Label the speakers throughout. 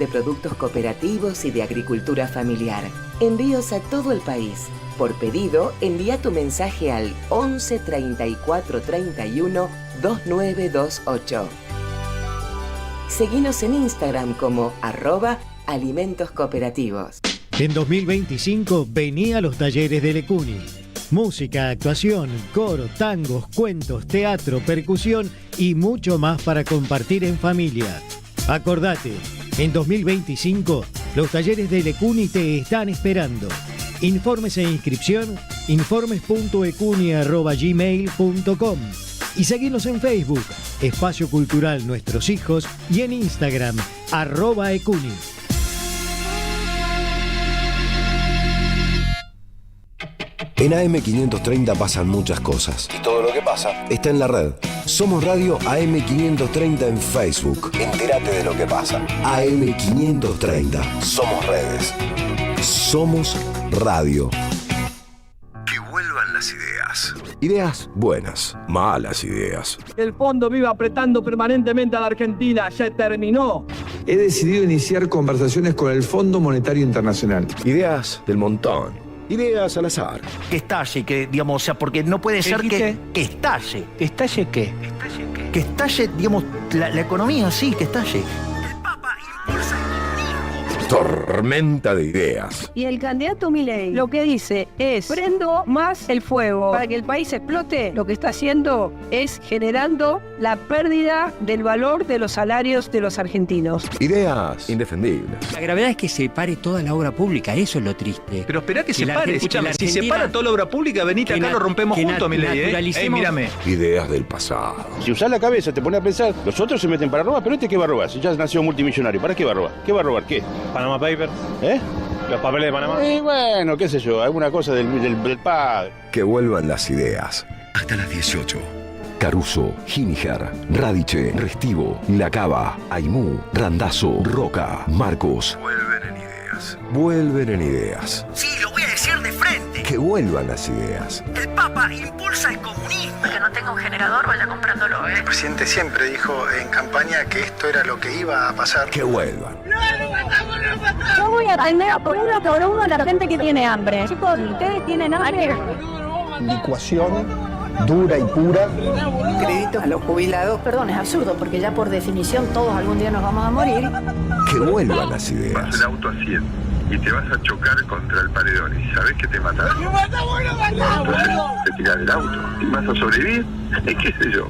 Speaker 1: de productos cooperativos y de agricultura familiar. Envíos a todo el país. Por pedido, envía tu mensaje al 11 34 31 2928. Seguinos en Instagram como @alimentos cooperativos.
Speaker 2: En 2025 vení a los talleres de Lecuni. Música, actuación, coro, tangos, cuentos, teatro, percusión y mucho más para compartir en familia. Acordate, en 2025 los talleres de Lecuni te están esperando. Informes e inscripción, informes.ecuni@gmail.com y seguinos en Facebook, Espacio Cultural Nuestros Hijos, y en Instagram, @ecuni.
Speaker 3: En AM530 pasan muchas cosas. Y todo lo que pasa está en la red. Somos Radio AM530 en Facebook. Entérate de lo que pasa. AM530. Somos redes. Somos radio. Que vuelvan las ideas. Ideas buenas, malas ideas.
Speaker 4: El fondo vive apretando permanentemente a la Argentina. Ya terminó.
Speaker 5: He decidido iniciar conversaciones con el Fondo Monetario Internacional.
Speaker 3: Ideas del montón. Ideas al azar.
Speaker 6: Que estalle, que digamos, o sea, porque no puede ser que estalle.
Speaker 7: ¿Que estalle qué?
Speaker 6: Que estalle, digamos, la economía, sí, que estalle.
Speaker 3: Tormenta de ideas.
Speaker 8: Y el candidato Milei lo que dice es: prendo más el fuego para que el país explote. Lo que está haciendo es generando la pérdida del valor de los salarios de los argentinos.
Speaker 3: Ideas indefendibles.
Speaker 7: La gravedad es que se pare toda la obra pública, eso es lo triste.
Speaker 9: Pero esperá que se pare, escúchame, si se para toda la obra pública, venite acá, lo rompemos juntos, Milei, mírame.
Speaker 3: Ideas del pasado.
Speaker 10: Si usás la cabeza, te pones a pensar, los otros se meten para robar, pero ¿qué va a robar? Si ya nació multimillonario, ¿para qué va a robar? ¿Qué va a robar? ¿Qué?
Speaker 9: Panama Papers. Los papeles de Panamá.
Speaker 10: Y bueno, qué sé yo, alguna cosa del padre.
Speaker 3: Que vuelvan las ideas. Hasta las 18. Caruso, Giniger, Radiche, Restivo, La Cava, Aimú, Randazzo, Roca, Marcos. Vuelven en ideas. Vuelven en ideas.
Speaker 6: Sí, lo voy a decir de frente.
Speaker 3: Que vuelvan las ideas.
Speaker 6: El Papa impulsa el comunismo.
Speaker 11: Que no tenga un generador, vaya comprándolo,
Speaker 12: El presidente siempre dijo en campaña que esto era lo que iba a pasar.
Speaker 3: Que vuelvan.
Speaker 8: Yo voy a atender por uno a la gente que tiene hambre. Chicos, ustedes tienen hambre.
Speaker 13: Licuación dura y pura.
Speaker 11: Créditos a los jubilados. Perdón, es absurdo, porque ya por definición todos algún día nos vamos a morir.
Speaker 3: Que vuelvan las ideas.
Speaker 14: Vas el auto a 100 y te vas a chocar contra el paredón y sabés que te matás. Entonces te tirás del auto y vas a sobrevivir, qué sé yo.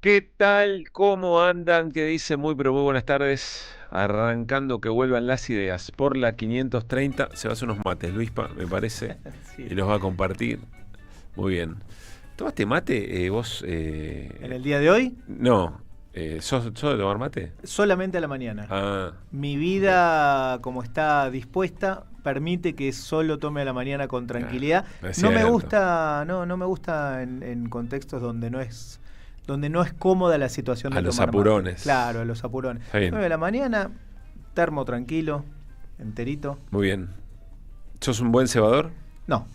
Speaker 15: ¿Qué tal? ¿Cómo andan? ¿Qué dice? Muy buenas tardes. Arrancando que vuelvan las ideas. Por la 530 se va a hacer unos mates, Luispa, me parece. Sí. Y los va a compartir. Muy bien. ¿Tomaste mate vos?
Speaker 16: ¿En el día de hoy?
Speaker 15: No. ¿Sos de tomar mate?
Speaker 16: Solamente a la mañana.
Speaker 15: Ah.
Speaker 16: Mi vida, como está dispuesta, permite que solo tome a la mañana con tranquilidad. No me gusta, no me gusta en contextos donde no es cómoda la situación de
Speaker 15: a los
Speaker 16: tomar
Speaker 15: apurones.
Speaker 16: Mate. Claro, a los apurones. 9 de la mañana, termo tranquilo, enterito.
Speaker 15: Muy bien. ¿Sos un buen cebador?
Speaker 16: No.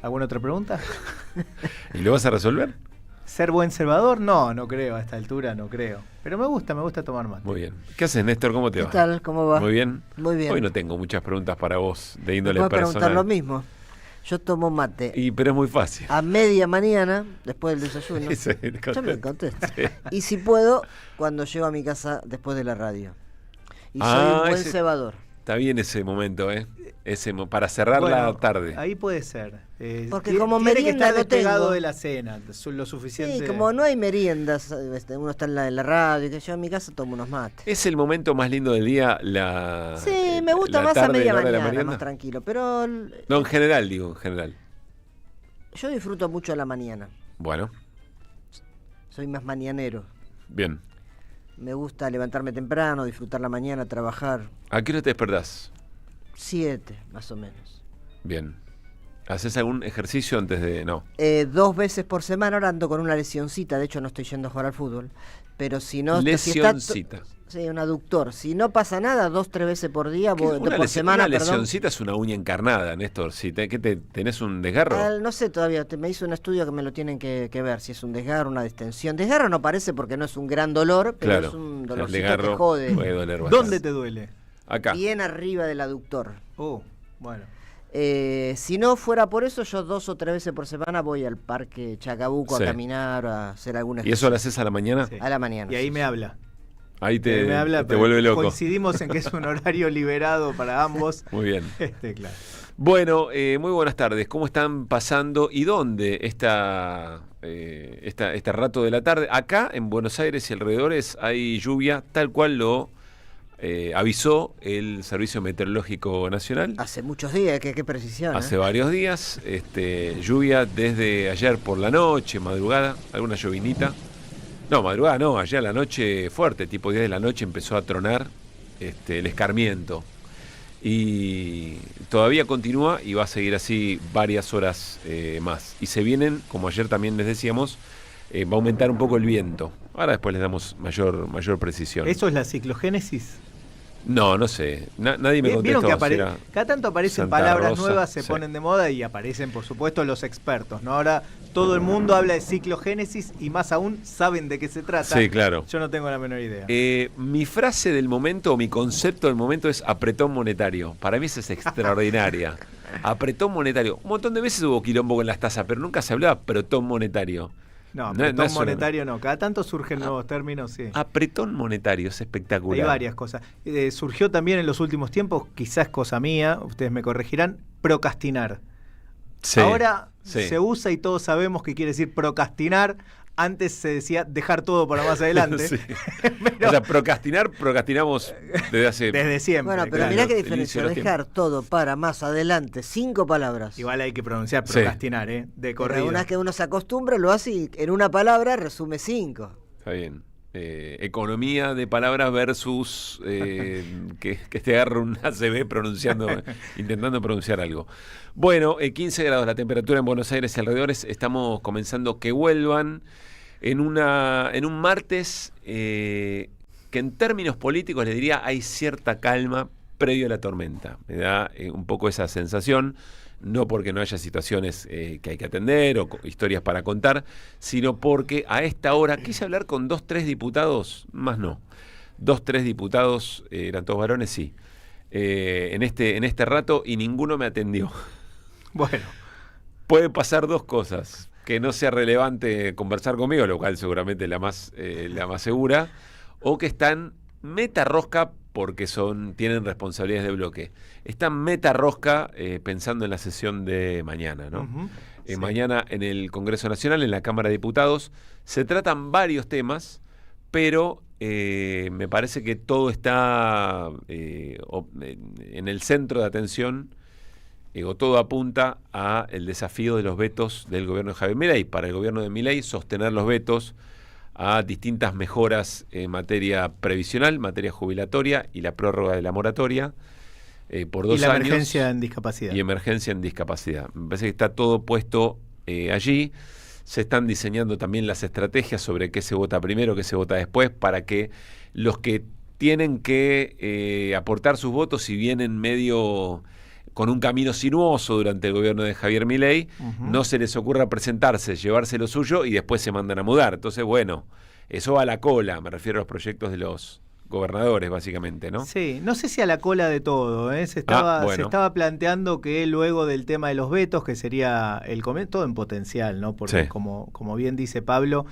Speaker 16: ¿Alguna otra pregunta?
Speaker 15: ¿Y lo vas a resolver?
Speaker 16: ¿Ser buen cebador? No creo, a esta altura no creo. Pero me gusta tomar mate.
Speaker 15: Muy bien. ¿Qué haces, Néstor? ¿Cómo te va?
Speaker 17: ¿Qué tal? ¿Cómo va?
Speaker 15: Muy bien.
Speaker 17: Muy bien.
Speaker 15: Hoy no tengo muchas preguntas para vos de índole
Speaker 17: personal.
Speaker 15: personal.
Speaker 17: Preguntar lo mismo. Yo tomo mate.
Speaker 15: Pero es muy fácil.
Speaker 17: A media mañana, después del desayuno.
Speaker 15: Sí,
Speaker 17: yo me contesto.
Speaker 15: Sí.
Speaker 17: Y si puedo, cuando llego a mi casa después de la radio. Y soy un buen cebador.
Speaker 15: Está bien ese momento, para cerrar la tarde.
Speaker 16: Ahí puede ser.
Speaker 17: Porque como
Speaker 16: tiene
Speaker 17: merienda
Speaker 16: que estar
Speaker 17: no
Speaker 16: despegado
Speaker 17: tengo.
Speaker 16: de la cena, lo suficiente.
Speaker 17: Sí, como no hay meriendas, uno está en la radio, que yo en mi casa tomo unos mates.
Speaker 15: ¿Es el momento más lindo del día
Speaker 17: Sí, me gusta más a media mañana, más tranquilo, pero...
Speaker 15: No, en general, digo, en general.
Speaker 17: Yo disfruto mucho la mañana.
Speaker 15: Bueno.
Speaker 17: Soy más mañanero.
Speaker 15: Bien.
Speaker 17: Me gusta levantarme temprano, disfrutar la mañana, trabajar.
Speaker 15: ¿A qué hora te despertás?
Speaker 17: 7, más o menos.
Speaker 15: Bien. ¿Haces algún ejercicio antes de...? No.
Speaker 17: 2 veces por semana. Ahora ando con una lesioncita, de hecho no estoy yendo a jugar al fútbol. Pero si no...
Speaker 15: Lesioncita.
Speaker 17: Sí, un aductor. Si no pasa nada, 2-3 veces por día, por semana,
Speaker 15: una lesioncita es una uña encarnada, Néstor. ¿Tenés un desgarro?
Speaker 17: No sé todavía, me hizo un estudio que me lo tienen que ver, si es un desgarro, una distensión. Desgarro no parece porque no es un gran dolor, pero
Speaker 15: claro,
Speaker 17: es un dolorcito
Speaker 15: que
Speaker 17: jode.
Speaker 15: Puede doler bastante.
Speaker 16: ¿Dónde te duele?
Speaker 15: Acá.
Speaker 17: Bien arriba del aductor.
Speaker 16: Bueno.
Speaker 17: Si no fuera por eso, yo 2 o 3 veces por semana voy al parque Chacabuco a caminar, a hacer algún ejercicio.
Speaker 15: ¿Y eso lo haces a la mañana?
Speaker 17: Sí. A la mañana.
Speaker 16: Y ahí me habla.
Speaker 15: Ahí te
Speaker 16: te
Speaker 15: vuelve loco.
Speaker 16: Coincidimos en que es un horario liberado para ambos.
Speaker 15: Muy bien.
Speaker 16: Claro.
Speaker 15: Bueno, muy buenas tardes. ¿Cómo están pasando y dónde este rato de la tarde? Acá en Buenos Aires y alrededores hay lluvia, tal cual lo avisó el Servicio Meteorológico Nacional.
Speaker 17: Hace muchos días, qué precisión.
Speaker 15: Hace varios días, lluvia desde ayer por la noche, madrugada, alguna llovinita. No, madrugada no, ayer a la noche fuerte, tipo 10 de la noche empezó a tronar el escarmiento. Y todavía continúa y va a seguir así varias horas más. Y se vienen, como ayer también les decíamos, va a aumentar un poco el viento. Ahora después les damos mayor precisión.
Speaker 16: ¿Eso es la ciclogénesis?
Speaker 15: No sé. Nadie me contestó.
Speaker 16: Vieron que cada tanto aparecen
Speaker 15: Santa
Speaker 16: palabras
Speaker 15: Rosa,
Speaker 16: nuevas, se ponen de moda y aparecen, por supuesto, los expertos, ¿no? Ahora todo el mundo habla de ciclogénesis y más aún saben de qué se trata.
Speaker 15: Sí, claro.
Speaker 16: Yo no tengo la menor idea.
Speaker 15: Mi frase del momento, o mi concepto del momento es apretón monetario. Para mí esa es extraordinaria. Apretón monetario. Un montón de veces hubo quilombo con las tasas, pero nunca se hablaba apretón monetario.
Speaker 16: No, apretón monetario no. Cada tanto surgen nuevos términos, sí.
Speaker 15: Apretón monetario es espectacular.
Speaker 16: Hay varias cosas. Surgió también en los últimos tiempos, quizás cosa mía, ustedes me corregirán, procrastinar.
Speaker 15: Sí,
Speaker 16: ahora se usa y todos sabemos qué quiere decir procrastinar. Antes se decía dejar todo para más adelante.
Speaker 15: Sí. Pero, o sea, procrastinamos desde siempre.
Speaker 17: Bueno, pero mirá qué diferencia, dejar todo para más adelante, 5 palabras.
Speaker 16: Igual hay que pronunciar procrastinar, de corrido.
Speaker 17: Una vez que uno se acostumbra, lo hace y en una palabra resume 5.
Speaker 15: Está bien. Economía de palabras versus que te agarre un ACB intentando pronunciar algo. Bueno, 15 grados la temperatura en Buenos Aires y alrededores. Estamos comenzando que vuelvan en un martes que en términos políticos les diría hay cierta calma previo a la tormenta. Me da un poco esa sensación. No porque no haya situaciones que hay que atender o historias para contar, sino porque a esta hora quise hablar con 2-3 diputados, más no. 2-3 diputados, eran todos varones, sí. En este rato y ninguno me atendió.
Speaker 16: Bueno.
Speaker 15: Puede pasar 2 cosas. Que no sea relevante conversar conmigo, lo cual seguramente la más segura, o que están meta rosca porque tienen responsabilidades de bloque. Están meta rosca pensando en la sesión de mañana, ¿no?
Speaker 16: Sí.
Speaker 15: Mañana en el Congreso Nacional, en la Cámara de Diputados, se tratan varios temas, pero me parece que todo está en el centro de atención, o todo apunta a el desafío de los vetos del gobierno de Javier Milei. Para el gobierno de Milei, sostener los vetos a distintas mejoras en materia previsional, materia jubilatoria y la prórroga de la moratoria por 2 años.
Speaker 16: Y la emergencia en discapacidad.
Speaker 15: Y emergencia en discapacidad. Me parece que está todo puesto allí. Se están diseñando también las estrategias sobre qué se vota primero, qué se vota después, para que los que tienen que aportar sus votos, si vienen medio con un camino sinuoso durante el gobierno de Javier Milei, no se les ocurra presentarse, llevarse lo suyo y después se mandan a mudar. Entonces, bueno, eso va a la cola, me refiero a los proyectos de los gobernadores, básicamente, ¿no?
Speaker 16: Sí, no sé si a la cola de todo, se estaba planteando que luego del tema de los vetos, que sería el comienzo, todo en potencial, ¿no? Porque
Speaker 15: sí,
Speaker 16: como bien dice Pablo,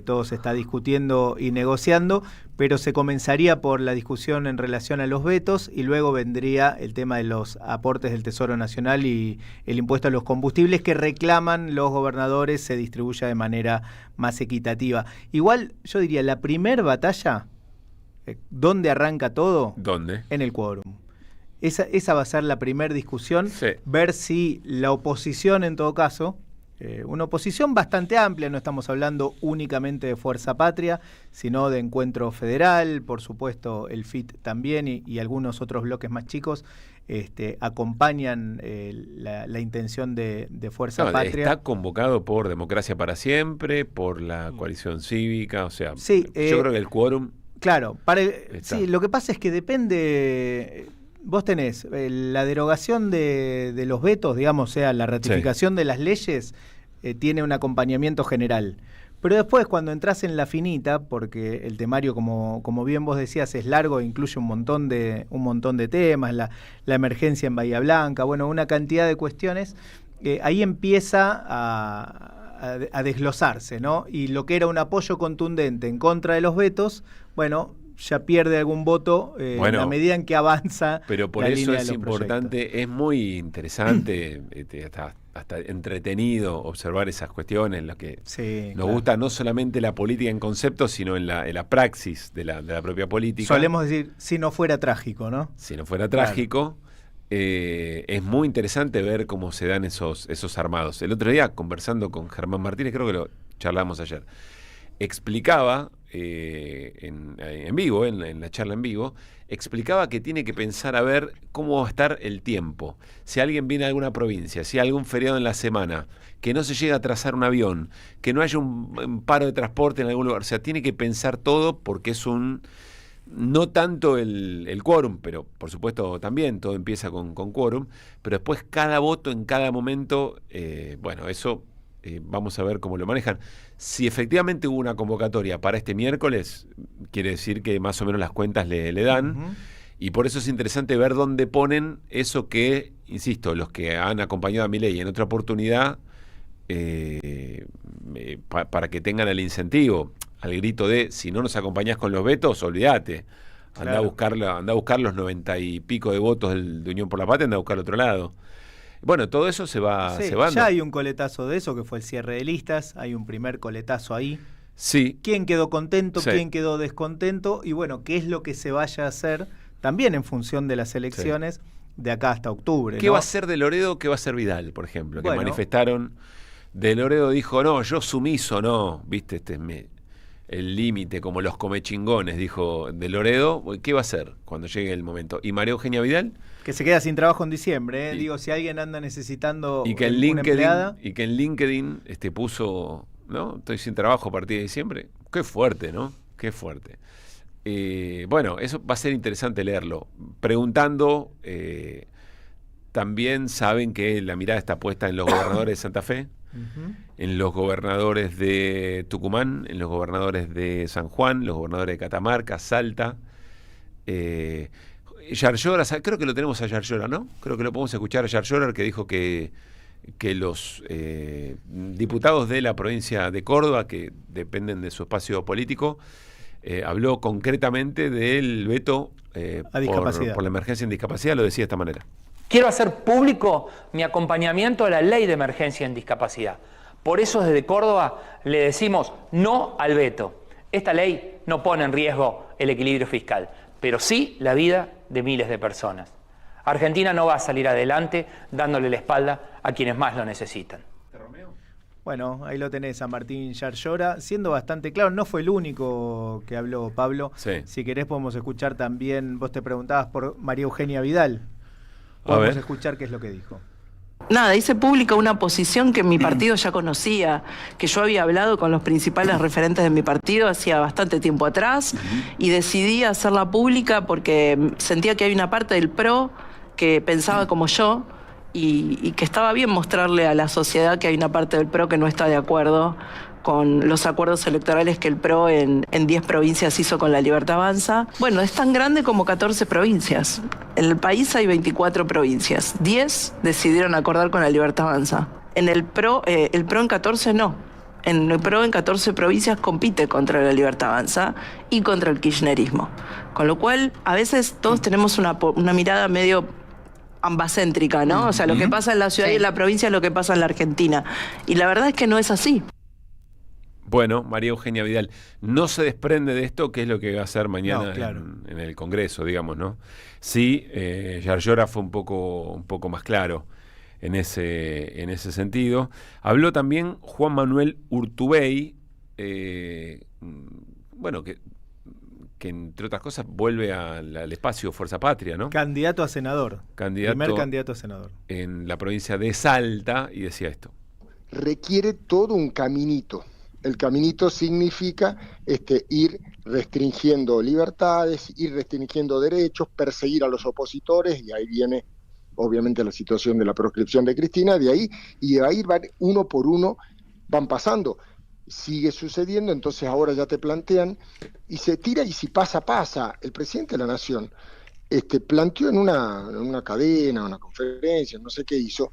Speaker 16: todo se está discutiendo y negociando, pero se comenzaría por la discusión en relación a los vetos y luego vendría el tema de los aportes del Tesoro Nacional y el impuesto a los combustibles que reclaman los gobernadores se distribuya de manera más equitativa. Igual, yo diría, la primer batalla, ¿dónde arranca todo?
Speaker 15: ¿Dónde?
Speaker 16: En el quórum. Esa va a ser la primera discusión, ver si la oposición en todo caso, una oposición bastante amplia, no estamos hablando únicamente de Fuerza Patria, sino de Encuentro Federal, por supuesto el FIT también y algunos otros bloques más chicos, acompañan la intención de Fuerza Patria.
Speaker 15: Está convocado por Democracia para Siempre, por la Coalición Cívica, o sea,
Speaker 16: sí,
Speaker 15: yo creo que el quórum...
Speaker 16: Claro, sí, lo que pasa es que depende... Vos tenés la derogación de los vetos, digamos, o sea, la ratificación de las leyes tiene un acompañamiento general. Pero después, cuando entras en la finita, porque el temario, como bien vos decías, es largo e incluye un montón de temas, la emergencia en Bahía Blanca, bueno, una cantidad de cuestiones, ahí empieza a desglosarse, ¿no? Y lo que era un apoyo contundente en contra de los vetos, bueno, ya pierde algún voto en la medida en que avanza.
Speaker 15: Pero por eso es importante, es muy interesante, hasta entretenido observar esas cuestiones, en las que nos gusta no solamente la política en concepto, sino en la praxis de la propia política.
Speaker 16: Solemos decir, si no fuera trágico, ¿no?
Speaker 15: Si no fuera trágico, es muy interesante ver cómo se dan esos armados. El otro día, conversando con Germán Martínez, creo que lo charlamos ayer, explicaba en vivo, en la charla en vivo, explicaba que tiene que pensar a ver cómo va a estar el tiempo. Si alguien viene a alguna provincia, si hay algún feriado en la semana, que no se llegue a atrasar un avión, que no haya un paro de transporte en algún lugar. O sea, tiene que pensar todo porque es no tanto el quórum, pero por supuesto también todo empieza con quórum, pero después cada voto en cada momento, bueno, eso... vamos a ver cómo lo manejan. Si efectivamente hubo una convocatoria para este miércoles, quiere decir que más o menos las cuentas le dan, y por eso es interesante ver dónde ponen eso que, insisto, los que han acompañado a Milei en otra oportunidad, para que tengan el incentivo, al grito de, si no nos acompañás con los vetos, olvídate, anda a buscar los 90 y pico de votos de Unión por la Patria, anda a buscar al otro lado. Bueno, todo eso se va.
Speaker 16: Ya hay un coletazo de eso, que fue el cierre de listas, hay un primer coletazo ahí.
Speaker 15: Sí.
Speaker 16: ¿Quién quedó contento, quién quedó descontento? Y bueno, ¿qué es lo que se vaya a hacer también en función de las elecciones de acá hasta octubre?
Speaker 15: ¿Qué va a ser de Loredo, qué va a ser Vidal, por ejemplo? Que manifestaron. De Loredo dijo, no, yo sumiso, no, viste, el límite, como los comechingones, dijo de Loredo. ¿Qué va a hacer cuando llegue el momento? ¿Y María Eugenia Vidal?
Speaker 16: Que se queda sin trabajo en diciembre, Digo, si alguien anda necesitando
Speaker 15: y que en
Speaker 16: LinkedIn, empleada.
Speaker 15: Y que en LinkedIn puso, ¿no? Estoy sin trabajo a partir de diciembre. Qué fuerte, ¿no? Qué fuerte. Bueno, eso va a ser interesante leerlo. Preguntando, también saben que la mirada está puesta en los gobernadores de Santa Fe, en los gobernadores de Tucumán, en los gobernadores de San Juan, los gobernadores de Catamarca, Salta, Yarlora, creo que lo tenemos a Yarlora, ¿no? Creo que lo podemos escuchar a Yarlora, que dijo que los diputados de la provincia de Córdoba, que dependen de su espacio político, habló concretamente del veto por la emergencia en discapacidad, lo decía de esta manera.
Speaker 18: Quiero hacer público mi acompañamiento a la ley de emergencia en discapacidad. Por eso desde Córdoba le decimos no al veto. Esta ley no pone en riesgo el equilibrio fiscal, pero sí la vida de miles de personas. Argentina no va a salir adelante dándole la espalda a quienes más lo necesitan.
Speaker 16: Bueno, ahí lo tenés a Martín Yarlora, siendo bastante claro, no fue el único que habló, Pablo. Si querés podemos escuchar también, vos te preguntabas por María Eugenia Vidal. Podemos escuchar qué es lo que dijo.
Speaker 19: Nada, hice pública una posición que mi partido ya conocía, que yo había hablado con los principales referentes de mi partido hacía bastante tiempo atrás y decidí hacerla pública porque sentía que hay una parte del PRO que pensaba como yo y que estaba bien mostrarle a la sociedad que hay una parte del PRO que no está de acuerdo con los acuerdos electorales que el PRO en 10 provincias hizo con la Libertad Avanza. Bueno, es tan grande como 14 provincias. En el país hay 24 provincias. 10 decidieron acordar con la Libertad Avanza. En el PRO en 14 no. en el PRO en 14 provincias compite contra la Libertad Avanza y contra el kirchnerismo. Con lo cual, a veces todos tenemos una mirada medio ambacéntrica, ¿no? O sea, lo que pasa en la ciudad y en la provincia es lo que pasa en la Argentina. Y la verdad es que no es así.
Speaker 15: Bueno, María Eugenia Vidal, no se desprende de esto, ¿qué es lo que va a hacer mañana en el Congreso, digamos, ¿no? Sí, Yarlora fue un poco más claro en ese sentido. Habló también Juan Manuel Urtubey, bueno, que entre otras cosas vuelve al espacio Fuerza Patria, ¿no?
Speaker 16: Candidato a senador. Primer candidato a senador.
Speaker 15: En la provincia de Salta, y decía esto.
Speaker 13: Requiere todo un caminito. El caminito significa ir restringiendo libertades, ir restringiendo derechos, perseguir a los opositores, y ahí viene obviamente la situación de la proscripción de Cristina, de ahí uno por uno van pasando. Sigue sucediendo, entonces ahora ya te plantean, y se tira, y si pasa, pasa. El presidente de la Nación planteó en una cadena, una conferencia, no sé qué hizo,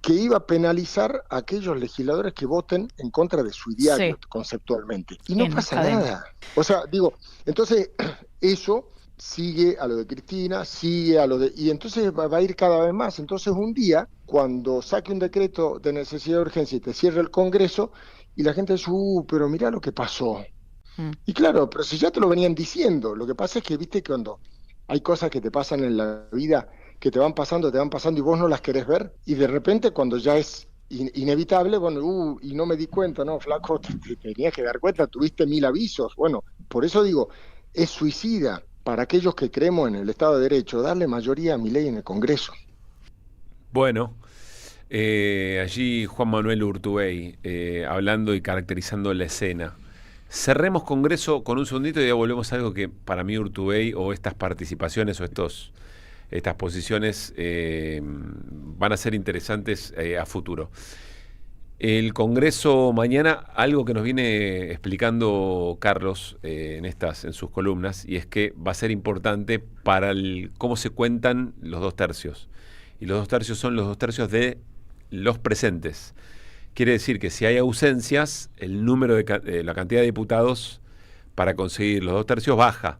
Speaker 13: que iba a penalizar a aquellos legisladores que voten en contra de su ideario, conceptualmente. Y no pasa nada. O sea, digo, entonces eso sigue a lo de Cristina, sigue a lo de... Y entonces va a ir cada vez más. Entonces un día, cuando saque un decreto de necesidad de urgencia y te cierre el Congreso, y la gente dice, pero mirá lo que pasó. Y claro, pero si ya te lo venían diciendo, lo que pasa es que, viste, que cuando hay cosas que te pasan en la vida, que te van pasando y vos no las querés ver, y de repente cuando ya es inevitable, bueno, y no me di cuenta, no, flaco, te tenías que dar cuenta, tuviste 1000 avisos. Bueno, por eso digo, es suicida para aquellos que creemos en el Estado de Derecho darle mayoría a Milei en el Congreso.
Speaker 15: Bueno, allí Juan Manuel Urtubey hablando y caracterizando la escena. Cerremos Congreso con un segundito y ya volvemos a algo que para mí Urtubey, o estas participaciones o estas posiciones van a ser interesantes a futuro. El Congreso mañana, algo que nos viene explicando Carlos en sus columnas, y es que va a ser importante para cómo se cuentan los 2 tercios. Y los 2 tercios son los 2 tercios de los presentes. Quiere decir que si hay ausencias, el número de la cantidad de diputados para conseguir los 2 tercios baja.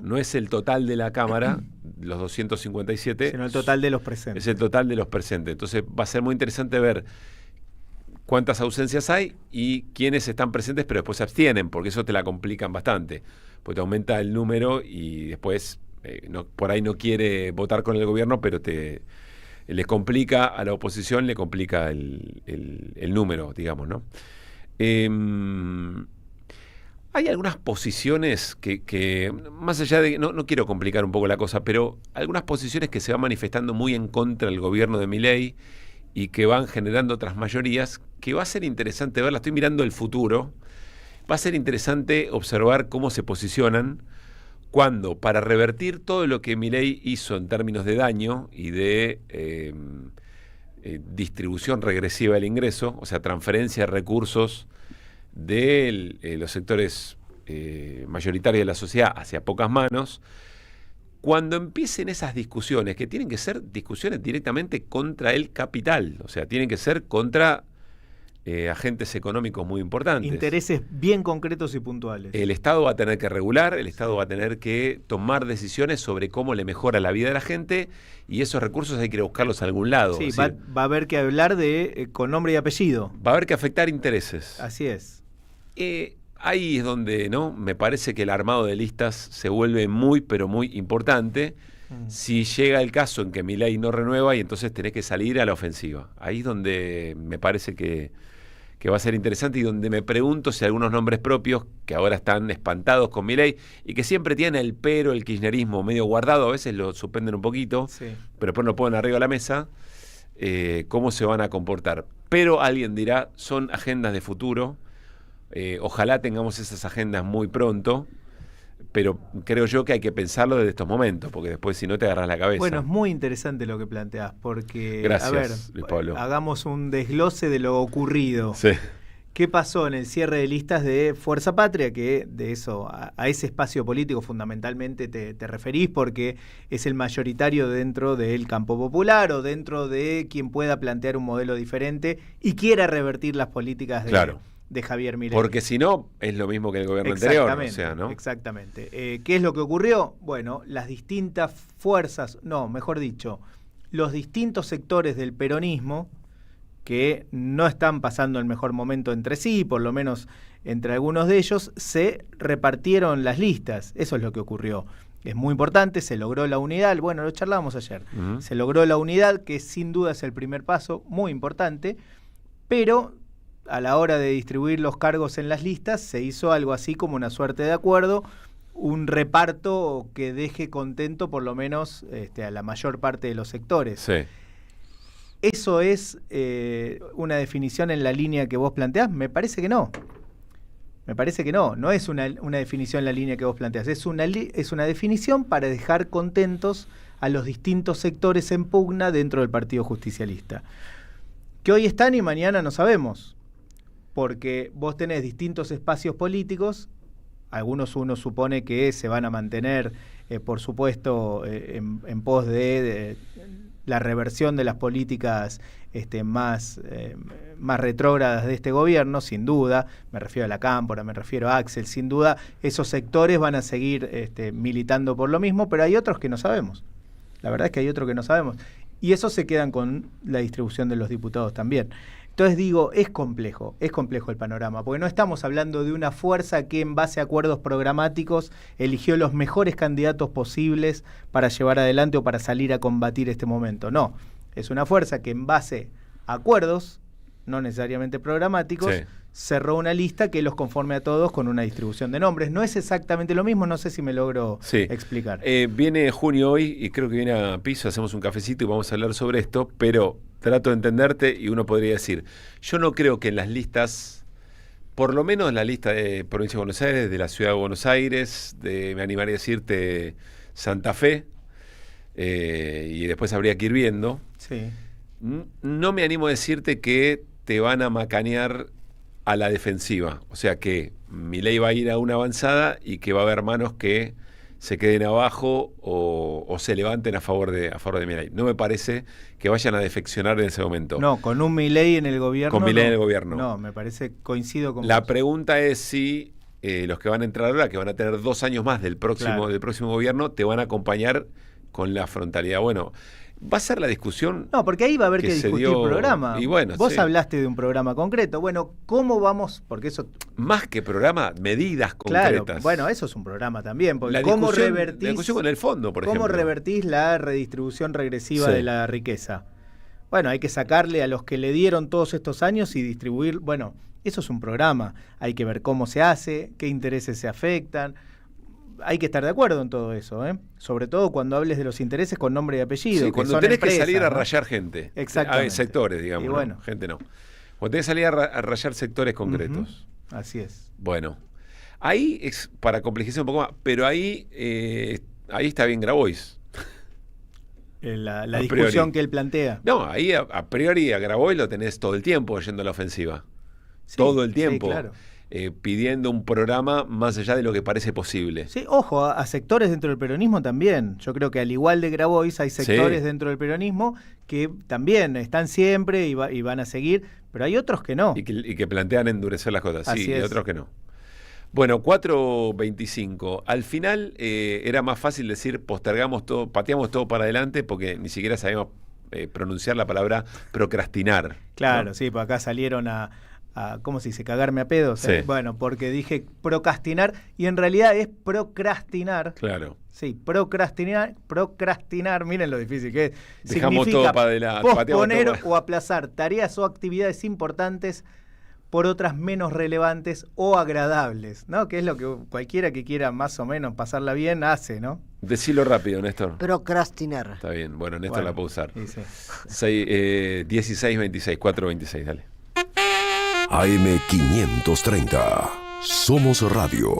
Speaker 15: No es el total de la Cámara, los 257,
Speaker 16: sino el total de los presentes.
Speaker 15: Es el total de los presentes. Entonces va a ser muy interesante ver cuántas ausencias hay y quiénes están presentes pero después se abstienen, porque eso te la complican bastante, porque te aumenta el número y después por ahí no quiere votar con el gobierno, pero le complica a la oposición, le complica el número, digamos, ¿no? Hay algunas posiciones que más allá de... No quiero complicar un poco la cosa, pero algunas posiciones que se van manifestando muy en contra del gobierno de Milei y que van generando otras mayorías, que va a ser interesante verla. Estoy mirando el futuro. Va a ser interesante observar cómo se posicionan cuando, para revertir todo lo que Milei hizo en términos de daño y de distribución regresiva del ingreso, o sea, transferencia de recursos de los sectores mayoritarios de la sociedad hacia pocas manos, cuando empiecen esas discusiones, que tienen que ser discusiones directamente contra el capital, o sea, tienen que ser contra agentes económicos muy importantes.
Speaker 16: Intereses bien concretos y puntuales.
Speaker 15: El Estado va a tener que regular, el Estado va a tener que tomar decisiones sobre cómo le mejora la vida de la gente, y esos recursos hay que ir a buscarlos a algún lado.
Speaker 16: Sí, va a haber que hablar con nombre y apellido.
Speaker 15: Va a haber que afectar intereses.
Speaker 16: Así es.
Speaker 15: Ahí es donde me parece que el armado de listas se vuelve muy, pero muy importante. Si llega el caso en que Milei no renueva y entonces tenés que salir a la ofensiva. Ahí es donde me parece que va a ser interesante y donde me pregunto si algunos nombres propios que ahora están espantados con Milei y que siempre tienen el kirchnerismo medio guardado, a veces lo suspenden un poquito, pero después lo ponen arriba de la mesa, cómo se van a comportar. Pero alguien dirá, son agendas de futuro. Ojalá tengamos esas agendas muy pronto, pero creo yo que hay que pensarlo desde estos momentos, porque después si no te agarras la cabeza.
Speaker 16: Bueno, es muy interesante lo que planteás, porque,
Speaker 15: gracias,
Speaker 16: a ver,
Speaker 15: Luis Pablo.
Speaker 16: Hagamos un desglose de lo ocurrido.
Speaker 15: Sí.
Speaker 16: ¿Qué pasó en el cierre de listas de Fuerza Patria? Que de eso, a ese espacio político fundamentalmente te referís, porque es el mayoritario dentro del campo popular o dentro de quien pueda plantear un modelo diferente y quiera revertir las políticas de Javier Milei.
Speaker 15: Porque si no, es lo mismo que el gobierno anterior. O sea, ¿no?
Speaker 16: Exactamente. ¿Qué es lo que ocurrió? Bueno, las distintas fuerzas, mejor dicho, los distintos sectores del peronismo que no están pasando el mejor momento entre sí, por lo menos entre algunos de ellos, se repartieron las listas. Eso es lo que ocurrió. Es muy importante, se logró la unidad, bueno, lo charlábamos ayer, se logró la unidad, que sin duda es el primer paso, muy importante, pero a la hora de distribuir los cargos en las listas se hizo algo así como una suerte de acuerdo, un reparto que deje contento por lo menos a la mayor parte de los sectores.
Speaker 15: Sí.
Speaker 16: ¿Eso es una definición en la línea que vos planteás? Me parece que no. No es una definición en la línea que vos planteás. Es una definición para dejar contentos a los distintos sectores en pugna dentro del Partido Justicialista. Que hoy están y mañana no sabemos. Porque vos tenés distintos espacios políticos, algunos uno supone que se van a mantener, por supuesto, en pos de la reversión de las políticas más retrógradas de este gobierno, sin duda. Me refiero a la Cámpora, me refiero a Axel, sin duda. Esos sectores van a seguir militando por lo mismo, pero hay otros que no sabemos. La verdad es que hay otros que no sabemos. Y esos se quedan con la distribución de los diputados también. Entonces digo, es complejo el panorama, porque no estamos hablando de una fuerza que en base a acuerdos programáticos eligió los mejores candidatos posibles para llevar adelante o para salir a combatir este momento. No, es una fuerza que en base a acuerdos, no necesariamente programáticos, cerró una lista que los conforme a todos con una distribución de nombres. No es exactamente lo mismo, no sé si me logro explicar.
Speaker 15: Viene junio hoy y creo que viene a piso, hacemos un cafecito y vamos a hablar sobre esto, pero trato de entenderte y uno podría decir, yo no creo que en las listas, por lo menos en la lista de Provincia de Buenos Aires, de la Ciudad de Buenos Aires, me animaría a decirte Santa Fe, y después habría que ir viendo. No me animo a decirte que te van a macanear a la defensiva, o sea que Milei va a ir a una avanzada y que va a haber manos que se queden abajo o se levanten a favor de Milei. No me parece que vayan a defeccionar en ese momento.
Speaker 16: No, con un Milei en el gobierno.
Speaker 15: Con Milei en el gobierno.
Speaker 16: No, me parece, coincido con
Speaker 15: la
Speaker 16: vos.
Speaker 15: pregunta es si los que van a entrar ahora, que van a tener 2 años más del próximo gobierno, te van a acompañar con la frontalidad. Bueno, va a ser la discusión.
Speaker 16: No, porque ahí va a haber que discutir el programa.
Speaker 15: Y bueno,
Speaker 16: vos hablaste de un programa concreto. Bueno, ¿cómo vamos? Porque eso.
Speaker 15: Más que programa, medidas concretas.
Speaker 16: Claro, bueno, eso es un programa también. Porque
Speaker 15: la discusión con el fondo, por ejemplo.
Speaker 16: ¿Cómo revertís la redistribución regresiva de la riqueza? Bueno, hay que sacarle a los que le dieron todos estos años y distribuir. Bueno, eso es un programa. Hay que ver cómo se hace, qué intereses se afectan. Hay que estar de acuerdo en todo eso, sobre todo cuando hables de los intereses con nombre y apellido.
Speaker 15: Sí, cuando tenés que salir a rayar gente.
Speaker 16: Exactamente.
Speaker 15: Sectores, digamos.
Speaker 16: Y bueno.
Speaker 15: ¿no? Gente no. Cuando tenés que salir a rayar sectores concretos.
Speaker 16: Así es.
Speaker 15: Bueno, ahí es para complejizar un poco más, pero ahí está bien Grabois.
Speaker 16: La discusión que él plantea.
Speaker 15: No, ahí a priori a Grabois lo tenés todo el tiempo yendo a la ofensiva. Sí, todo el tiempo.
Speaker 16: Sí, claro.
Speaker 15: Pidiendo un programa más allá de lo que parece posible.
Speaker 16: Sí, ojo, a sectores dentro del peronismo también. Yo creo que al igual de Grabois hay sectores dentro del peronismo que también están siempre y van a seguir, pero hay otros que no.
Speaker 15: Y que plantean endurecer las cosas,
Speaker 16: Así
Speaker 15: y
Speaker 16: es.
Speaker 15: otros que no. Bueno, 4.25. Al final era más fácil decir postergamos todo, pateamos todo para adelante porque ni siquiera sabíamos pronunciar la palabra procrastinar.
Speaker 16: Claro,
Speaker 15: ¿no?
Speaker 16: sí, pues acá salieron a ¿cómo se dice? Cagarme a pedos.
Speaker 15: Sí.
Speaker 16: Bueno, porque dije procrastinar y en realidad es procrastinar.
Speaker 15: Claro.
Speaker 16: Sí, procrastinar, miren lo difícil que es.
Speaker 15: Dejamos
Speaker 16: significa
Speaker 15: todo para adelante,
Speaker 16: posponer o aplazar tareas o actividades importantes por otras menos relevantes o agradables, ¿no? Que es lo que cualquiera que quiera más o menos pasarla bien hace, ¿no?
Speaker 15: Decilo rápido, Néstor.
Speaker 17: Procrastinar.
Speaker 15: Está bien, bueno, Néstor la puedo usar.
Speaker 16: Sí.
Speaker 15: 16.26, 4.26, dale.
Speaker 3: AM530. Somos Radio.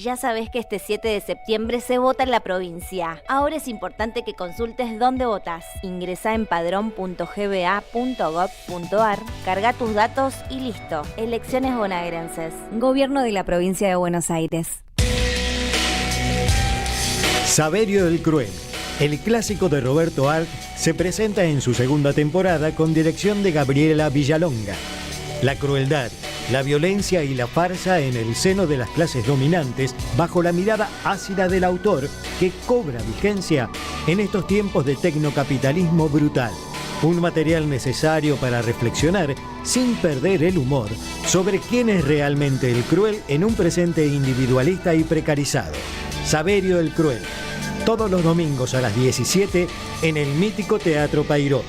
Speaker 20: Ya sabés que este 7 de septiembre se vota en la provincia. Ahora es importante que consultes dónde votás. Ingresá en padrón.gba.gov.ar, carga tus datos y listo. Elecciones bonaerenses. Gobierno de la Provincia de Buenos Aires.
Speaker 2: Saverio el Cruel, el clásico de Roberto Arlt, se presenta en su segunda temporada con dirección de Gabriela Villalonga. La crueldad, la violencia y la farsa en el seno de las clases dominantes bajo la mirada ácida del autor que cobra vigencia en estos tiempos de tecnocapitalismo brutal. Un material necesario para reflexionar sin perder el humor sobre quién es realmente el cruel en un presente individualista y precarizado. Saverio el Cruel, todos los domingos a las 17 en el mítico Teatro Payró,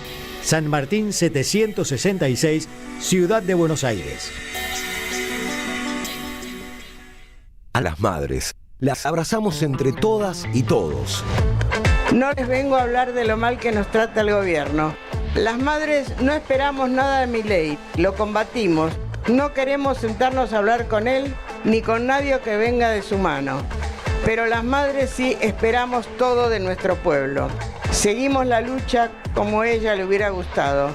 Speaker 2: San Martín 766, Ciudad de Buenos Aires.
Speaker 3: A las madres, las abrazamos entre todas y todos.
Speaker 21: No les vengo a hablar de lo mal que nos trata el gobierno. Las madres no esperamos nada de Milei, lo combatimos. No queremos sentarnos a hablar con él ni con nadie que venga de su mano. Pero las madres sí esperamos todo de nuestro pueblo. Seguimos la lucha como ella le hubiera gustado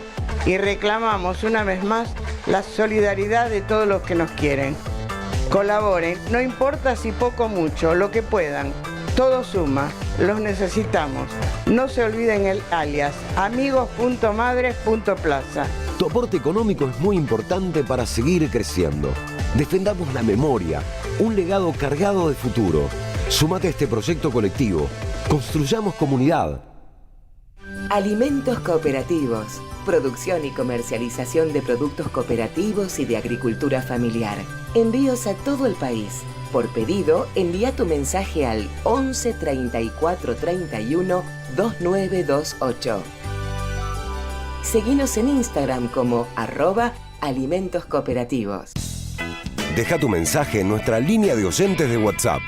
Speaker 21: y reclamamos una vez más la solidaridad de todos los que nos quieren. Colaboren, no importa si poco o mucho, lo que puedan. Todo suma, los necesitamos. No se olviden el alias, amigos.madres.plaza.
Speaker 3: Tu aporte económico es muy importante para seguir creciendo. Defendamos la memoria, un legado cargado de futuro. Súmate a este proyecto colectivo. Construyamos comunidad.
Speaker 1: Alimentos cooperativos. Producción y comercialización de productos cooperativos y de agricultura familiar. Envíos a todo el país. Por pedido, envía tu mensaje al 11 34 31 2928. Seguinos en Instagram como @alimentoscooperativos.
Speaker 3: Deja tu mensaje en nuestra línea de oyentes de WhatsApp.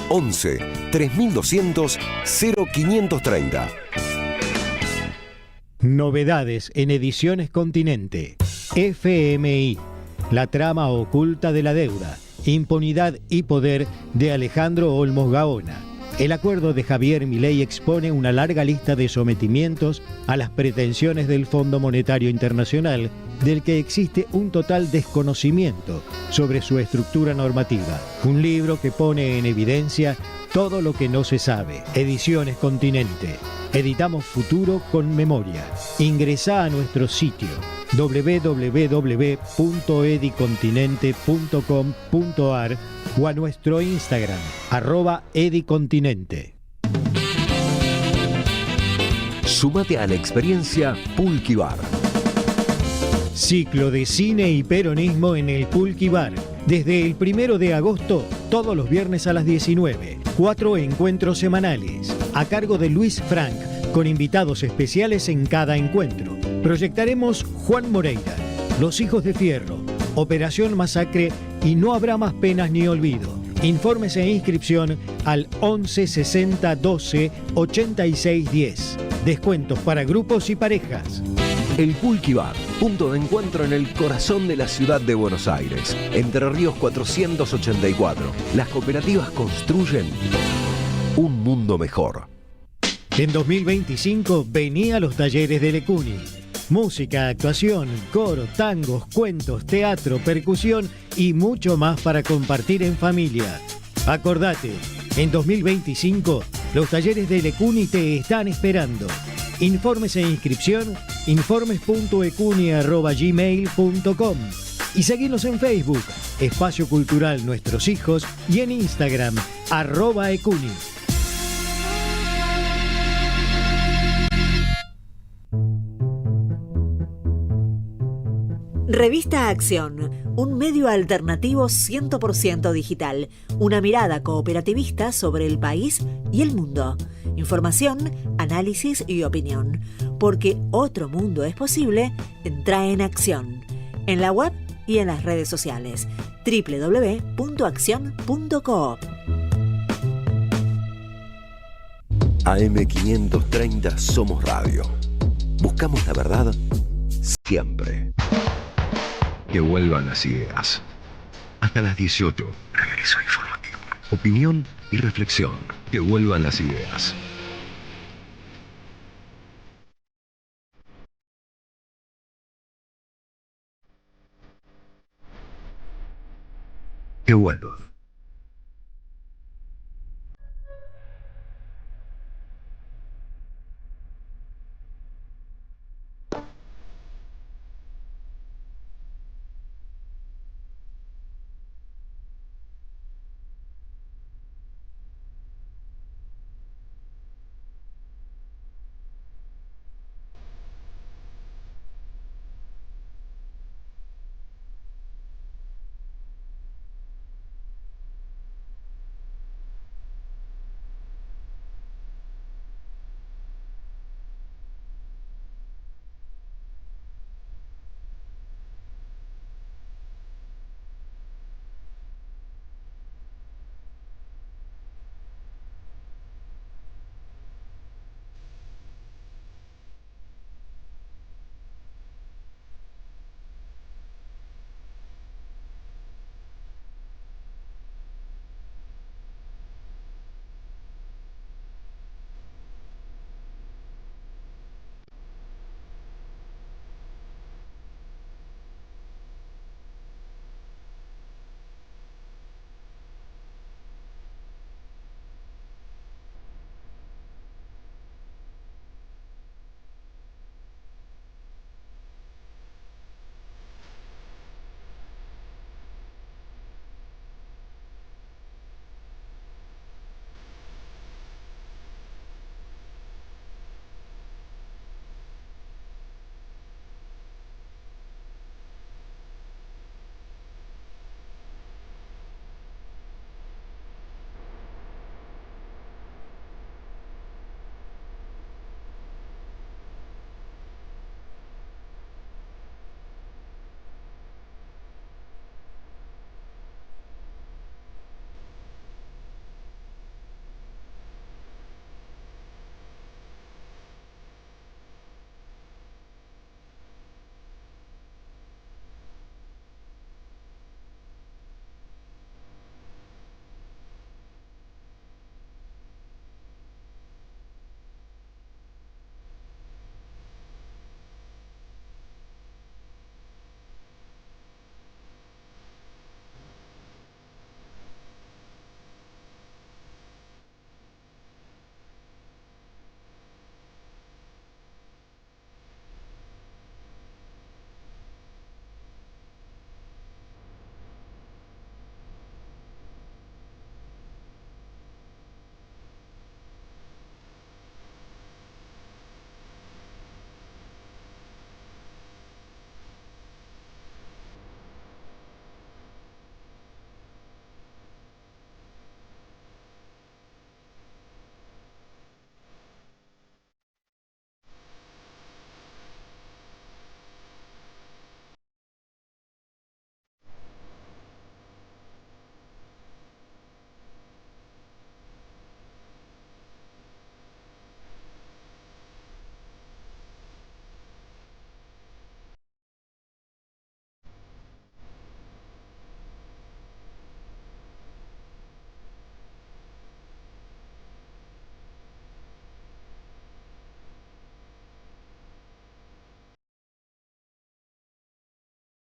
Speaker 3: 11 3200 0530.
Speaker 2: Novedades en Ediciones Continente. FMI. La trama oculta de la deuda, impunidad y poder de Alejandro Olmos Gaona. El acuerdo de Javier Milei expone una larga lista de sometimientos a las pretensiones del Fondo Monetario Internacional, del que existe un total desconocimiento sobre su estructura normativa. Un libro que pone en evidencia todo lo que no se sabe. Ediciones Continente. Editamos futuro con memoria. Ingresá a nuestro sitio www.edicontinente.com.ar o a nuestro Instagram @edicontinente.
Speaker 3: Súmate a la experiencia Pulqui Bar.
Speaker 2: Ciclo de cine y peronismo en el Pulqui Bar. Desde el 1 de agosto, todos los viernes a las 19. 4 encuentros semanales, a cargo de Luis Frank, con invitados especiales en cada encuentro. Proyectaremos Juan Moreira, Los Hijos de Fierro, Operación Masacre y No Habrá Más Penas ni Olvido. Informes e inscripción al 11 60 12 86 10. Descuentos para grupos y parejas.
Speaker 3: El Pulqui Bar, punto de encuentro en el corazón de la ciudad de Buenos Aires. Entre Ríos 484. Las cooperativas construyen un mundo mejor.
Speaker 2: En 2025 vení a los talleres de Lecuni. Música, actuación, coro, tangos, cuentos, teatro, percusión y mucho más para compartir en familia. Acordate, en 2025 los talleres de Lecuni te están esperando. Informes e inscripción, informes.ecuni@gmail.com y seguinos en Facebook, Espacio Cultural Nuestros Hijos, y en Instagram, @ecuni.
Speaker 22: Revista Acción, un medio alternativo 100% digital, una mirada cooperativista sobre el país y el mundo. Información, análisis y opinión. Porque otro mundo es posible, entra en Acción. En la web y en las redes sociales. www.accion.coop.
Speaker 3: AM530 Somos Radio. Buscamos la verdad siempre. Que vuelvan las ideas. Hasta las 18. Regreso informativo. Opinión y reflexión. Que vuelvan las ideas. Que vuelvan.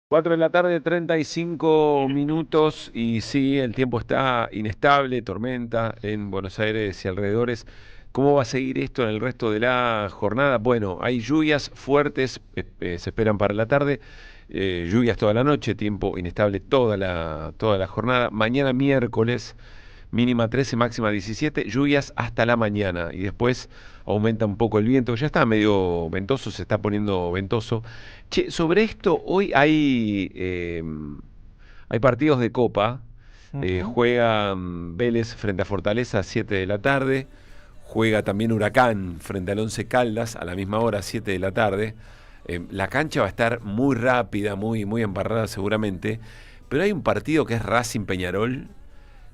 Speaker 15: Cuatro de la tarde, 35 minutos, y sí, el tiempo está inestable, tormenta en Buenos Aires y alrededores. ¿Cómo va a seguir esto en el resto de la jornada? Bueno, hay lluvias fuertes, se esperan para la tarde, lluvias toda la noche, tiempo inestable toda la jornada. Mañana miércoles, mínima 13, máxima 17, lluvias hasta la mañana, y después aumenta un poco el viento, ya está medio ventoso, se está poniendo ventoso. Che, sobre esto, hoy hay partidos de Copa. Juegan Vélez frente a Fortaleza a 7 de la tarde, juega también Huracán frente al Once Caldas a la misma hora, 7 de la tarde. La cancha va a estar muy rápida, muy embarrada seguramente, pero hay un partido que es Racing Peñarol,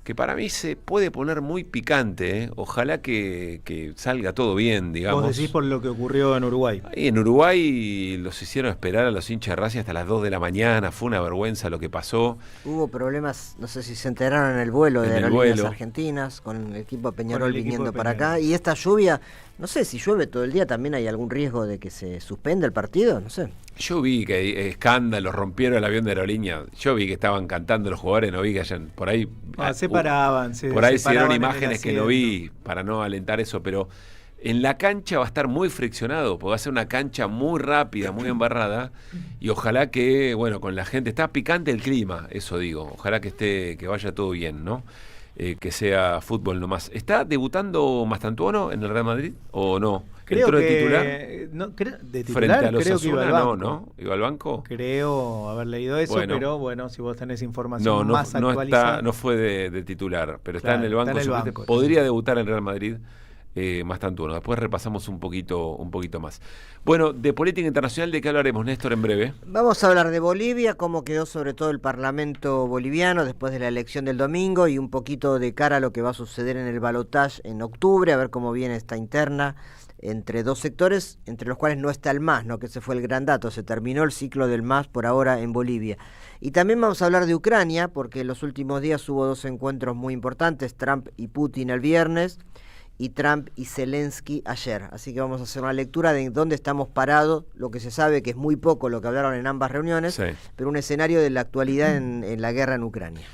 Speaker 15: que para mí se puede poner muy picante. Ojalá que salga todo bien, digamos.
Speaker 16: Vos decís por lo que ocurrió en Uruguay.
Speaker 15: Y en Uruguay los hicieron esperar a los hinchas de Racing hasta las 2 de la mañana, fue una vergüenza lo que pasó.
Speaker 17: Hubo problemas, no sé si se enteraron en el vuelo de Aerolíneas Argentinas, con el equipo de Peñarol viniendo para acá. Y esta lluvia, no sé, si llueve todo el día también hay algún riesgo de que se suspenda el partido, no sé.
Speaker 15: Yo vi que escándalos, rompieron el avión de Aerolínea. Yo vi que estaban cantando los jugadores, no vi que hayan por ahí.
Speaker 16: Se paraban,
Speaker 15: por ahí se dieron imágenes que no vi para no alentar eso, pero en la cancha va a estar muy friccionado, porque va a ser una cancha muy rápida, muy embarrada, y ojalá que, bueno, con la gente, está picante el clima, eso digo, ojalá que vaya todo bien, ¿no? Que sea fútbol nomás. ¿Está debutando Mastantuono en el Real Madrid o no?
Speaker 16: Creo
Speaker 15: ¿Entró
Speaker 16: que
Speaker 15: de titular?
Speaker 16: De titular,
Speaker 15: frente a los
Speaker 16: creo que iba al banco.
Speaker 15: ¿No? ¿Iba al banco?
Speaker 16: Creo haber leído eso,
Speaker 15: bueno,
Speaker 16: pero bueno, si vos tenés información más actualizada.
Speaker 15: No fue de titular, pero
Speaker 16: claro,
Speaker 15: está en el banco.
Speaker 16: Está en el banco,
Speaker 15: podría debutar en Real Madrid Mastantuono. Después repasamos un poquito más. Bueno, de política internacional, ¿de qué hablaremos, Néstor, en breve?
Speaker 17: Vamos a hablar de Bolivia, cómo quedó sobre todo el Parlamento boliviano después de la elección del domingo y un poquito de cara a lo que va a suceder en el balotaje en octubre, a ver cómo viene esta interna entre dos sectores, entre los cuales no está el MAS, ¿no? Que ese fue el gran dato, se terminó el ciclo del MAS por ahora en Bolivia. Y también vamos a hablar de Ucrania, porque en los últimos días hubo dos encuentros muy importantes, Trump y Putin el viernes, y Trump y Zelensky ayer. Así que vamos a hacer una lectura de dónde estamos parados, lo que se sabe que es muy poco lo que hablaron en ambas reuniones, sí, pero un escenario de la actualidad en la guerra en Ucrania.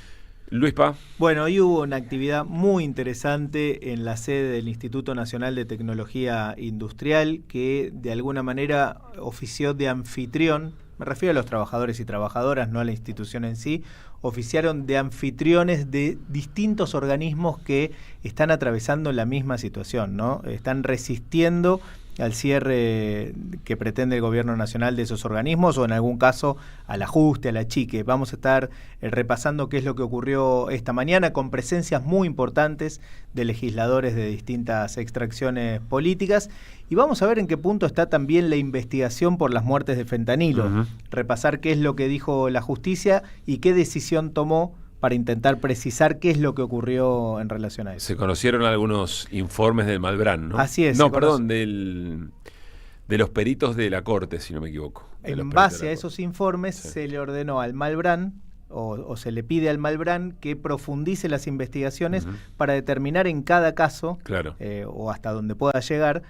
Speaker 15: Luispa.
Speaker 16: Bueno, hoy hubo una actividad muy interesante en la sede del Instituto Nacional de Tecnología Industrial que de alguna manera ofició de anfitrión, me refiero a los trabajadores y trabajadoras, no a la institución en sí, oficiaron de anfitriones de distintos organismos que están atravesando la misma situación, ¿no? Están resistiendo al cierre que pretende el gobierno nacional de esos organismos o en algún caso al ajuste, al achique. Vamos a estar repasando qué es lo que ocurrió esta mañana con presencias muy importantes de legisladores de distintas extracciones políticas y vamos a ver en qué punto está también la investigación por las muertes de fentanilo, repasar qué es lo que dijo la justicia y qué decisión tomó para intentar precisar qué es lo que ocurrió en relación a eso.
Speaker 15: Se conocieron algunos informes del Malbrán, ¿no?
Speaker 16: Así es.
Speaker 15: No, perdón, de los peritos de la Corte, si no me equivoco.
Speaker 16: En base a esos informes se le ordenó al Malbrán, o se le pide al Malbrán que profundice las investigaciones para determinar en cada caso,
Speaker 15: claro,
Speaker 16: o hasta donde pueda llegar,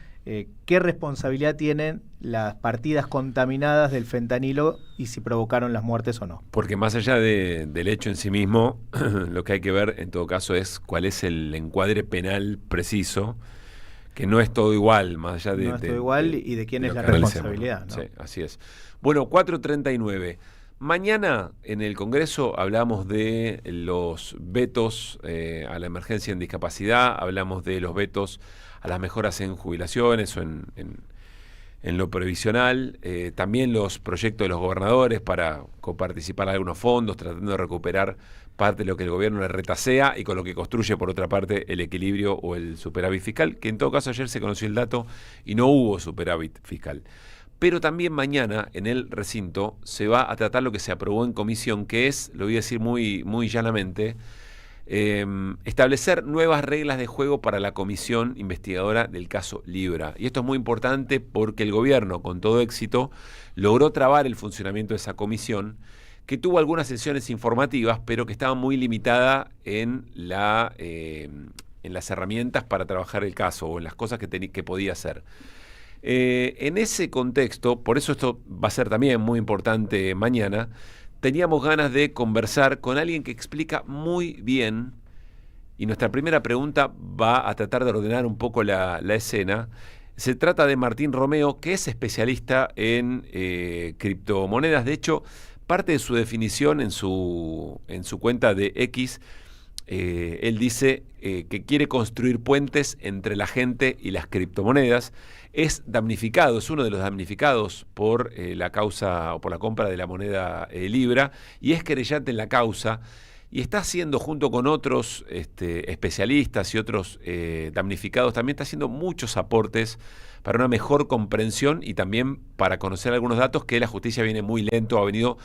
Speaker 16: qué responsabilidad tienen las partidas contaminadas del fentanilo y si provocaron las muertes o no.
Speaker 15: Porque más allá del hecho en sí mismo, lo que hay que ver en todo caso es cuál es el encuadre penal preciso, que no es todo igual, más allá de...
Speaker 16: No es todo igual y de quién es la responsabilidad, ¿no?
Speaker 15: Sí, así es. Bueno, 4:39. Mañana en el Congreso hablamos de los vetos a la emergencia en discapacidad, hablamos de los vetos a las mejoras en jubilaciones o en lo previsional, también los proyectos de los gobernadores para coparticipar en algunos fondos, tratando de recuperar parte de lo que el gobierno le retasea y con lo que construye por otra parte el equilibrio o el superávit fiscal, que en todo caso ayer se conoció el dato y no hubo superávit fiscal. Pero también mañana en el recinto se va a tratar lo que se aprobó en comisión, que es, lo voy a decir muy, muy llanamente, establecer nuevas reglas de juego para la comisión investigadora del caso Libra. Y esto es muy importante porque el gobierno, con todo éxito, logró trabar el funcionamiento de esa comisión, que tuvo algunas sesiones informativas, pero que estaba muy limitada en las herramientas para trabajar el caso o en las cosas que podía hacer. En ese contexto, por eso esto va a ser también muy importante mañana, teníamos ganas de conversar con alguien que explica muy bien, y nuestra primera pregunta va a tratar de ordenar un poco la escena. Se trata de Martín Romeo, que es especialista en criptomonedas. De hecho, parte de su definición en su cuenta de X, él dice que quiere construir puentes entre la gente y las criptomonedas. Es damnificado, es uno de los damnificados por la causa o por la compra de la moneda Libra y es querellante en la causa. y está haciendo, junto con otros especialistas y otros damnificados, también está haciendo muchos aportes para una mejor comprensión y también para conocer algunos datos que la justicia viene muy lento, ha venido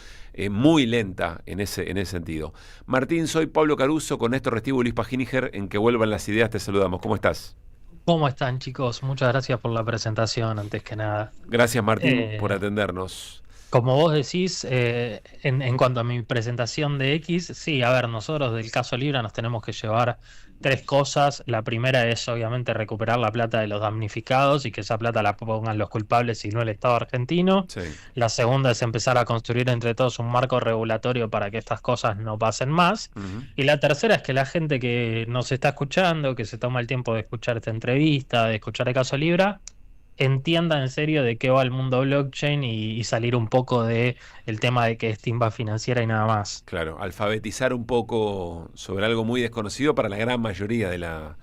Speaker 15: muy lenta en ese sentido. Martín, soy Pablo Caruso, con Néstor Restivo y Luis Paginiger, en Que Vuelvan las Ideas te saludamos. ¿Cómo estás?
Speaker 4: ¿Cómo están, chicos? Muchas gracias por la presentación, antes que nada.
Speaker 15: Gracias, Martín, por atendernos.
Speaker 4: Como vos decís, en cuanto a mi presentación de X, sí, a ver, nosotros del caso Libra nos tenemos que llevar 3 cosas. La primera es obviamente recuperar la plata de los damnificados y que esa plata la pongan los culpables y no el Estado argentino.
Speaker 15: Sí.
Speaker 4: La segunda es empezar a construir entre todos un marco regulatorio para que estas cosas no pasen más. Y la tercera es que la gente que nos está escuchando, que se toma el tiempo de escuchar esta entrevista, de escuchar el caso Libra, entienda en serio de qué va el mundo blockchain y salir un poco de el tema de que es timba financiera y nada más.
Speaker 15: Claro, alfabetizar un poco sobre algo muy desconocido para la gran mayoría de la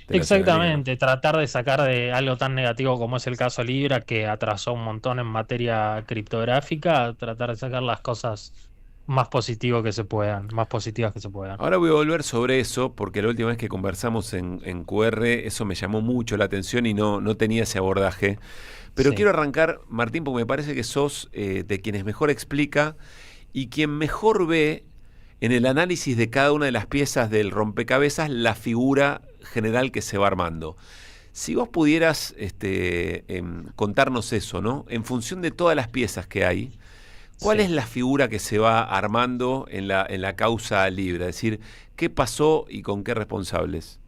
Speaker 4: Exactamente, tratar de sacar de algo tan negativo como es el caso Libra, que atrasó un montón en materia criptográfica, tratar de sacar las cosas más positivas que se puedan.
Speaker 15: Ahora voy a volver sobre eso, porque la última vez que conversamos en QR, eso me llamó mucho la atención y no tenía ese abordaje. Pero
Speaker 4: Sí.
Speaker 15: quiero arrancar, Martín, porque me parece que sos de quienes mejor explica y quien mejor ve en el análisis de cada una de las piezas del rompecabezas la figura general que se va armando. Si vos pudieras contarnos eso, ¿no? En función de todas las piezas que hay, ¿cuál es la figura que se va armando en la causa Libra? Es decir, ¿qué pasó y con qué responsables?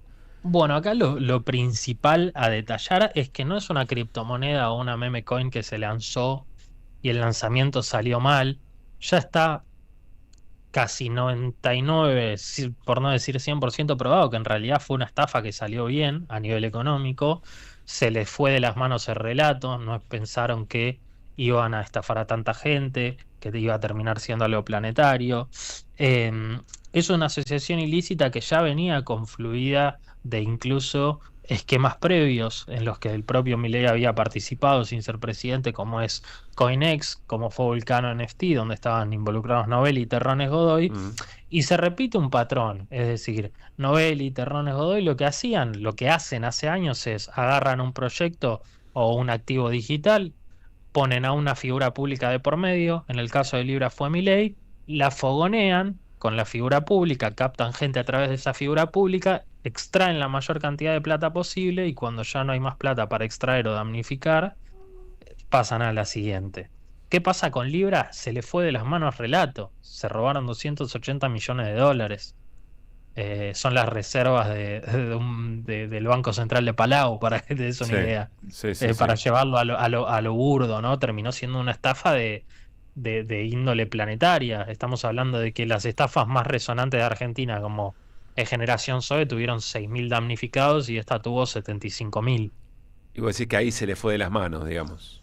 Speaker 4: Bueno, acá lo principal a detallar es que no es una criptomoneda o una meme coin que se lanzó y el lanzamiento salió mal. Ya está casi 99, por no decir 100% probado que en realidad fue una estafa que salió bien a nivel económico. Se les fue de las manos el relato, no pensaron que iban a estafar a tanta gente, que iba a terminar siendo algo planetario. Es una asociación ilícita que ya venía confluida de incluso esquemas previos en los que el propio Milei había participado sin ser presidente, como es CoinEx, como fue Vulcano NFT, donde estaban involucrados Novelli y Terrones Godoy, y se repite un patrón, es decir, Novelli y Terrones Godoy lo que hacen hace años es agarran un proyecto o un activo digital, ponen a una figura pública de por medio, en el caso de Libra fue Milei, la fogonean con la figura pública, captan gente a través de esa figura pública, extraen la mayor cantidad de plata posible y cuando ya no hay más plata para extraer o damnificar, pasan a la siguiente. ¿Qué pasa con Libra? Se le fue de las manos relato, se robaron 280 millones de dólares. Son las reservas del Banco Central de Palau, para que te des una idea. Para llevarlo a lo burdo, ¿no? Terminó siendo una estafa de índole planetaria. Estamos hablando de que las estafas más resonantes de Argentina, como Generación Zoe, tuvieron 6.000 damnificados y esta tuvo 75.000.
Speaker 15: Y vos decís que ahí se le fue de las manos, digamos.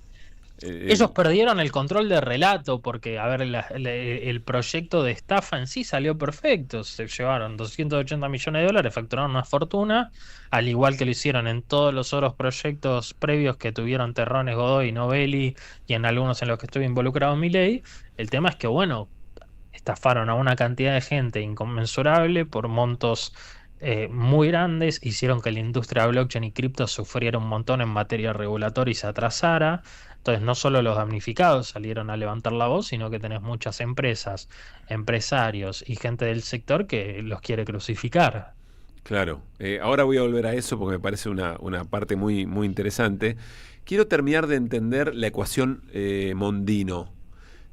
Speaker 4: Ellos perdieron el control de relato porque, a ver, el proyecto de estafa en sí salió perfecto. Se llevaron 280 millones de dólares, facturaron una fortuna, al igual que lo hicieron en todos los otros proyectos previos que tuvieron Terrones, Godoy, Novelli y en algunos en los que estuvo involucrado Milei. El tema es que, bueno, estafaron a una cantidad de gente inconmensurable por montos muy grandes, hicieron que la industria de blockchain y cripto sufriera un montón en materia regulatoria y se atrasara. Entonces no solo los damnificados salieron a levantar la voz, sino que tenés muchas empresas, empresarios y gente del sector que los quiere crucificar.
Speaker 15: Claro, ahora voy a volver a eso porque me parece una parte muy, muy interesante. Quiero terminar de entender la ecuación Mondino.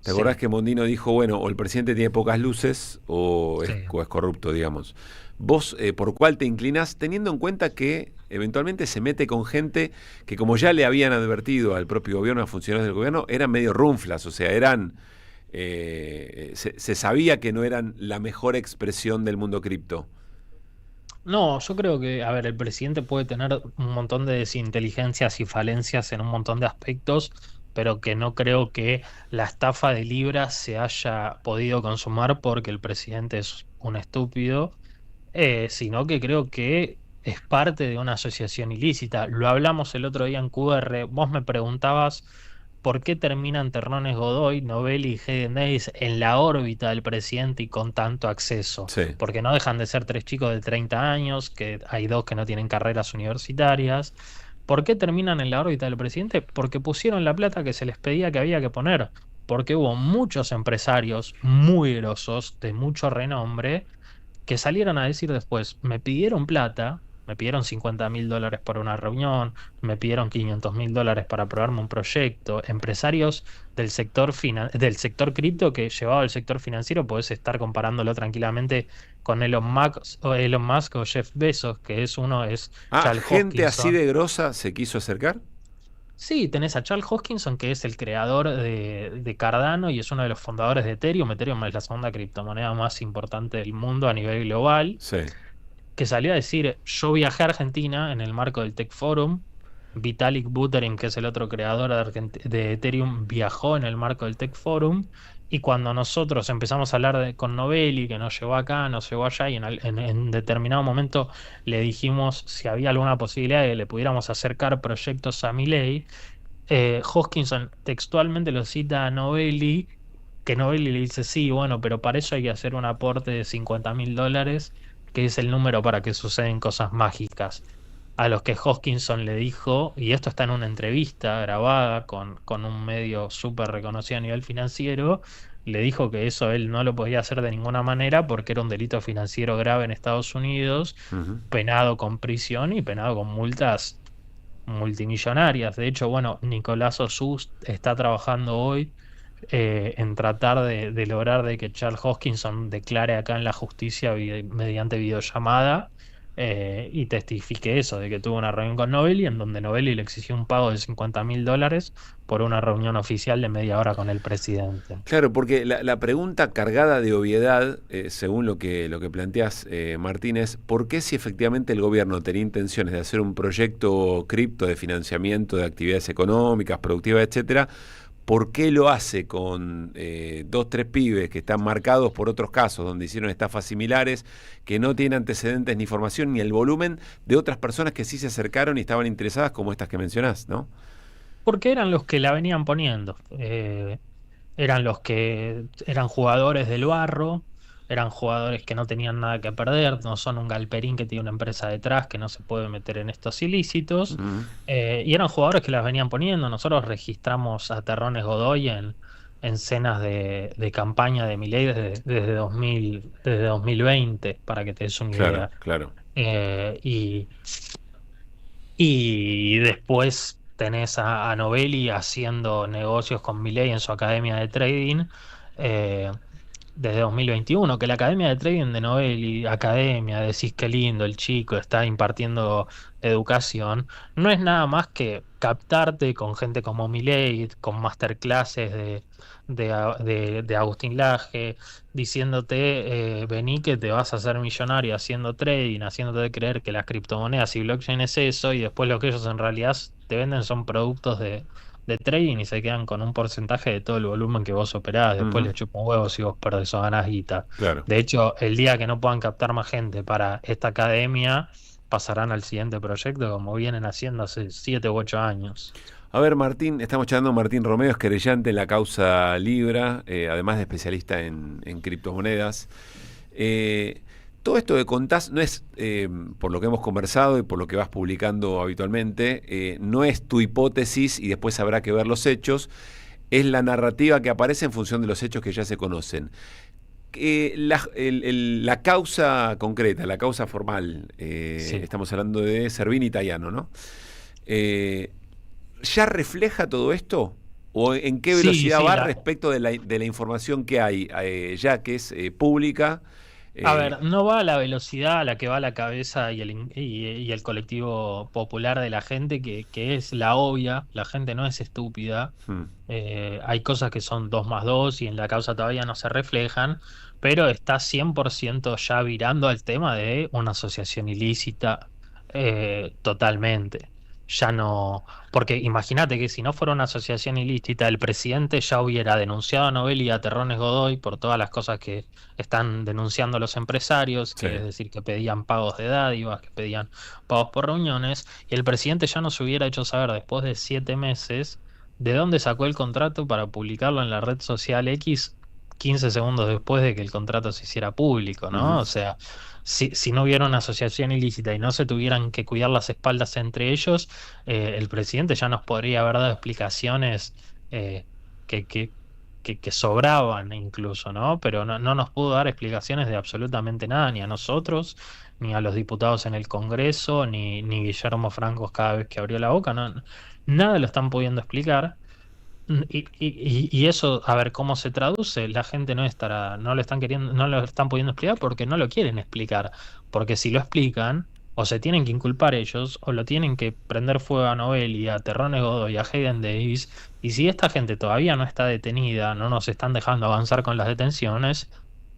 Speaker 15: ¿Te acordás que Mondino dijo, bueno, o el presidente tiene pocas luces o es corrupto, digamos? ¿Vos por cuál te inclinás, teniendo en cuenta que eventualmente se mete con gente que, como ya le habían advertido al propio gobierno, a funcionarios del gobierno, eran medio runflas, o sea, se sabía que no eran la mejor expresión del mundo cripto?
Speaker 4: No, yo creo que, a ver, el presidente puede tener un montón de desinteligencias y falencias en un montón de aspectos, pero que no creo que la estafa de Libra se haya podido consumar porque el presidente es un estúpido, sino que creo que es parte de una asociación ilícita. Lo hablamos el otro día en QR, vos me preguntabas ¿por qué terminan Terrones Godoy, Novelli y Hedendais en la órbita del presidente y con tanto acceso?
Speaker 15: Sí.
Speaker 4: Porque no dejan de ser 3 chicos de 30 años, que hay 2 que no tienen carreras universitarias. ¿Por qué terminan en la órbita del presidente? Porque pusieron la plata que se les pedía que había que poner. Porque hubo muchos empresarios muy grosos, de mucho renombre, que salieron a decir después, me pidieron plata, me pidieron $50.000 por una reunión, me pidieron $500.000 para aprobarme un proyecto. Empresarios del sector cripto, que llevado al sector financiero podés estar comparándolo tranquilamente con Elon Musk o Jeff Bezos, que es Charles
Speaker 15: ¿gente
Speaker 4: Hoskinson.
Speaker 15: así de grosa se quiso acercar?
Speaker 4: Sí, tenés a Charles Hoskinson, que es el creador de Cardano y es uno de los fundadores de Ethereum. Ethereum es la segunda criptomoneda más importante del mundo a nivel global.
Speaker 15: Sí.
Speaker 4: Que salió a decir, yo viajé a Argentina en el marco del Tech Forum. Vitalik Buterin, que es el otro creador de Ethereum, viajó en el marco del Tech Forum. Y cuando nosotros empezamos a hablar con Novelli, que nos llevó acá, nos llevó allá, y en determinado momento le dijimos si había alguna posibilidad de que le pudiéramos acercar proyectos a Milei, Hoskinson textualmente lo cita a Novelli, que Novelli le dice, sí, bueno, pero para eso hay que hacer un aporte de $50.000, que es el número para que suceden cosas mágicas. A los que Hoskinson le dijo, y esto está en una entrevista grabada con un medio súper reconocido a nivel financiero, le dijo que eso él no lo podía hacer de ninguna manera porque era un delito financiero grave en Estados Unidos, penado con prisión y penado con multas multimillonarias. De hecho, bueno, Nicolás Ossús está trabajando hoy en tratar de lograr de que Charles Hoskinson declare acá en la justicia mediante videollamada y testifique eso, de que tuvo una reunión con Novelli en donde Novelli le exigió un pago de $50.000 por una reunión oficial de media hora con el presidente.
Speaker 15: Claro, porque la pregunta cargada de obviedad, según lo que planteas, Martínez, ¿por qué si efectivamente el gobierno tenía intenciones de hacer un proyecto cripto de financiamiento de actividades económicas, productivas, etcétera, ¿por qué lo hace con 2, 3 pibes que están marcados por otros casos donde hicieron estafas similares, que no tienen antecedentes ni información ni el volumen de otras personas que sí se acercaron y estaban interesadas como estas que mencionás, ¿no?
Speaker 4: Porque eran los que la venían poniendo. Eran los que eran jugadores del barro, eran jugadores que no tenían nada que perder, no son un galperín que tiene una empresa detrás que no se puede meter en estos ilícitos, y eran jugadores que las venían poniendo. Nosotros registramos a Terrones Godoy en cenas de campaña de Milei desde 2020, para que te des una idea.
Speaker 15: Claro.
Speaker 4: Y después tenés a Novelli haciendo negocios con Milei en su academia de trading desde 2021, que la academia de trading de Novelli, academia, decís qué lindo el chico, está impartiendo educación, no es nada más que captarte con gente como Milei, con masterclasses de Agustín Laje, diciéndote vení que te vas a hacer millonario haciendo trading, haciéndote creer que las criptomonedas y blockchain es eso, y después lo que ellos en realidad te venden son productos de trading y se quedan con un porcentaje de todo el volumen que vos operás. Después les chupan huevos si vos perdés o ganás guita.
Speaker 15: Claro.
Speaker 4: De hecho, el día que no puedan captar más gente para esta academia, pasarán al siguiente proyecto como vienen haciendo hace 7 u 8 años.
Speaker 15: A ver, Martín, estamos charlando con Martín Romeo, es querellante en la causa Libra, además de especialista en criptomonedas. Todo esto que contás no es, por lo que hemos conversado y por lo que vas publicando habitualmente, no es tu hipótesis y después habrá que ver los hechos, es la narrativa que aparece en función de los hechos que ya se conocen. La causa concreta, la causa formal, sí. Estamos hablando de Servini y Tayano, ¿no? ¿Ya refleja todo esto? ¿O en qué velocidad va respecto de la información que hay, ya que es pública?
Speaker 4: A ver, no va a la velocidad a la que va la cabeza y el colectivo popular de la gente, que es la obvia. La gente no es estúpida. Hay cosas que son 2 más 2 y en la causa todavía no se reflejan, pero está 100% ya virando al tema de una asociación ilícita totalmente. Ya no, porque imagínate que si no fuera una asociación ilícita, el presidente ya hubiera denunciado a Novelli y a Terrones Godoy por todas las cosas que están denunciando los empresarios, que es decir, que pedían pagos de dádivas, que pedían pagos por reuniones, y el presidente ya nos hubiera hecho saber después de 7 meses ¿de dónde sacó el contrato para publicarlo en la red social X 15 segundos después de que el contrato se hiciera público, ¿no? O sea, si no hubiera una asociación ilícita y no se tuvieran que cuidar las espaldas entre ellos, el presidente ya nos podría haber dado explicaciones que sobraban incluso, ¿no? Pero no nos pudo dar explicaciones de absolutamente nada, ni a nosotros, ni a los diputados en el Congreso, ni Guillermo Francos cada vez que abrió la boca, nada lo están pudiendo explicar. Y eso, a ver cómo se traduce, la gente no lo están pudiendo explicar porque no lo quieren explicar, porque si lo explican, o se tienen que inculpar ellos, o lo tienen que prender fuego a Novelli, a Terrones Godoy, a Hayden Davis, y si esta gente todavía no está detenida, no nos están dejando avanzar con las detenciones,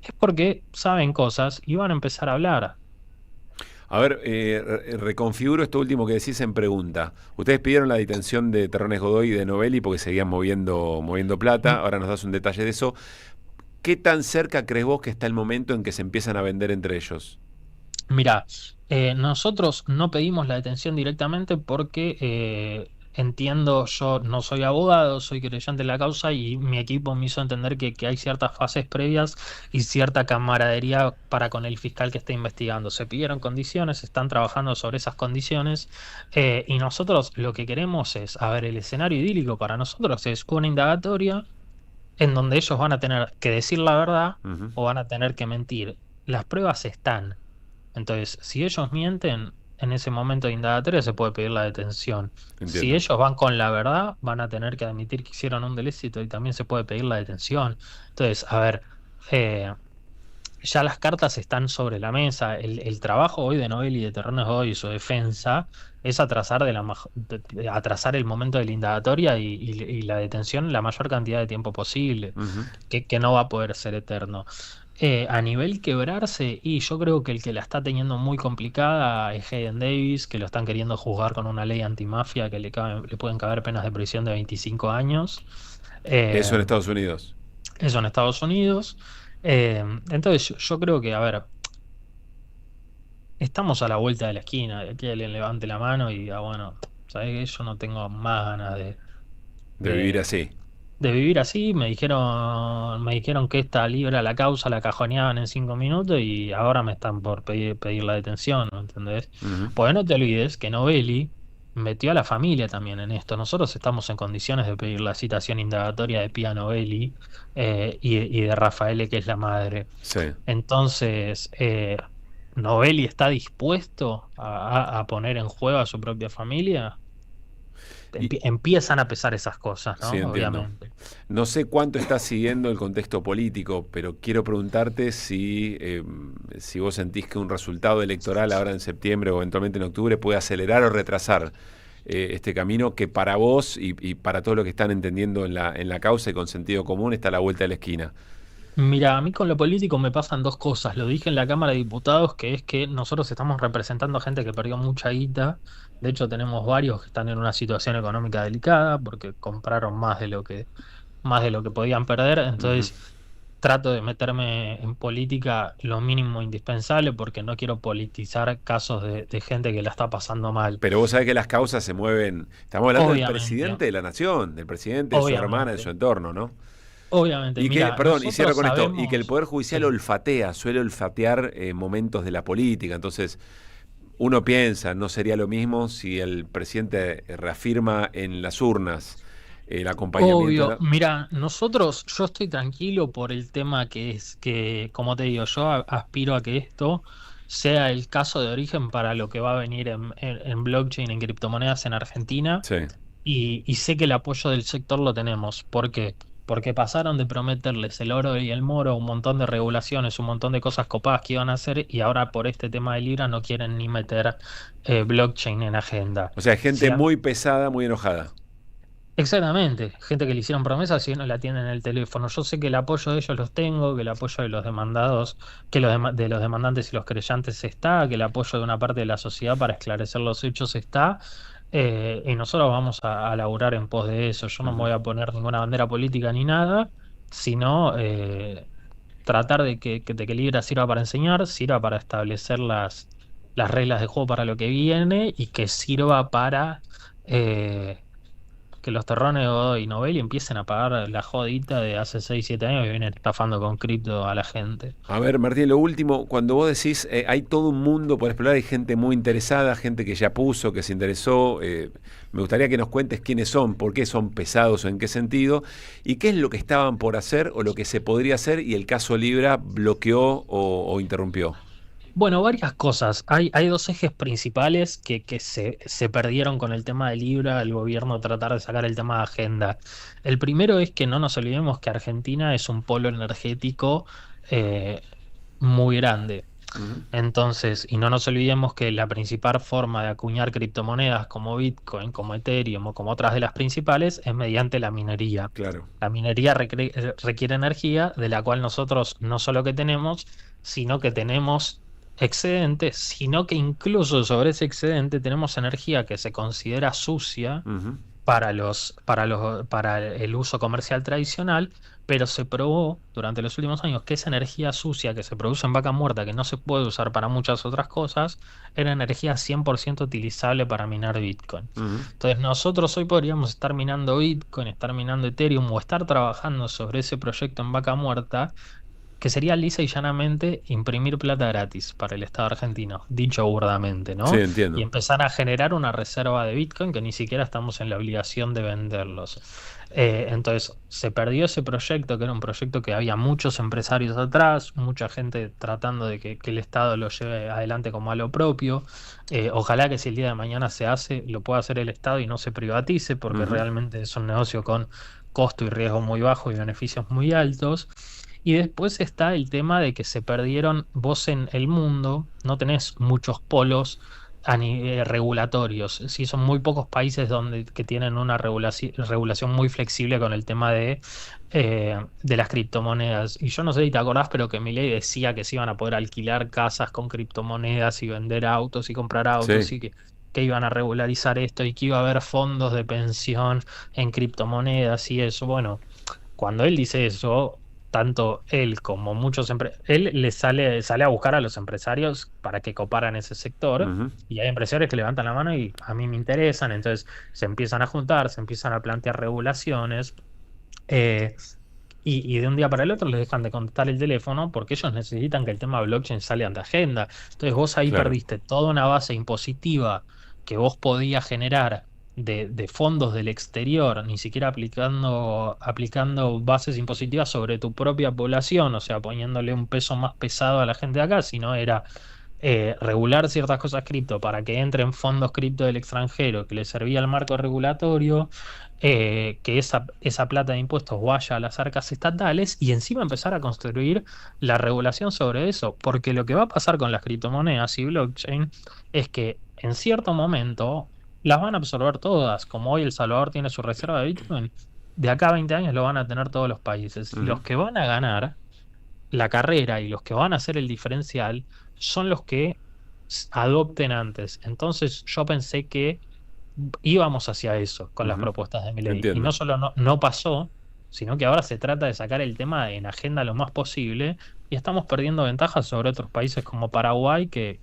Speaker 4: es porque saben cosas y van a empezar a hablar.
Speaker 15: A ver, reconfiguro esto último que decís en pregunta. Ustedes pidieron la detención de Terrones Godoy y de Novelli porque seguían moviendo plata. Ahora nos das un detalle de eso. ¿Qué tan cerca crees vos que está el momento en que se empiezan a vender entre ellos?
Speaker 4: Mirá, nosotros no pedimos la detención directamente porque entiendo, yo no soy abogado, soy creyente en la causa y mi equipo me hizo entender que hay ciertas fases previas y cierta camaradería para con el fiscal que está investigando. Se pidieron condiciones, están trabajando sobre esas condiciones y nosotros lo que queremos es, a ver, el escenario idílico para nosotros es una indagatoria en donde ellos van a tener que decir la verdad o van a tener que mentir. Las pruebas están. Entonces, si ellos mienten, en ese momento de indagatoria se puede pedir la detención.
Speaker 15: Entiendo.
Speaker 4: Si ellos van con la verdad, van a tener que admitir que hicieron un delito y también se puede pedir la detención. Entonces, a ver, ya las cartas están sobre la mesa. El trabajo hoy de Novelli y de Terrones Godoy y su defensa es atrasar el momento de la indagatoria y la detención la mayor cantidad de tiempo posible, que no va a poder ser eterno. A nivel quebrarse, y yo creo que el que la está teniendo muy complicada es Hayden Davis, que lo están queriendo juzgar con una ley antimafia que le pueden caber penas de prisión de 25 años.
Speaker 15: Eso en Estados Unidos.
Speaker 4: Eso en Estados Unidos. Entonces yo creo que, a ver, estamos a la vuelta de la esquina, de aquí alguien levante la mano y diga, bueno, ¿sabes qué? Yo no tengo más ganas de
Speaker 15: vivir así.
Speaker 4: De vivir así, me dijeron que esta libra la causa la cajoneaban en 5 minutos y ahora me están por pedir la detención, ¿no? ¿Entendés? Porque no te olvides que Novelli metió a la familia también en esto. Nosotros estamos en condiciones de pedir la citación indagatoria de Pia Novelli y de Rafaele, que es la madre.
Speaker 15: Sí.
Speaker 4: Entonces, ¿Novelli está dispuesto a poner en juego a su propia familia? Empiezan a pesar esas cosas, ¿no?
Speaker 15: Sí,
Speaker 4: obviamente.
Speaker 15: No sé cuánto estás siguiendo el contexto político, pero quiero preguntarte si vos sentís que un resultado electoral ahora en septiembre o eventualmente en octubre puede acelerar o retrasar este camino que para vos y para todos los que están entendiendo en la causa y con sentido común está a la vuelta de la esquina.
Speaker 4: Mira, a mí con lo político me pasan dos cosas. Lo dije en la Cámara de Diputados, que es que nosotros estamos representando a gente que perdió mucha guita. De hecho, tenemos varios que están en una situación económica delicada porque compraron más de lo que podían perder. Entonces, trato de meterme en política lo mínimo indispensable porque no quiero politizar casos de gente que la está pasando mal.
Speaker 15: Pero vos sabés que las causas se mueven. Estamos hablando
Speaker 4: Obviamente.
Speaker 15: del presidente de la nación, del presidente, de su hermana, de su entorno, ¿no?
Speaker 4: Obviamente.
Speaker 15: Y
Speaker 4: mira,
Speaker 15: y cierro con esto, y que el Poder Judicial
Speaker 4: Sí.
Speaker 15: suele olfatear momentos de la política. Entonces, uno piensa, ¿no sería lo mismo si el presidente reafirma en las urnas el acompañamiento?
Speaker 4: Obvio, mira, yo estoy tranquilo por el tema que es que, como te digo, yo aspiro a que esto sea el caso de origen para lo que va a venir en blockchain, en criptomonedas en Argentina.
Speaker 15: Sí.
Speaker 4: Y sé que el apoyo del sector lo tenemos. ¿Por qué? Porque pasaron de prometerles el oro y el moro, un montón de regulaciones, un montón de cosas copadas que iban a hacer, y ahora por este tema de Libra no quieren ni meter blockchain en agenda.
Speaker 15: O sea, gente muy pesada, muy enojada.
Speaker 4: Exactamente, gente que le hicieron promesas y no la tienen en el teléfono. Yo sé que el apoyo de ellos los tengo, que el apoyo de los demandados, de los demandantes y los creyentes está, que el apoyo de una parte de la sociedad para esclarecer los hechos está. Y nosotros vamos a laburar en pos de eso. Yo no me voy a poner ninguna bandera política ni nada, sino tratar de que Libra sirva para enseñar, sirva para establecer las reglas de juego para lo que viene y que sirva para que los terrones Godoy y Novelli empiecen a pagar la jodita de hace 6-7 años que vienen estafando con cripto a la gente.
Speaker 15: A ver, Martín, lo último, cuando vos decís hay todo un mundo por explorar, hay gente muy interesada, gente que ya puso, que se interesó, me gustaría que nos cuentes quiénes son, por qué son pesados o en qué sentido, y qué es lo que estaban por hacer o lo que se podría hacer y el caso Libra bloqueó o interrumpió.
Speaker 4: Bueno, varias cosas. Hay dos ejes principales que se perdieron con el tema de Libra, el gobierno tratar de sacar el tema de agenda. El primero es que no nos olvidemos que Argentina es un polo energético muy grande. Entonces, y no nos olvidemos que la principal forma de acuñar criptomonedas como Bitcoin, como Ethereum o como otras de las principales es mediante la minería.
Speaker 15: Claro.
Speaker 4: La minería requiere energía, de la cual nosotros no solo que tenemos, sino que tenemos excedente, sino que incluso sobre ese excedente tenemos energía que se considera sucia para el uso comercial tradicional, pero se probó durante los últimos años que esa energía sucia que se produce en Vaca Muerta, que no se puede usar para muchas otras cosas, era energía 100% utilizable para minar Bitcoin. Entonces nosotros hoy podríamos estar minando Bitcoin, estar minando Ethereum o estar trabajando sobre ese proyecto en Vaca Muerta, que sería lisa y llanamente imprimir plata gratis para el Estado argentino, dicho burdamente, ¿no?
Speaker 15: Sí, entiendo.
Speaker 4: Y empezar a generar una reserva de Bitcoin que ni siquiera estamos en la obligación de venderlos. Entonces, se perdió ese proyecto, que era un proyecto que había muchos empresarios atrás, mucha gente tratando de que el Estado lo lleve adelante como a lo propio. Ojalá que si el día de mañana se hace, lo pueda hacer el Estado y no se privatice, porque realmente es un negocio con costo y riesgo muy bajo y beneficios muy altos. Y después está el tema de que se perdieron, vos en el mundo no tenés muchos polos regulatorios, sí, son muy pocos países que tienen una regulación muy flexible con el tema de las criptomonedas. Y yo no sé si te acordás, pero que Milei decía que se iban a poder alquilar casas con criptomonedas y vender autos y comprar autos,
Speaker 15: Sí.
Speaker 4: y que iban a regularizar esto y que iba a haber fondos de pensión en criptomonedas y eso. Bueno, cuando él dice eso, tanto él como muchos él le sale a buscar a los empresarios para que coparan ese sector, y hay empresarios que levantan la mano y a mí me interesan, entonces se empiezan a juntar, se empiezan a plantear regulaciones, y de un día para el otro les dejan de contestar el teléfono porque ellos necesitan que el tema blockchain salga ante agenda. Entonces vos ahí perdiste toda una base impositiva que vos podías generar de fondos del exterior, ni siquiera aplicando bases impositivas sobre tu propia población, o sea, poniéndole un peso más pesado a la gente de acá, sino era regular ciertas cosas cripto para que entren fondos cripto del extranjero, que le servía al marco regulatorio, que esa plata de impuestos vaya a las arcas estatales y encima empezar a construir la regulación sobre eso, porque lo que va a pasar con las criptomonedas y blockchain es que en cierto momento las van a absorber todas, como hoy El Salvador tiene su reserva de Bitcoin, de acá a 20 años lo van a tener todos los países. Y los que van a ganar la carrera y los que van a hacer el diferencial son los que adopten antes. Entonces yo pensé que íbamos hacia eso con las propuestas de Milei. Y no solo no pasó, sino que ahora se trata de sacar el tema en agenda lo más posible y estamos perdiendo ventajas sobre otros países como Paraguay, que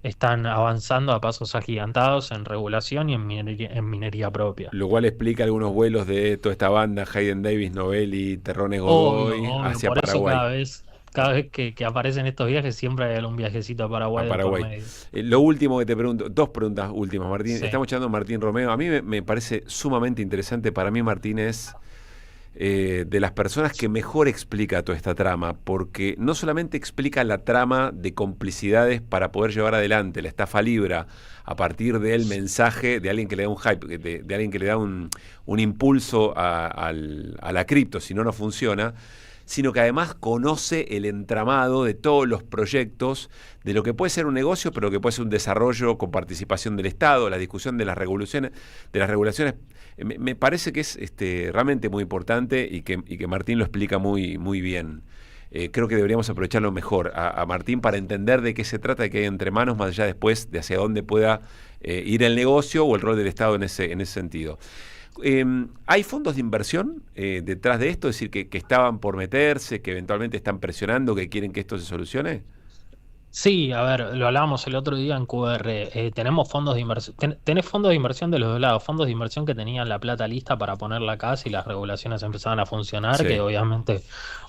Speaker 4: están avanzando a pasos agigantados en regulación y en minería propia.
Speaker 15: Lo cual explica algunos vuelos de toda esta banda, Hayden Davis, Novelli, Terrones Godoy,
Speaker 4: obvio,
Speaker 15: hacia
Speaker 4: por
Speaker 15: Paraguay.
Speaker 4: Eso cada vez que aparecen estos viajes siempre hay algún viajecito a Paraguay.
Speaker 15: Lo último que te pregunto, dos preguntas últimas, Martín.
Speaker 4: Sí.
Speaker 15: Estamos echando a Martín Romeo. A mí me parece sumamente interesante. Para mí Martín es de las personas que mejor explica toda esta trama, porque no solamente explica la trama de complicidades para poder llevar adelante la estafa Libra a partir del mensaje de alguien que le da un hype, de alguien que le da un impulso a la cripto, si no funciona, sino que además conoce el entramado de todos los proyectos, de lo que puede ser un negocio, pero que puede ser un desarrollo con participación del Estado, la discusión de las regulaciones. Me parece que es realmente muy importante y que Martín lo explica muy, muy bien. Creo que deberíamos aprovecharlo mejor a Martín para entender de qué se trata, de qué hay entre manos, más allá después de hacia dónde pueda ir el negocio o el rol del Estado en ese sentido. ¿Hay fondos de inversión detrás de esto? Es decir, que estaban por meterse, que eventualmente están presionando, que quieren que esto se solucione.
Speaker 4: Sí, a ver, lo hablábamos el otro día en QR. Tenemos fondos de inversión. Tenés fondos de inversión de los dos lados. Fondos de inversión que tenían la plata lista para ponerla acá si las regulaciones empezaban a funcionar,
Speaker 15: Sí.
Speaker 4: que obviamente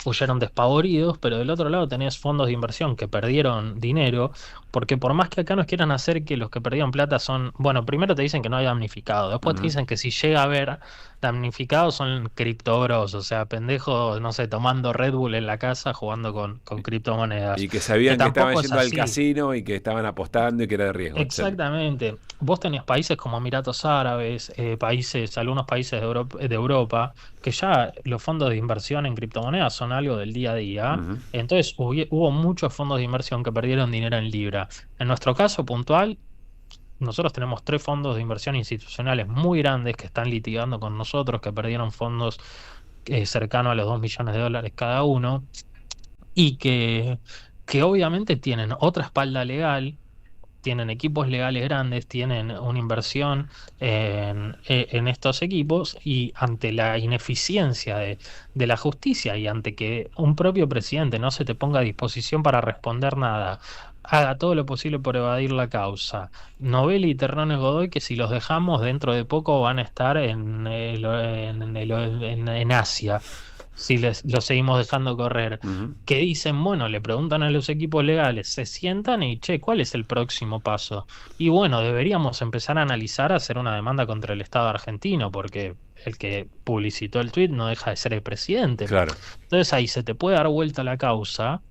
Speaker 4: huyeron despavoridos, pero del otro lado tenés fondos de inversión que perdieron dinero, porque por más que acá nos quieran hacer que los que perdieron plata son, bueno, primero te dicen que no hay damnificado, después te dicen que si llega a haber damnificados son criptobros, o sea, pendejos, no sé, tomando Red Bull en la casa jugando con criptomonedas.
Speaker 15: Y que sabían que estaban
Speaker 4: tampoco es
Speaker 15: yendo al
Speaker 4: así.
Speaker 15: casino y que estaban apostando y que era de riesgo.
Speaker 4: Exactamente. Vos tenés países como Emiratos Árabes, algunos países de Europa, que ya los fondos de inversión en criptomonedas son algo del día a día. Entonces hubo muchos fondos de inversión que perdieron dinero en libra. En nuestro caso puntual, nosotros tenemos 3 fondos de inversión institucionales muy grandes que están litigando con nosotros, que perdieron fondos cercanos a los 2 millones de dólares cada uno, y que obviamente tienen otra espalda legal, tienen equipos legales grandes, tienen una inversión en estos equipos, y ante la ineficiencia de la justicia y ante que un propio presidente no se te ponga a disposición para responder nada, haga todo lo posible por evadir la causa. Novelli y Terrones Godoy, que si los dejamos dentro de poco van a estar en Asia, si los seguimos dejando correr, que dicen, bueno, le preguntan a los equipos legales, se sientan y, che, ¿cuál es el próximo paso? Y bueno, deberíamos empezar a analizar hacer una demanda contra el Estado argentino, porque el que publicitó el tuit no deja de ser el presidente.
Speaker 15: Claro.
Speaker 4: Entonces ahí se te puede dar vuelta la causa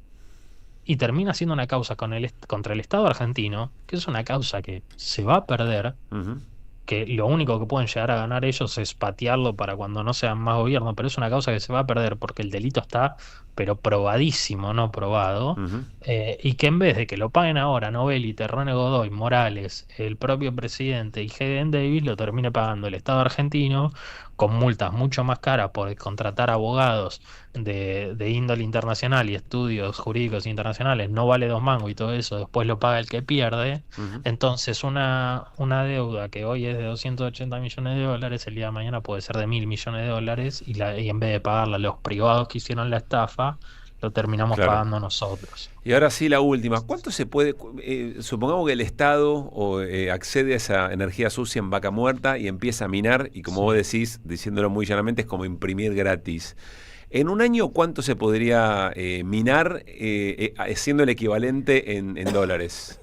Speaker 4: y termina siendo una causa contra el Estado argentino, que es una causa que se va a perder, que lo único que pueden llegar a ganar ellos es patearlo para cuando no sean más gobierno, pero es una causa que se va a perder porque el delito está, pero probadísimo, no probado, y que en vez de que lo paguen ahora Novelli, Terrone Godoy, Morales, el propio presidente y Hayden Davis, lo termine pagando el Estado argentino con multas mucho más caras por contratar abogados de índole internacional y estudios jurídicos internacionales, no vale 2 mangos y todo eso, después lo paga el que pierde. Entonces una deuda que hoy es de 280 millones de dólares, el día de mañana puede ser de 1.000 millones de dólares, y en vez de pagarla a los privados que hicieron la estafa, lo terminamos pagando nosotros.
Speaker 15: Y ahora sí, la última. ¿Cuánto se puede, supongamos que el Estado accede a esa energía sucia en Vaca Muerta y empieza a minar, y como vos decís, diciéndolo muy llanamente, es como imprimir gratis? ¿En un año cuánto se podría minar siendo el equivalente en dólares?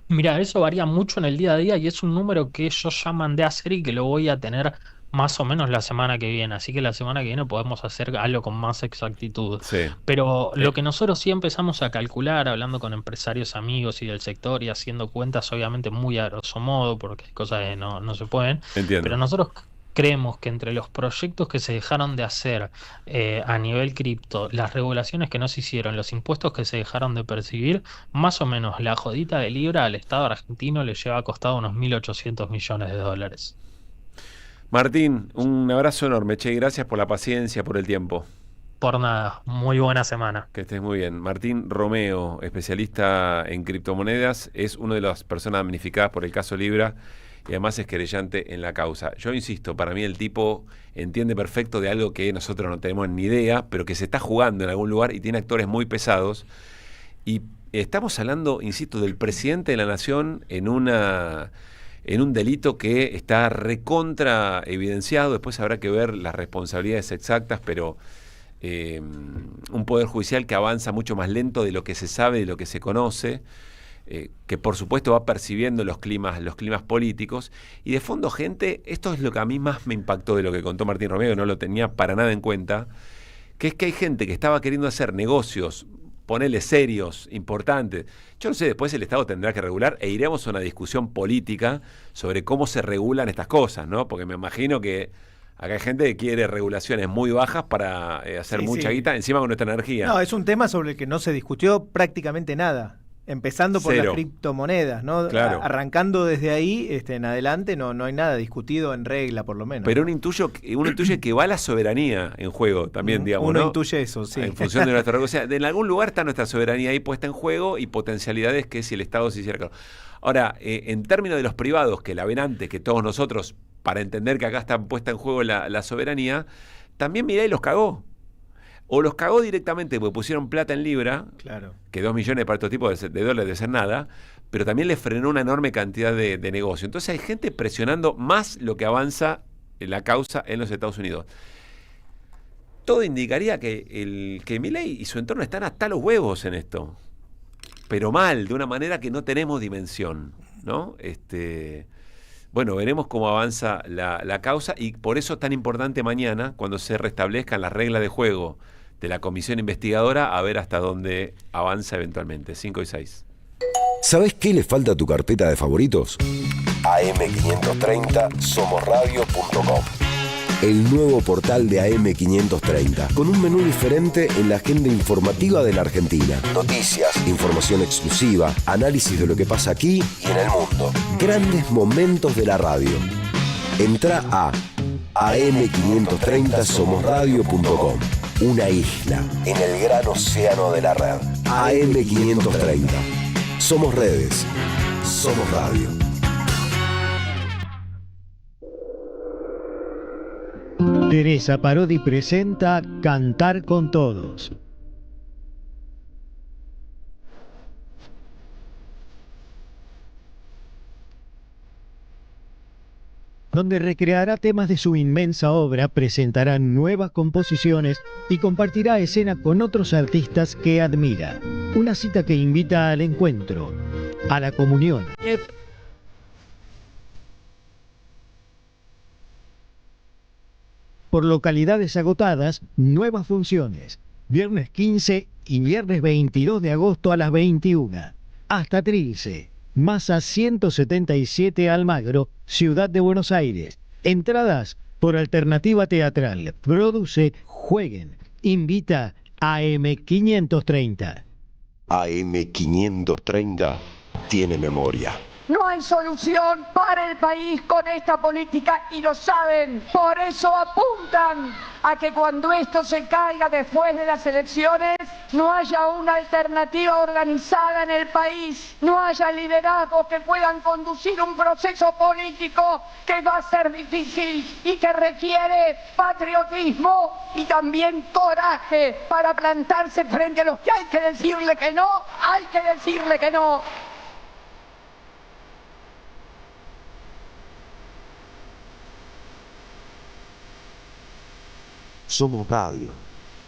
Speaker 4: Mira, eso varía mucho en el día a día y es un número que yo ya mandé a hacer y que lo voy a tener más o menos la semana que viene, así que la semana que viene podemos hacer algo con más exactitud.
Speaker 15: Sí.
Speaker 4: Pero lo que nosotros sí empezamos a calcular, hablando con empresarios amigos y del sector y haciendo cuentas obviamente muy a grosso modo, porque hay cosas que no se pueden,
Speaker 15: Entiendo.
Speaker 4: pero nosotros creemos que entre los proyectos que se dejaron de hacer a nivel cripto, las regulaciones que no se hicieron, los impuestos que se dejaron de percibir, más o menos la jodita de libra al Estado argentino le lleva a costado unos 1.800 millones de dólares.
Speaker 15: Martín, un abrazo enorme, che, gracias por la paciencia, por el tiempo.
Speaker 4: Por nada, muy buena semana.
Speaker 15: Que estés muy bien. Martín Romeo, especialista en criptomonedas, es una de las personas damnificadas por el caso Libra y además es querellante en la causa. Yo insisto, para mí el tipo entiende perfecto de algo que nosotros no tenemos ni idea, pero que se está jugando en algún lugar y tiene actores muy pesados. Y estamos hablando, insisto, del presidente de la nación en un delito que está recontra evidenciado. Después habrá que ver las responsabilidades exactas, pero un poder judicial que avanza mucho más lento de lo que se sabe, de lo que se conoce, que por supuesto va percibiendo los climas políticos. Y de fondo, gente, esto es lo que a mí más me impactó de lo que contó Martín Romeo, que no lo tenía para nada en cuenta, que es que hay gente que estaba queriendo hacer negocios, ponerle serios, importantes. Yo no sé, después el Estado tendrá que regular e iremos a una discusión política sobre cómo se regulan estas cosas, ¿no? Porque me imagino que acá hay gente que quiere regulaciones muy bajas para hacer mucha guita encima con nuestra energía.
Speaker 16: No, es un tema sobre el que no se discutió prácticamente nada. Empezando por las criptomonedas, ¿no?
Speaker 15: Claro.
Speaker 16: Arrancando desde ahí en adelante no hay nada discutido en regla, por lo menos.
Speaker 15: Pero uno intuye que va la soberanía en juego también, digamos,
Speaker 16: uno
Speaker 15: ¿no?
Speaker 16: intuye eso, sí.
Speaker 15: En función de nuestra... O sea, en algún lugar está nuestra soberanía ahí puesta en juego y potencialidades que si el Estado se hiciera cargo. Ahora, en términos de los privados, que la ven antes que todos nosotros, para entender que acá está puesta en juego la soberanía, también Milei los cagó. o los cagó directamente porque pusieron plata en libra,
Speaker 16: claro,
Speaker 15: que 2 millones para estos tipos de dólares de ser nada, pero también le frenó una enorme cantidad de negocio. Entonces hay gente presionando más lo que avanza en la causa en los Estados Unidos. Todo indicaría que Milei y su entorno están hasta los huevos en esto, pero mal, de una manera que no tenemos dimensión, ¿no? Bueno, veremos cómo avanza la causa, y por eso es tan importante mañana, cuando se restablezcan las reglas de juego de la comisión investigadora, a ver hasta dónde avanza eventualmente. 5 y 6.
Speaker 3: ¿Sabés qué le falta a tu carpeta de favoritos? AM530 somosradio.com. El nuevo portal de AM530, con un menú diferente en la agenda informativa de la Argentina. Noticias, información exclusiva, análisis de lo que pasa aquí y en el mundo. Grandes momentos de la radio. Entrá a am530 somosradio.com. Una isla en el gran océano de la red. AM530. Somos redes. Somos radio.
Speaker 2: Teresa Parodi presenta Cantar con Todos. Donde recreará temas de su inmensa obra, presentará nuevas composiciones y compartirá escena con otros artistas que admira. Una cita que invita al encuentro, a la comunión. Por localidades agotadas, nuevas funciones. Viernes 15 y viernes 22 de agosto a las 21. Hasta Trilce, Masa 177 Almagro, Ciudad de Buenos Aires. Entradas por Alternativa Teatral. Produce Jueguen. Invita a AM530.
Speaker 3: AM530 tiene memoria.
Speaker 5: No hay solución para el país con esta política y lo saben. Por eso apuntan a que cuando esto se caiga después de las elecciones, no haya una alternativa organizada en el país, no haya liderazgos que puedan conducir un proceso político que va a ser difícil y que requiere patriotismo y también coraje para plantarse frente a los que hay que decirle que no, hay que decirle que no.
Speaker 3: Somos radio,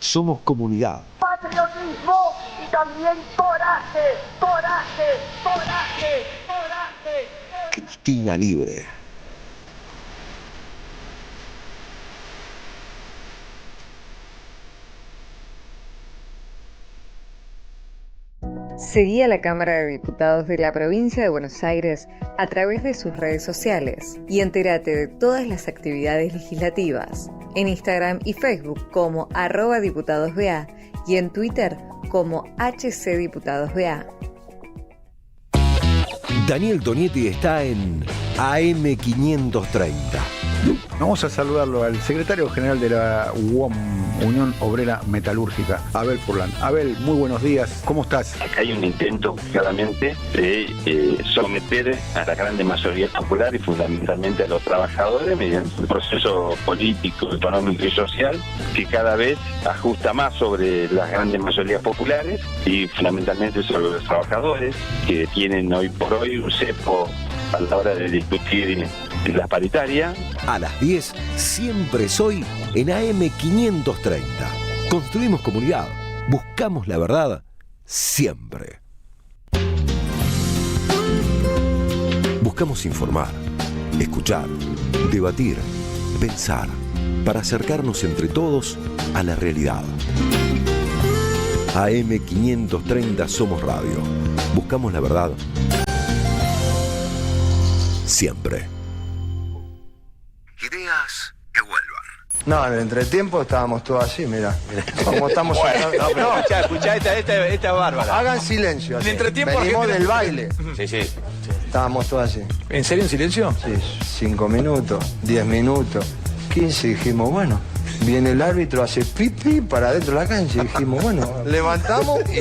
Speaker 3: somos comunidad.
Speaker 5: Patriotismo y también coraje, coraje, coraje, coraje.
Speaker 3: Cristina Libre.
Speaker 7: Seguí a la Cámara de Diputados de la Provincia de Buenos Aires a través de sus redes sociales y entérate de todas las actividades legislativas en Instagram y Facebook como @diputadosBA y en Twitter como HCDiputadosBA.
Speaker 3: Daniel Tonietti está en AM530.
Speaker 23: Vamos a saludarlo al secretario general de la UOM, Unión Obrera Metalúrgica, Abel Furlan. Abel, muy buenos días, ¿cómo estás?
Speaker 24: Acá hay un intento claramente de someter a la grande mayoría popular y fundamentalmente a los trabajadores mediante un proceso político, económico y social que cada vez ajusta más sobre las grandes mayorías populares y fundamentalmente sobre los trabajadores, que tienen hoy por hoy un cepo a la hora de discutir la paritaria.
Speaker 3: A las 10, siempre soy en AM530. Construimos comunidad, buscamos la verdad, siempre. Buscamos informar, escuchar, debatir, pensar, para acercarnos entre todos a la realidad. AM530 Somos Radio. Buscamos la verdad, siempre.
Speaker 25: Ideas que vuelvan.
Speaker 26: No, en el entretiempo estábamos todos así, mira. Como estamos
Speaker 9: no, escuchá, esta es bárbara.
Speaker 26: Hagan silencio.
Speaker 9: En el entretiempo
Speaker 26: venimos del baile.
Speaker 9: Sí.
Speaker 26: Estábamos todos así.
Speaker 9: ¿En serio en silencio?
Speaker 26: Sí, 5 minutos, 10 minutos, 15, dijimos, bueno. Viene el árbitro, hace pipi para adentro de la cancha y dijimos, bueno, levantamos y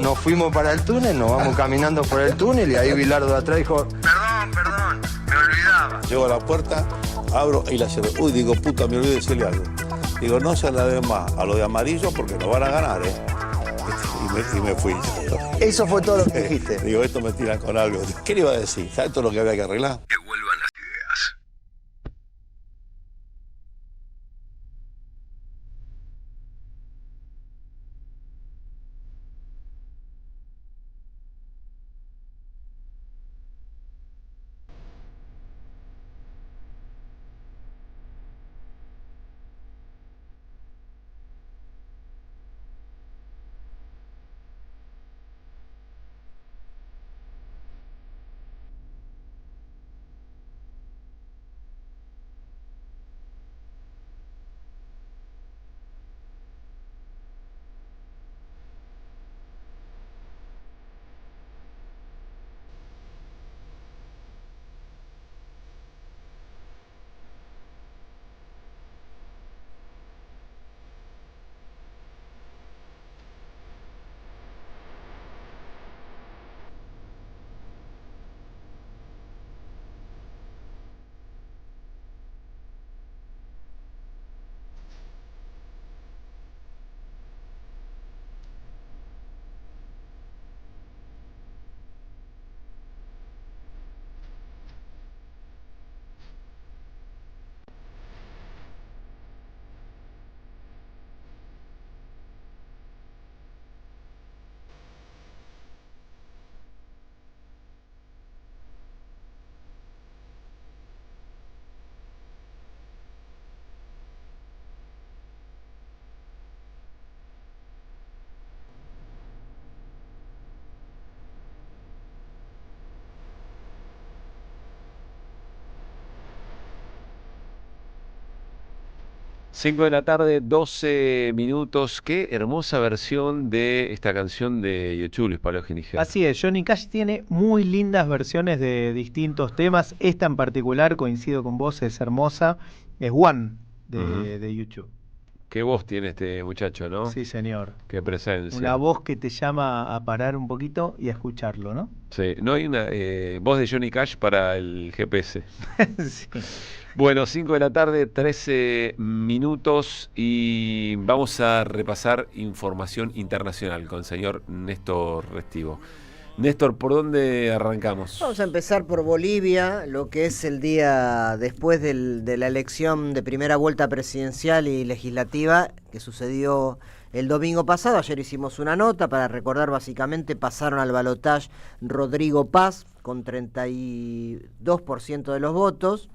Speaker 26: nos fuimos para el túnel, nos vamos caminando por el túnel y ahí Bilardo de atrás dijo,
Speaker 25: Perdón, me olvidaba.
Speaker 27: Llego a la puerta, abro y la cierro. Uy, digo, puta, me olvidé de decirle algo.
Speaker 6: Digo, no se la den más a los de amarillo porque nos van a ganar, ¿eh? Y me fui.
Speaker 8: Eso fue todo lo que dijiste.
Speaker 6: Digo, esto me tiran con algo. ¿Qué le iba a decir? ¿Sabes todo lo que había que arreglar?
Speaker 25: Que vuelvan las ideas.
Speaker 15: Cinco de la tarde, 12 minutos. Qué hermosa versión de esta canción de YouTube, Luis Pablo Giniger.
Speaker 16: Así es, Johnny Cash tiene muy lindas versiones de distintos temas. Esta en particular, coincido con vos, es hermosa. Es One de YouTube.
Speaker 15: Qué voz tiene este muchacho, ¿no?
Speaker 16: Sí, señor.
Speaker 15: Qué presencia.
Speaker 16: Una voz que te llama a parar un poquito y a escucharlo, ¿no?
Speaker 15: Sí, no hay una voz de Johnny Cash para el GPS.
Speaker 16: Sí.
Speaker 15: Bueno, 5 de la tarde, 13 minutos y vamos a repasar información internacional con el señor Néstor Restivo. Néstor, ¿por dónde arrancamos?
Speaker 17: Vamos a empezar por Bolivia, lo que es el día después de la elección de primera vuelta presidencial y legislativa que sucedió el domingo pasado. Ayer hicimos una nota para recordar, básicamente pasaron al balotaje Rodrigo Paz con 32% de los votos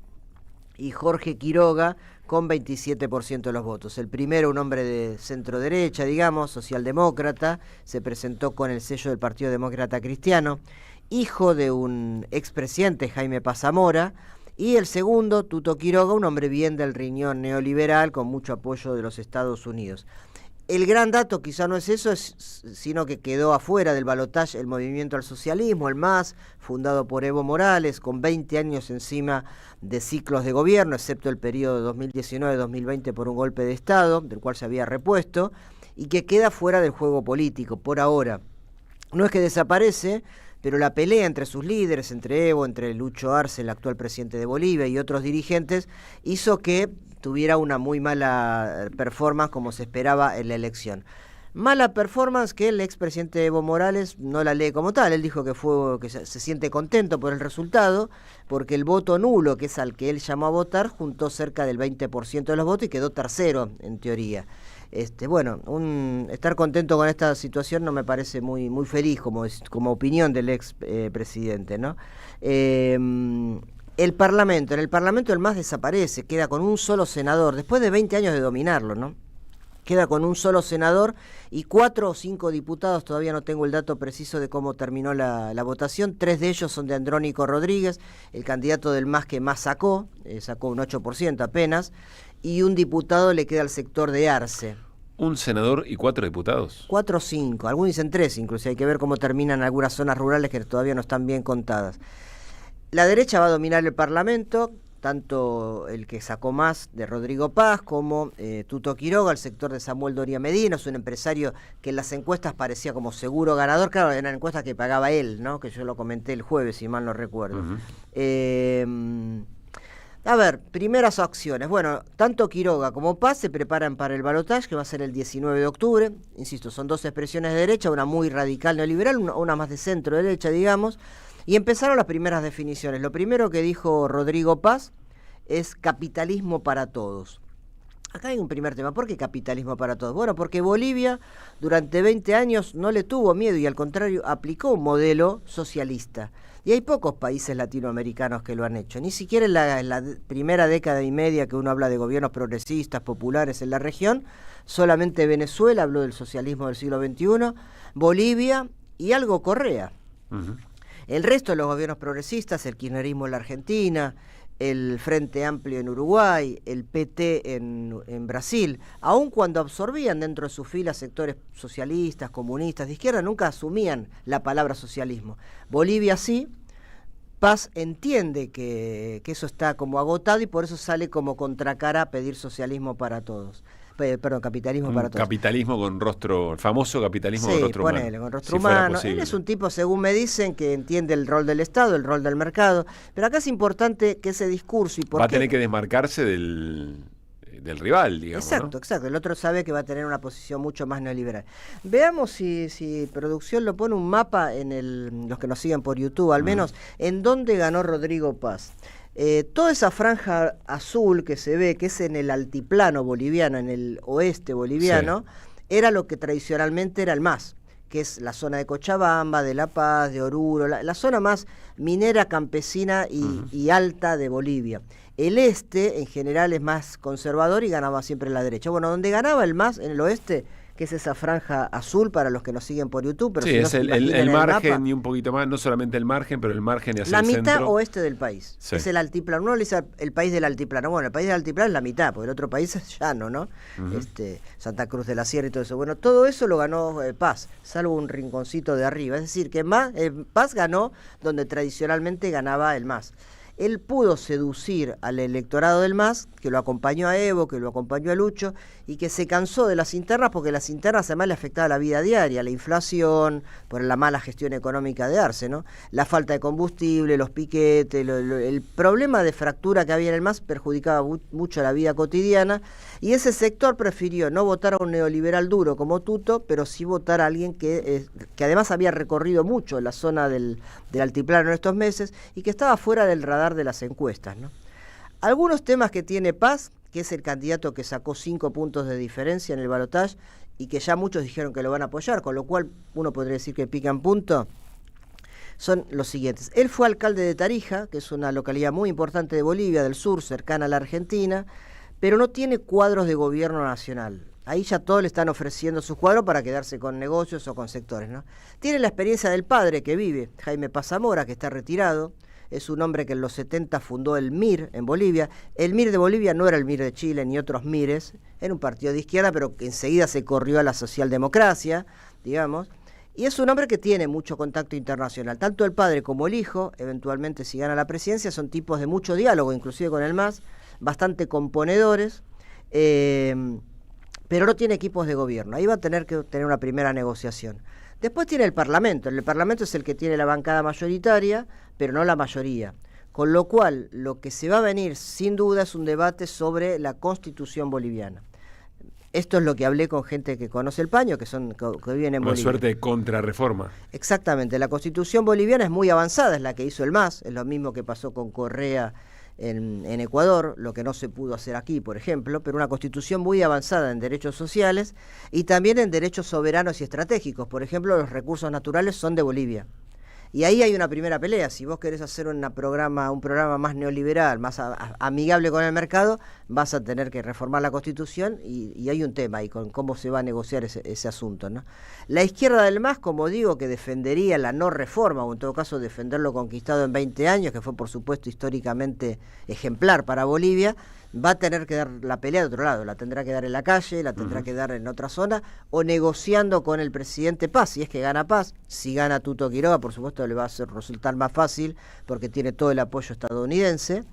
Speaker 17: y Jorge Quiroga con 27% de los votos. El primero, un hombre de centro derecha, digamos, socialdemócrata, se presentó con el sello del Partido Demócrata Cristiano, hijo de un expresidente, Jaime Paz Zamora, y el segundo, Tuto Quiroga, un hombre bien del riñón neoliberal con mucho apoyo de los Estados Unidos. El gran dato quizá no es eso, sino que quedó afuera del balotaje el Movimiento al Socialismo, el MAS, fundado por Evo Morales, con 20 años encima de ciclos de gobierno, excepto el periodo 2019-2020 por un golpe de Estado, del cual se había repuesto, y que queda fuera del juego político por ahora. No es que desaparece, pero la pelea entre sus líderes, entre Evo, entre Lucho Arce, el actual presidente de Bolivia, y otros dirigentes, hizo que tuviera una muy mala performance como se esperaba en la elección. Mala performance que el expresidente Evo Morales no la lee como tal. Él dijo que se siente contento por el resultado, porque el voto nulo, que es al que él llamó a votar, juntó cerca del 20% de los votos y quedó tercero, en teoría. Estar contento con esta situación no me parece muy feliz como opinión del expresidente, ¿no? En el Parlamento el MAS desaparece, queda con un solo senador, después de 20 años de dominarlo, ¿no? Queda con un solo senador y 4 o 5 diputados, todavía no tengo el dato preciso de cómo terminó la votación, 3 de ellos son de Andrónico Rodríguez, el candidato del MAS que más sacó un 8% apenas, y un diputado le queda al sector de Arce.
Speaker 15: Un senador y 4 diputados.
Speaker 17: 4 o 5, algunos dicen 3 incluso, hay que ver cómo terminan algunas zonas rurales que todavía no están bien contadas. La derecha va a dominar el Parlamento, tanto el que sacó más de Rodrigo Paz como Tuto Quiroga, el sector de Samuel Doria Medina, es un empresario que en las encuestas parecía como seguro ganador, claro, eran encuestas que pagaba él, ¿no? Que yo lo comenté el jueves, si mal no recuerdo. A ver, primeras acciones. Bueno, tanto Quiroga como Paz se preparan para el balotaje, que va a ser el 19 de octubre. Insisto, son dos expresiones de derecha, una muy radical neoliberal, una más de centro-derecha, digamos. Y empezaron las primeras definiciones. Lo primero que dijo Rodrigo Paz es capitalismo para todos. Acá hay un primer tema. ¿Por qué capitalismo para todos? Bueno, porque Bolivia durante 20 años no le tuvo miedo y al contrario aplicó un modelo socialista. Y hay pocos países latinoamericanos que lo han hecho. Ni siquiera en la primera década y media que uno habla de gobiernos progresistas, populares en la región, solamente Venezuela habló del socialismo del siglo XXI, Bolivia y algo Correa. Uh-huh. El resto de los gobiernos progresistas, el kirchnerismo en la Argentina, el Frente Amplio en Uruguay, el PT en Brasil, aun cuando absorbían dentro de sus filas sectores socialistas, comunistas, de izquierda, nunca asumían la palabra socialismo. Bolivia sí. Paz entiende que eso está como agotado y por eso sale como contracara a pedir socialismo para todos. Perdón, capitalismo para todos.
Speaker 15: Capitalismo con rostro, el famoso capitalismo con rostro humano.
Speaker 17: Con rostro humano. Él es un tipo, según me dicen, que entiende el rol del Estado, el rol del mercado. Pero acá es importante que ese discurso y por
Speaker 15: va a tener que desmarcarse del rival, digamos.
Speaker 17: Exacto, ¿no? Exacto. El otro sabe que va a tener una posición mucho más neoliberal. Veamos si producción lo pone un mapa en los que nos siguen por YouTube, al menos, en dónde ganó Rodrigo Paz. Toda esa franja azul que se ve, que es en el altiplano boliviano, en el oeste boliviano, era lo que tradicionalmente era el MAS, que es la zona de Cochabamba, de La Paz, de Oruro, la zona más minera, campesina y alta de Bolivia. El este, en general, es más conservador y ganaba siempre la derecha. Bueno, donde ganaba el MAS, en el oeste, que es esa franja azul para los que nos siguen por YouTube. Pero
Speaker 15: sí,
Speaker 17: si
Speaker 15: es el margen y un poquito más, no solamente el margen, pero el margen y hacia el centro.
Speaker 17: La mitad oeste del país, es el altiplano. Uno le dice el país del altiplano. Bueno, el país del altiplano es la mitad, porque el otro país es llano, ¿no? Santa Cruz de la Sierra y todo eso. Bueno, todo eso lo ganó Paz, salvo un rinconcito de arriba. Es decir, que Paz ganó donde tradicionalmente ganaba el MAS. Él pudo seducir al electorado del MAS, que lo acompañó a Evo, que lo acompañó a Lucho, y que se cansó de las internas, porque las internas además le afectaba la vida diaria, la inflación, por la mala gestión económica de Arce, ¿no? La falta de combustible, los piquetes, el problema de fractura que había en el MAS perjudicaba mucho la vida cotidiana, y ese sector prefirió no votar a un neoliberal duro como Tuto, pero sí votar a alguien que además había recorrido mucho la zona del altiplano en estos meses, y que estaba fuera del radar de las encuestas, ¿no? Algunos temas que tiene Paz, que es el candidato que sacó 5 puntos de diferencia en el balotaje y que ya muchos dijeron que lo van a apoyar, con lo cual uno podría decir que pican punto, son los siguientes. Él fue alcalde de Tarija, que es una localidad muy importante de Bolivia, del sur, cercana a la Argentina, pero no tiene cuadros de gobierno nacional. Ahí ya todos le están ofreciendo sus cuadros para quedarse con negocios o con sectores, ¿no? Tiene la experiencia del padre que vive, Jaime Paz Zamora, que está retirado. Es un hombre que en los 70 fundó el MIR en Bolivia. El MIR de Bolivia no era el MIR de Chile ni otros MIRes, era un partido de izquierda, pero que enseguida se corrió a la socialdemocracia, digamos. Y es un hombre que tiene mucho contacto internacional. Tanto el padre como el hijo, eventualmente si gana la presidencia, son tipos de mucho diálogo, inclusive con el MAS, bastante componedores, pero no tiene equipos de gobierno. Ahí va a tener que tener una primera negociación. Después tiene el Parlamento. El Parlamento es el que tiene la bancada mayoritaria, pero no la mayoría. Con lo cual, lo que se va a venir, sin duda, es un debate sobre la Constitución boliviana. Esto es lo que hablé con gente que conoce el paño, que viven en Bolivia. Una
Speaker 15: suerte de contrarreforma.
Speaker 17: Exactamente. La Constitución boliviana es muy avanzada, es la que hizo el MAS, es lo mismo que pasó con Correa en Ecuador, lo que no se pudo hacer aquí, por ejemplo, pero una constitución muy avanzada en derechos sociales y también en derechos soberanos y estratégicos. Por ejemplo, los recursos naturales son de Bolivia. Y ahí hay una primera pelea. Si vos querés hacer un programa más neoliberal, más amigable con el mercado, vas a tener que reformar la Constitución y hay un tema ahí con cómo se va a negociar ese asunto, ¿no? La izquierda del MAS, como digo, que defendería la no reforma, o en todo caso defender lo conquistado en 20 años, que fue por supuesto históricamente ejemplar para Bolivia, va a tener que dar la pelea de otro lado, la tendrá que dar en la calle, la tendrá que dar en otra zona, o negociando con el presidente Paz, si es que gana Paz. Si gana Tuto Quiroga, por supuesto le va a resultar más fácil, porque tiene todo el apoyo estadounidense.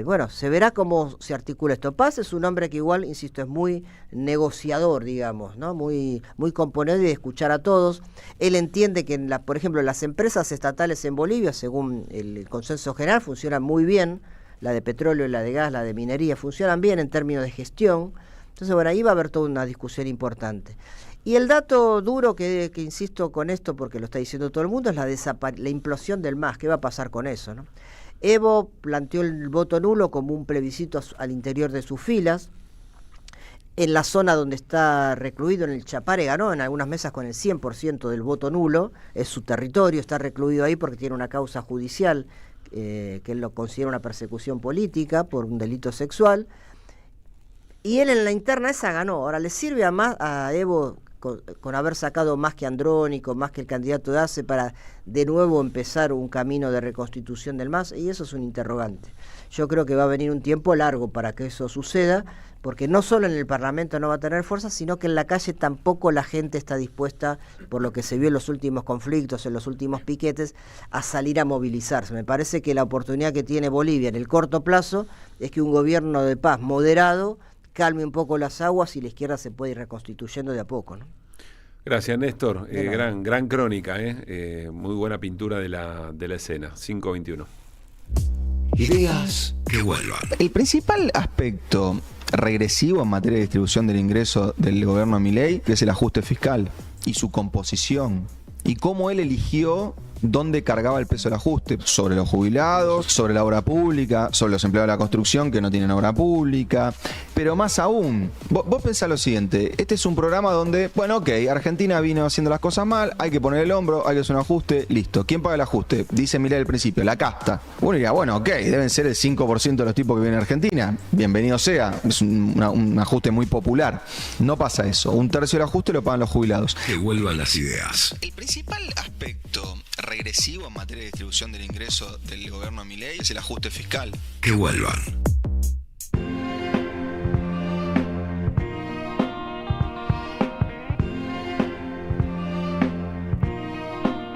Speaker 17: Bueno, se verá cómo se articula esto. Paz es un hombre que igual, insisto, es muy negociador, digamos, ¿no? Muy componente de escuchar a todos. Él entiende que, por ejemplo, las empresas estatales en Bolivia, según el consenso general, funcionan muy bien, la de petróleo, la de gas, la de minería, funcionan bien en términos de gestión. Entonces, bueno, ahí va a haber toda una discusión importante. Y el dato duro que insisto con esto, porque lo está diciendo todo el mundo, es la implosión del MAS. ¿Qué va a pasar con eso, no? Evo planteó el voto nulo como un plebiscito al interior de sus filas. En la zona donde está recluido, en el Chapare, ganó en algunas mesas con el 100% del voto nulo. Es su territorio, está recluido ahí porque tiene una causa judicial que él lo considera una persecución política por un delito sexual. Y él en la interna esa ganó. Ahora, ¿le sirve a Evo con haber sacado más que Andrónico, más que el candidato de ACE, para de nuevo empezar un camino de reconstitución del MAS? Y eso es un interrogante. Yo creo que va a venir un tiempo largo para que eso suceda, porque no solo en el Parlamento no va a tener fuerza, sino que en la calle tampoco la gente está dispuesta, por lo que se vio en los últimos conflictos, en los últimos piquetes, a salir a movilizarse. Me parece que la oportunidad que tiene Bolivia en el corto plazo es que un gobierno de paz moderado calme un poco las aguas y la izquierda se puede ir reconstituyendo de a poco, ¿no?
Speaker 15: Gracias, Néstor. Gran crónica, muy buena pintura de la escena. 5:21.
Speaker 3: Ideas que vuelvan.
Speaker 10: El principal aspecto regresivo en materia de distribución del ingreso del gobierno de Milei, que es el ajuste fiscal y su composición, y cómo él eligió dónde cargaba el peso del ajuste, sobre los jubilados, sobre la obra pública, sobre los empleados de la construcción que no tienen obra pública, pero más aún, vos pensás lo siguiente, este es un programa donde, bueno, ok, Argentina vino haciendo las cosas mal, hay que poner el hombro, hay que hacer un ajuste, listo. ¿Quién paga el ajuste? Dice Milei al principio, la casta. Uno diría, bueno, ok, deben ser el 5% de los tipos que vienen a Argentina, bienvenido sea, es un ajuste muy popular. No pasa eso, 1/3 del ajuste lo pagan los jubilados.
Speaker 3: Que vuelvan las ideas.
Speaker 10: El principal aspecto regresivo en materia de distribución del ingreso del gobierno de Milei es el ajuste fiscal.
Speaker 3: Que vuelvan.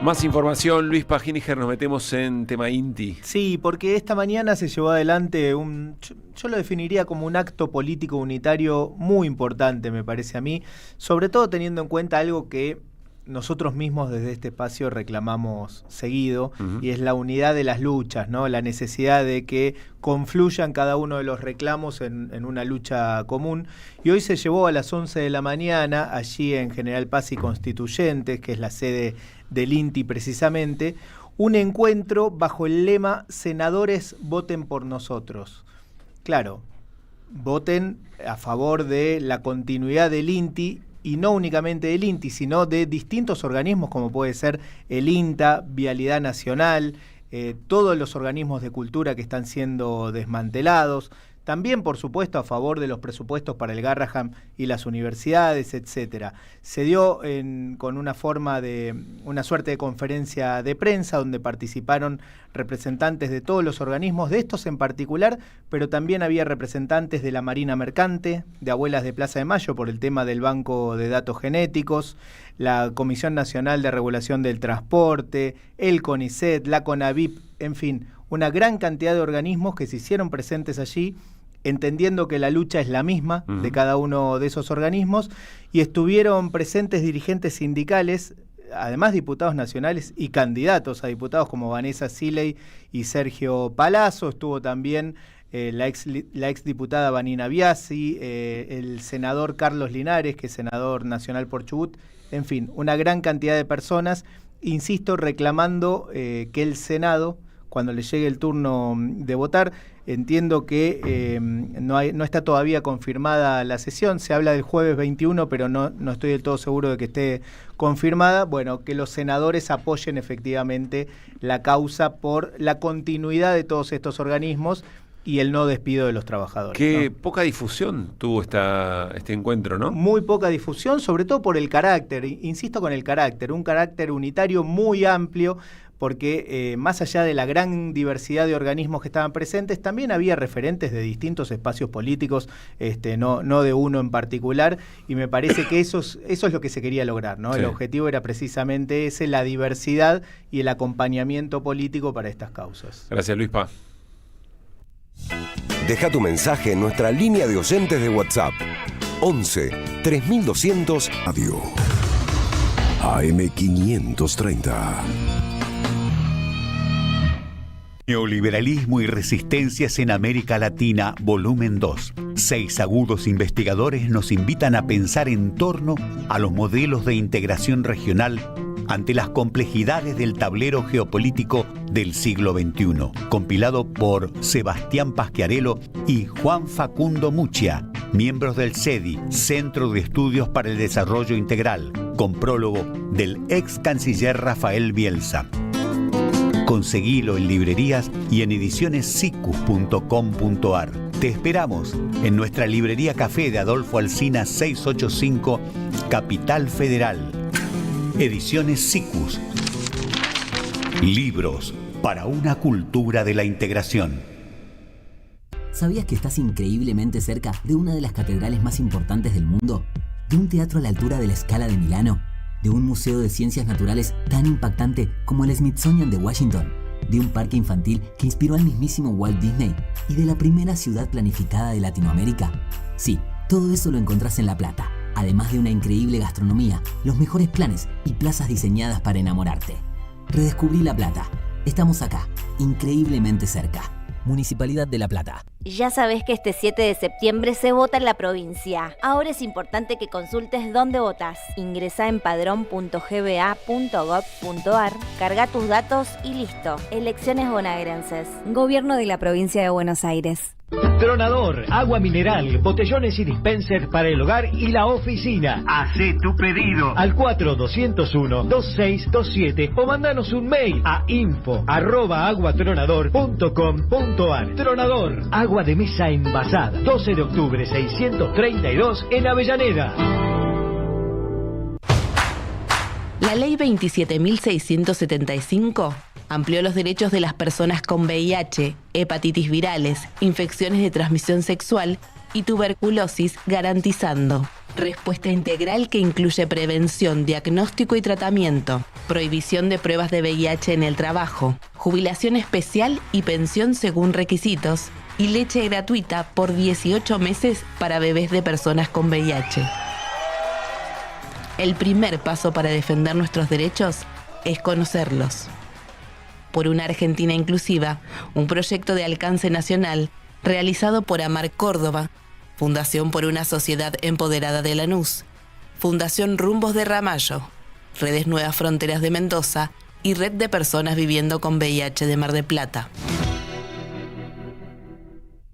Speaker 15: Más información, Luis Paginiger, nos metemos en tema INTI.
Speaker 16: Sí, porque esta mañana se llevó adelante yo lo definiría como un acto político unitario muy importante, me parece a mí, sobre todo teniendo en cuenta algo que nosotros mismos desde este espacio reclamamos seguido, y es la unidad de las luchas, ¿no? La necesidad de que confluyan cada uno de los reclamos en una lucha común. Y hoy se llevó a las 11 de la mañana, allí en General Paz y Constituyentes, que es la sede del INTI precisamente, un encuentro bajo el lema "Senadores, voten por nosotros". Claro, voten a favor de la continuidad del INTI, y no únicamente del INTI, sino de distintos organismos como puede ser el INTA, Vialidad Nacional, todos los organismos de cultura que están siendo desmantelados. También, por supuesto, a favor de los presupuestos para el Garrahan y las universidades, etcétera. Se dio con una suerte de conferencia de prensa donde participaron representantes de todos los organismos, de estos en particular, pero también había representantes de la Marina Mercante, de Abuelas de Plaza de Mayo por el tema del Banco de Datos Genéticos, la Comisión Nacional de Regulación del Transporte, el CONICET, la CONAVIP, en fin, una gran cantidad de organismos que se hicieron presentes allí, entendiendo que la lucha es la misma de cada uno de esos organismos, y estuvieron presentes dirigentes sindicales, además diputados nacionales y candidatos a diputados como Vanessa Siley y Sergio Palazzo. Estuvo también la ex diputada Vanina Biasi, el senador Carlos Linares, que es senador nacional por Chubut, en fin, una gran cantidad de personas, insisto, reclamando que el Senado, cuando le llegue el turno de votar, entiendo que no está todavía confirmada la sesión, se habla del jueves 21, pero no estoy del todo seguro de que esté confirmada. Bueno, que los senadores apoyen efectivamente la causa por la continuidad de todos estos organismos y el no despido de los trabajadores.
Speaker 15: Qué poca difusión tuvo este encuentro, ¿no?
Speaker 16: Muy poca difusión, sobre todo por el carácter, insisto con el carácter, un carácter unitario muy amplio, porque más allá de la gran diversidad de organismos que estaban presentes, también había referentes de distintos espacios políticos, no de uno en particular, y me parece que eso es lo que se quería lograr, ¿no? Sí. El objetivo era precisamente ese, la diversidad y el acompañamiento político para estas causas.
Speaker 15: Gracias, Luis Pa.
Speaker 3: Deja tu mensaje en nuestra línea de oyentes de WhatsApp 11 3200 Radio AM 530.
Speaker 11: Neoliberalismo y resistencias en América Latina, volumen 2. 6 agudos investigadores nos invitan a pensar en torno a los modelos de integración regional ante las complejidades del tablero geopolítico del siglo XXI. Compilado por Sebastián Pasquiarello y Juan Facundo Muccia, miembros del CEDI, Centro de Estudios para el Desarrollo Integral, con prólogo del ex canciller Rafael Bielsa. Conseguilo en librerías y en edicionessicus.com.ar. Te esperamos en nuestra librería Café de Adolfo Alsina 685, Capital Federal. Ediciones Sicus. Libros para una cultura de la integración.
Speaker 12: ¿Sabías que estás increíblemente cerca de una de las catedrales más importantes del mundo? ¿De un teatro a la altura de la Scala de Milano? ¿De un museo de ciencias naturales tan impactante como el Smithsonian de Washington? ¿De un parque infantil que inspiró al mismísimo Walt Disney? ¿Y de la primera ciudad planificada de Latinoamérica? Sí, todo eso lo encontrás en La Plata, además de una increíble gastronomía, los mejores planes y plazas diseñadas para enamorarte. Redescubrí La Plata. Estamos acá, increíblemente cerca. Municipalidad de La Plata.
Speaker 20: Ya sabés que este 7 de septiembre se vota en la provincia. Ahora es importante que consultes dónde votás. Ingresá en padrón.gba.gov.ar, carga tus datos y listo. Elecciones bonaerenses. Gobierno de la Provincia de Buenos Aires.
Speaker 2: Tronador, agua mineral, botellones y dispensers para el hogar y la oficina. Hacé tu pedido al 4201-2627 o mandanos un mail a info@aguatronador.com.ar. Tronador, agua de mesa envasada. 12 de octubre 632 en Avellaneda.
Speaker 13: La Ley 27.675 amplió los derechos de las personas con VIH, hepatitis virales, infecciones de transmisión sexual y tuberculosis, garantizando respuesta integral que incluye prevención, diagnóstico y tratamiento, prohibición de pruebas de VIH en el trabajo, jubilación especial y pensión según requisitos, y leche gratuita por 18 meses para bebés de personas con VIH. El primer paso para defender nuestros derechos es conocerlos. Por una Argentina inclusiva, un proyecto de alcance nacional realizado por Amar Córdoba, Fundación por una Sociedad Empoderada de Lanús, Fundación Rumbos de Ramallo, Redes Nuevas Fronteras de Mendoza y Red de Personas Viviendo con VIH de Mar del Plata.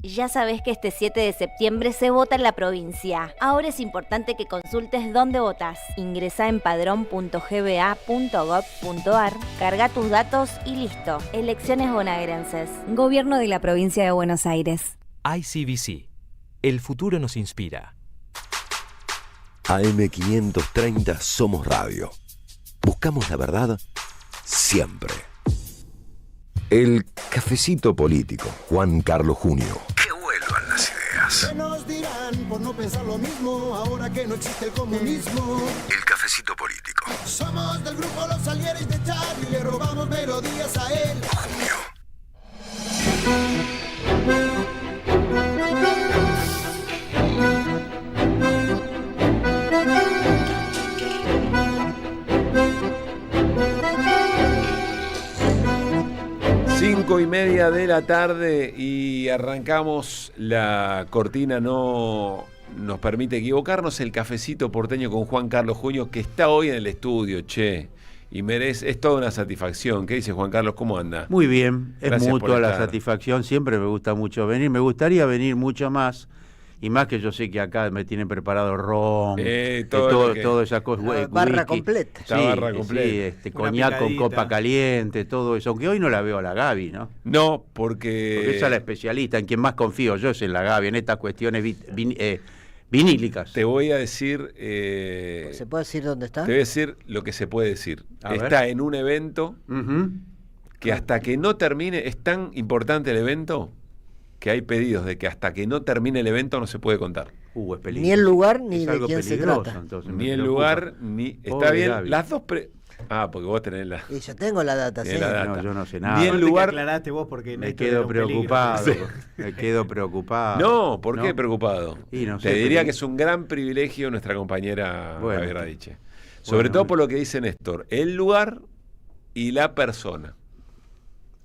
Speaker 20: Ya sabés que este 7 de septiembre se vota en la provincia. Ahora es importante que consultes dónde votás. Ingresá en padrón.gba.gov.ar, carga tus datos y listo. Elecciones bonaerenses. Gobierno de la Provincia de Buenos Aires.
Speaker 14: ICBC. El futuro nos inspira.
Speaker 3: AM530 Somos Radio. Buscamos la verdad siempre. El cafecito político. Juan Carlos Junio.
Speaker 26: Que vuelvan las ideas.
Speaker 18: ¿Qué nos dirán por no pensar lo mismo ahora que no existe el comunismo?
Speaker 26: El cafecito político.
Speaker 18: Somos del grupo Los Salieres de Charlie y le robamos melodías a él.
Speaker 26: Junio.
Speaker 15: 5:30 de la tarde y arrancamos. La cortina no nos permite equivocarnos. El cafecito porteño con Juan Carlos Junio, que está hoy en el estudio, che. Y es toda una satisfacción. ¿Qué dice Juan Carlos? ¿Cómo anda?
Speaker 19: Muy bien,
Speaker 15: Gracias
Speaker 19: es mutua la
Speaker 15: estar.
Speaker 19: satisfacción. Siempre me gusta mucho venir. Me gustaría venir mucho más. Y más que yo sé que acá me tienen preparado ron, toda esa cosa.
Speaker 17: Barra completa.
Speaker 19: Sí,
Speaker 15: barra completa.
Speaker 19: Sí, coñac con copa caliente, todo eso. Aunque hoy no la veo a la Gaby, ¿no?
Speaker 15: No, porque
Speaker 19: esa es la especialista, en quien más confío yo es en la Gaby, en estas cuestiones vinílicas.
Speaker 15: te voy a decir...
Speaker 17: ¿Se puede decir dónde está?
Speaker 15: Te voy a decir lo que se puede decir.
Speaker 19: A
Speaker 15: Está
Speaker 19: ver.
Speaker 15: en un evento que hasta que no termine, es tan importante el evento que hay pedidos de que hasta que no termine el evento no se puede contar.
Speaker 19: Es peligroso.
Speaker 17: Ni el lugar ni
Speaker 19: Es
Speaker 17: de
Speaker 19: algo
Speaker 17: quién se
Speaker 19: peligroso,
Speaker 17: trata.
Speaker 19: entonces me
Speaker 15: Ni el
Speaker 19: preocupa.
Speaker 15: lugar, ni... Está
Speaker 19: Pobre
Speaker 15: bien,
Speaker 19: Gaby.
Speaker 15: las dos... porque vos tenés la...
Speaker 17: Y yo tengo la data, sí.
Speaker 15: la data.
Speaker 19: No, yo no sé nada.
Speaker 15: Ni el lugar...
Speaker 16: aclaraste vos porque
Speaker 19: Me
Speaker 16: Néstor
Speaker 19: quedo
Speaker 16: era un peligro.
Speaker 19: preocupado.
Speaker 15: Sí.
Speaker 19: Me quedo preocupado.
Speaker 15: No, ¿por qué
Speaker 19: ¿No?
Speaker 15: preocupado?
Speaker 19: Y no sé,
Speaker 15: Te diría
Speaker 19: pero-
Speaker 15: que es un gran privilegio nuestra compañera
Speaker 19: Bueno,
Speaker 15: Gaby Radiche. Sobre todo por lo que dice Néstor, el lugar y la persona.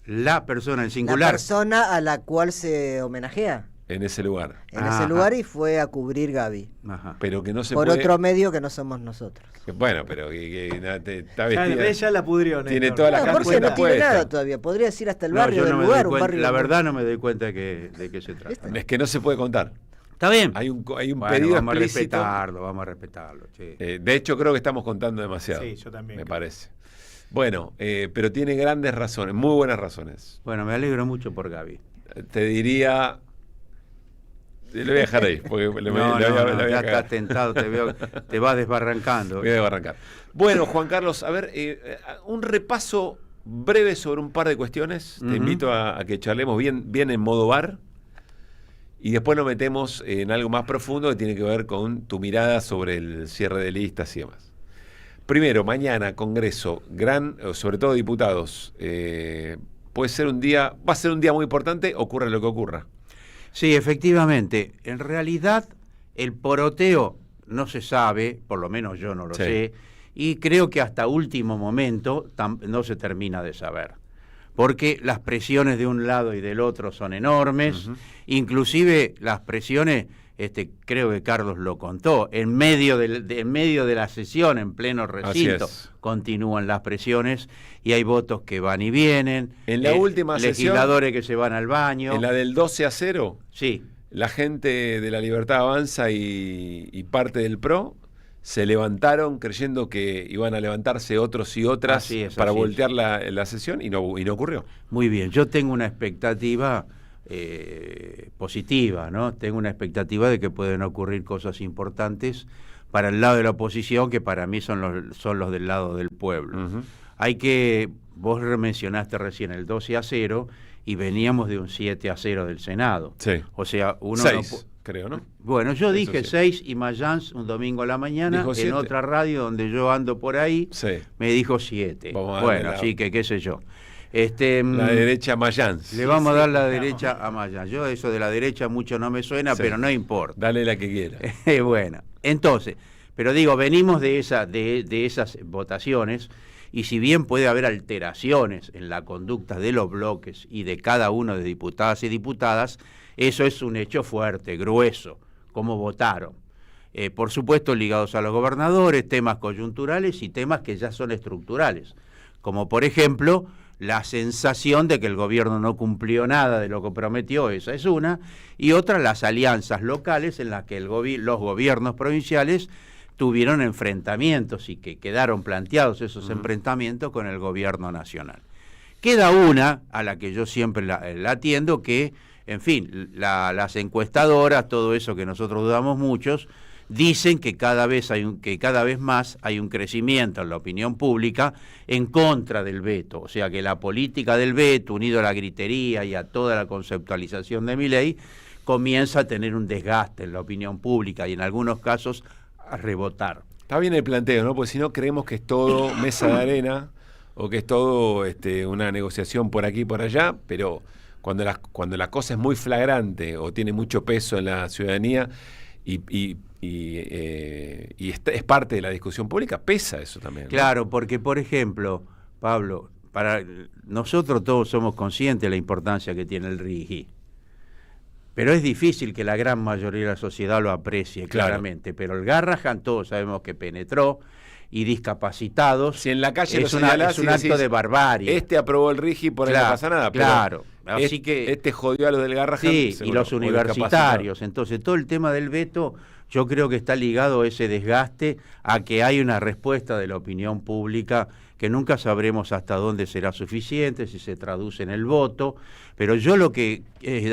Speaker 19: La persona en singular.
Speaker 17: La persona a la cual se homenajea.
Speaker 15: En ese lugar.
Speaker 17: En ese lugar y fue a cubrir Gaby.
Speaker 19: Ajá.
Speaker 15: Pero que no se
Speaker 17: por
Speaker 15: puede...
Speaker 17: otro medio que no somos nosotros.
Speaker 15: Bueno, pero está vestida.
Speaker 16: Ya la pudrió.
Speaker 15: Tiene toda la
Speaker 17: Jorge no tiene nada todavía. Podría ir hasta el barrio del lugar. Un barrio
Speaker 19: la verdad no me doy cuenta de qué se trata.
Speaker 15: Es que no se puede contar.
Speaker 19: Está bien.
Speaker 15: Hay un
Speaker 19: bueno,
Speaker 15: pedido
Speaker 19: vamos
Speaker 15: explícito.
Speaker 19: Vamos a respetarlo. Sí.
Speaker 15: De hecho, creo que estamos contando demasiado.
Speaker 16: Sí, yo también.
Speaker 15: Me parece. Bueno, pero tiene grandes razones, muy buenas razones.
Speaker 19: Bueno, me alegro mucho por Gaby.
Speaker 15: Te diría... Le voy a dejar ahí, porque
Speaker 19: ya estás tentado, te veo, te vas desbarrancando.
Speaker 15: Voy a desbarrancar. Bueno, Juan Carlos, a ver, un repaso breve sobre un par de cuestiones. Te invito a que charlemos bien en modo bar. Y después nos metemos en algo más profundo que tiene que ver con tu mirada sobre el cierre de listas y demás. Primero, mañana, Congreso, sobre todo diputados. Va a ser un día muy importante, ocurra lo que ocurra.
Speaker 19: Sí, efectivamente. En realidad, el poroteo no se sabe, por lo menos yo no lo sé, y creo que hasta último momento no se termina de saber. Porque las presiones de un lado y del otro son enormes, inclusive las presiones, creo que Carlos lo contó, en medio de la sesión, en pleno recinto, continúan las presiones y hay votos que van y vienen.
Speaker 15: En la última
Speaker 19: legisladores que se van al baño.
Speaker 15: En la del 12-0,
Speaker 19: sí.
Speaker 15: La gente de La Libertad Avanza y parte del PRO se levantaron creyendo que iban a levantarse otros y otras para voltear la sesión y no ocurrió.
Speaker 19: Muy bien, yo tengo una expectativa positiva, ¿no? Tengo una expectativa de que pueden ocurrir cosas importantes para el lado de la oposición que para mí son los del lado del pueblo. Vos mencionaste recién el 12-0 y veníamos de un 7-0 del Senado.
Speaker 15: Sí.
Speaker 19: O sea,
Speaker 15: 6, creo, ¿no?
Speaker 19: Bueno, yo dije 6 y Mayans un domingo a la mañana en otra radio donde yo ando por ahí, me dijo 7. Bueno, así que qué sé yo.
Speaker 15: La derecha a Mayans.
Speaker 19: Le vamos a dar la derecha a Mayans. Yo eso de la derecha mucho no me suena, pero no importa.
Speaker 15: Dale la que quiera.
Speaker 19: Bueno, entonces, pero digo, venimos de esas votaciones y si bien puede haber alteraciones en la conducta de los bloques y de cada uno de diputadas y diputadas, eso es un hecho fuerte, grueso, cómo votaron. Por supuesto, ligados a los gobernadores, temas coyunturales y temas que ya son estructurales, como por ejemplo la sensación de que el gobierno no cumplió nada de lo que prometió, esa es una, y otra las alianzas locales en las que los gobiernos provinciales tuvieron enfrentamientos y que quedaron planteados esos enfrentamientos con el gobierno nacional. Queda una, a la que yo siempre la atiendo, que, en fin, las encuestadoras, todo eso que nosotros dudamos muchos, dicen que cada vez más hay un crecimiento en la opinión pública en contra del veto. O sea que la política del veto, unido a la gritería y a toda la conceptualización de Milei, comienza a tener un desgaste en la opinión pública y en algunos casos a rebotar.
Speaker 15: Está bien el planteo, ¿no? Porque si no creemos que es todo mesa de arena o que es todo una negociación por aquí y por allá, pero cuando la cosa es muy flagrante o tiene mucho peso en la ciudadanía y es parte de la discusión pública, pesa eso también, ¿no?
Speaker 19: Claro, porque por ejemplo, Pablo, para nosotros todos somos conscientes de la importancia que tiene el RIGI. Pero es difícil que la gran mayoría de la sociedad lo aprecie claramente. Pero el Garrahan todos sabemos que penetró y discapacitados.
Speaker 15: Si en la calle
Speaker 19: es un acto de barbarie.
Speaker 15: Aprobó el RIGI, por ahí no pasa nada.
Speaker 19: Claro. Así que
Speaker 15: jodió a los del Garrahan.
Speaker 19: Sí, y los universitarios. Entonces todo el tema del veto yo creo que está ligado a ese desgaste, a que hay una respuesta de la opinión pública que nunca sabremos hasta dónde será suficiente, si se traduce en el voto, pero yo lo que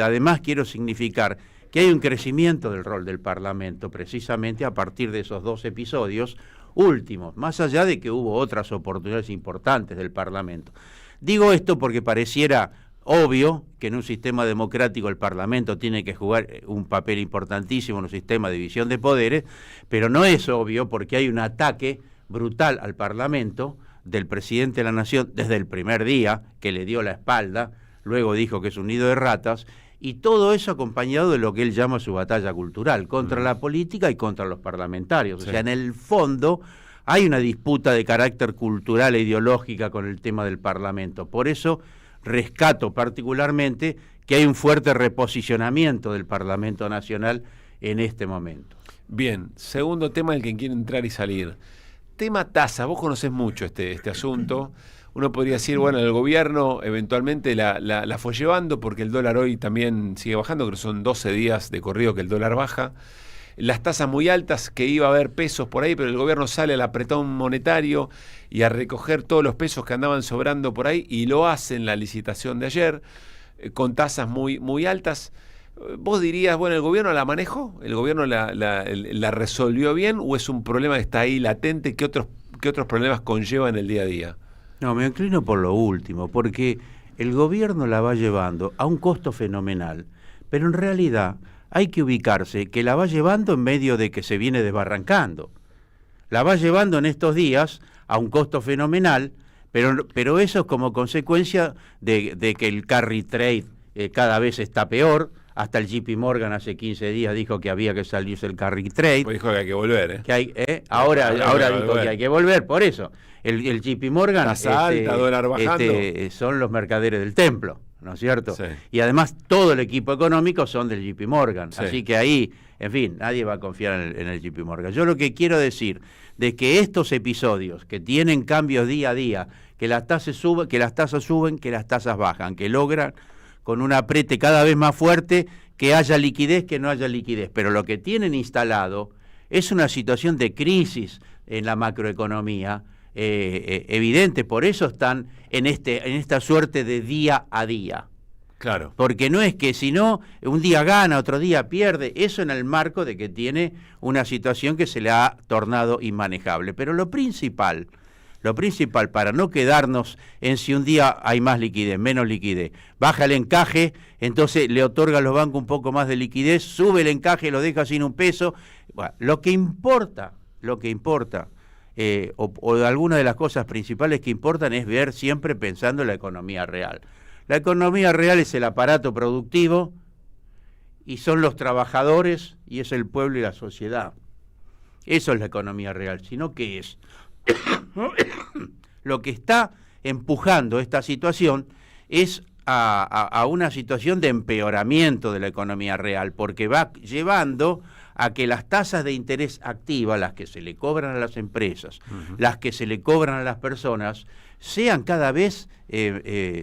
Speaker 19: además quiero significar que hay un crecimiento del rol del Parlamento precisamente a partir de esos 2 episodios últimos, más allá de que hubo otras oportunidades importantes del Parlamento. Digo esto porque pareciera obvio que en un sistema democrático el Parlamento tiene que jugar un papel importantísimo en un sistema de división de poderes, pero no es obvio porque hay un ataque brutal al Parlamento del presidente de la Nación desde el primer día, que le dio la espalda, luego dijo que es un nido de ratas, y todo eso acompañado de lo que él llama su batalla cultural, contra la política y contra los parlamentarios. Sí. O sea, en el fondo hay una disputa de carácter cultural e ideológica con el tema del Parlamento. Por eso rescato particularmente que hay un fuerte reposicionamiento del Parlamento Nacional en este momento.
Speaker 15: Bien, segundo tema del que quiere entrar y salir. Tema tasa, vos conocés mucho este asunto. Uno podría decir, bueno, el gobierno eventualmente la fue llevando porque el dólar hoy también sigue bajando, creo que son 12 días de corrido que el dólar baja. Las tasas muy altas, que iba a haber pesos por ahí, pero el gobierno sale al apretón monetario y a recoger todos los pesos que andaban sobrando por ahí, y lo hace en la licitación de ayer, con tasas muy, muy altas. ¿Vos dirías, bueno, el gobierno la manejó? ¿El gobierno la resolvió bien? ¿O es un problema que está ahí latente? ¿Qué otros problemas conlleva en el día a día?
Speaker 19: No, me inclino por lo último, porque el gobierno la va llevando a un costo fenomenal, pero en realidad hay que ubicarse que la va llevando en medio de que se viene desbarrancando. La va llevando en estos días a un costo fenomenal, pero eso es como consecuencia de que el carry trade cada vez está peor. Hasta el JP Morgan hace 15 días dijo que había que salirse el carry trade.
Speaker 15: Pues dijo que hay que volver,
Speaker 19: Ahora dijo que hay que volver, por eso. El JP Morgan
Speaker 15: tasa alta, dólar bajando.
Speaker 19: Son los mercaderes del templo, ¿no es cierto?
Speaker 15: Sí.
Speaker 19: Y además todo el equipo económico son del JP Morgan.
Speaker 15: Sí.
Speaker 19: Así que ahí, en fin, nadie va a confiar en el JP Morgan. Yo lo que quiero decir de que estos episodios que tienen cambios día a día, que las tasas suben, que las tasas bajan, que logran con un apriete cada vez más fuerte, que haya liquidez, que no haya liquidez. Pero lo que tienen instalado es una situación de crisis en la macroeconomía evidente. Por eso están en esta suerte de día a día.
Speaker 15: Claro.
Speaker 19: Porque no es que si no, un día gana, otro día pierde. Eso en el marco de que tiene una situación que se le ha tornado inmanejable. Pero lo principal para no quedarnos en si un día hay más liquidez, menos liquidez, baja el encaje, entonces le otorga a los bancos un poco más de liquidez, sube el encaje, lo deja sin un peso. Bueno, lo que importa, o alguna de las cosas principales que importan es ver siempre pensando en la economía real. La economía real es el aparato productivo y son los trabajadores y es el pueblo y la sociedad. Eso es la economía real, sino ¿qué es? Lo que está empujando esta situación es a una situación de empeoramiento de la economía real, porque va llevando a que las tasas de interés activas, las que se le cobran a las empresas, las que se le cobran a las personas, sean cada vez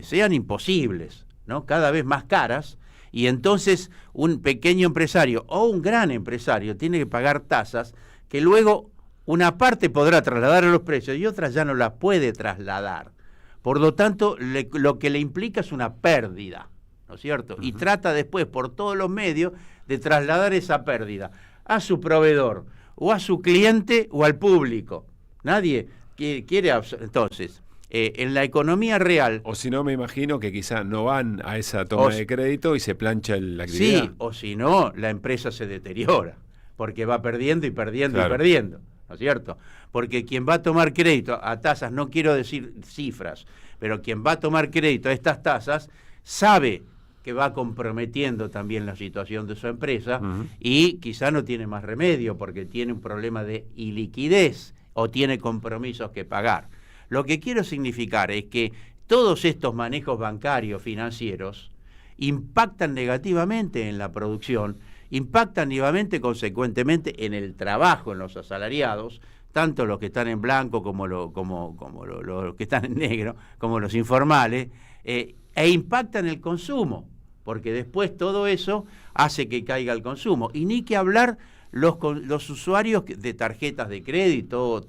Speaker 19: sean imposibles, ¿no? Cada vez más caras, y entonces un pequeño empresario o un gran empresario tiene que pagar tasas que luego una parte podrá trasladar a los precios y otra ya no las puede trasladar. Por lo tanto, lo que le implica es una pérdida, ¿no es cierto? Y trata después, por todos los medios, de trasladar esa pérdida a su proveedor, o a su cliente, o al público. Nadie quiere. Entonces, en la economía real...
Speaker 15: O si no, me imagino que quizá no van a esa toma de crédito y se plancha la actividad.
Speaker 19: Sí, o si no, la empresa se deteriora, porque va perdiendo y perdiendo y perdiendo. ¿No es cierto? Porque quien va a tomar crédito a tasas, no quiero decir cifras, pero quien va a tomar crédito a estas tasas sabe que va comprometiendo también la situación de su empresa y quizá no tiene más remedio porque tiene un problema de iliquidez o tiene compromisos que pagar. Lo que quiero significar es que todos estos manejos bancarios, financieros, impactan negativamente en la producción, impactan negativamente, consecuentemente, en el trabajo, en los asalariados, tanto los que están en blanco como los que están en negro, como los informales, e impactan el consumo, porque después todo eso hace que caiga el consumo. Y ni que hablar los usuarios de tarjetas de crédito,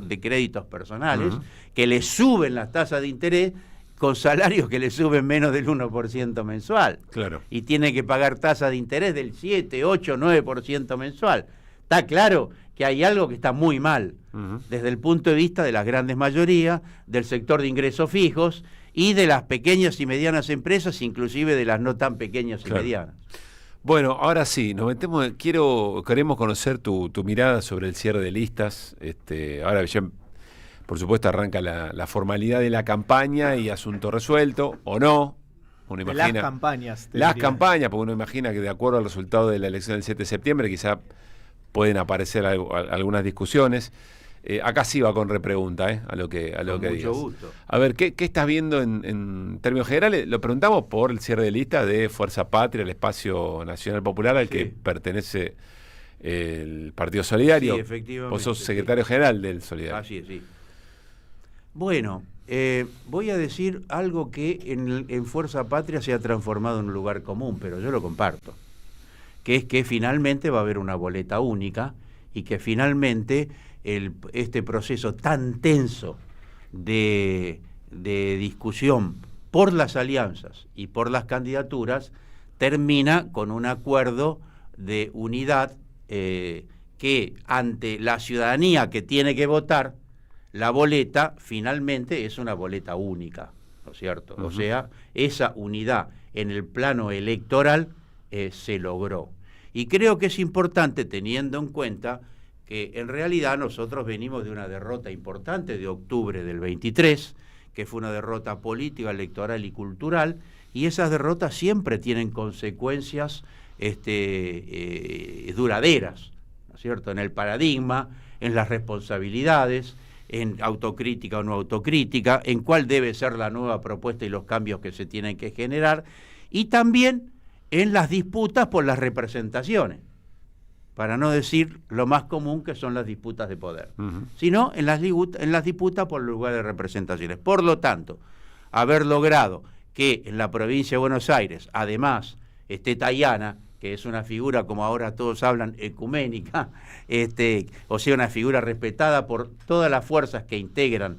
Speaker 19: de créditos personales, que les suben las tasas de interés con salarios que le suben menos del 1% mensual.
Speaker 15: Claro.
Speaker 19: Y tiene que pagar tasas de interés del 7, 8, 9% mensual. Está claro que hay algo que está muy mal, desde el punto de vista de las grandes mayorías, del sector de ingresos fijos y de las pequeñas y medianas empresas, inclusive de las no tan pequeñas y medianas.
Speaker 15: Bueno, ahora sí, nos metemos, queremos conocer tu mirada sobre el cierre de listas. Ahora ya, por supuesto, arranca la formalidad de la campaña y asunto resuelto, o no. Uno imagina,
Speaker 16: las campañas.
Speaker 15: Las campañas, porque uno imagina que de acuerdo al resultado de la elección del 7 de septiembre, quizá pueden aparecer algunas discusiones. Acá sí va con repregunta, a lo que
Speaker 19: mucho
Speaker 15: digas.
Speaker 19: Gusto.
Speaker 15: A ver, ¿qué estás viendo en términos generales? Lo preguntamos por el cierre de lista de Fuerza Patria, el Espacio Nacional Popular al que pertenece el Partido Solidario.
Speaker 19: Sí, efectivamente.
Speaker 15: Vos sos secretario general del Solidario.
Speaker 19: Así es, sí. Bueno, voy a decir algo que en Fuerza Patria se ha transformado en un lugar común, pero yo lo comparto, que es que finalmente va a haber una boleta única y que finalmente este proceso tan tenso de discusión por las alianzas y por las candidaturas termina con un acuerdo de unidad que ante la ciudadanía que tiene que votar, la boleta finalmente es una boleta única, ¿no es cierto? O sea, esa unidad en el plano electoral se logró. Y creo que es importante teniendo en cuenta que en realidad nosotros venimos de una derrota importante de octubre del 23, que fue una derrota política, electoral y cultural, y esas derrotas siempre tienen consecuencias duraderas, ¿no es cierto?, en el paradigma, en las responsabilidades, en autocrítica o no autocrítica, en cuál debe ser la nueva propuesta y los cambios que se tienen que generar, y también en las disputas por las representaciones, para no decir lo más común que son las disputas de poder, sino en las disputas por el lugar de representaciones. Por lo tanto, haber logrado que en la provincia de Buenos Aires, además, esté Tayana, que es una figura, como ahora todos hablan, ecuménica, o sea, una figura respetada por todas las fuerzas que integran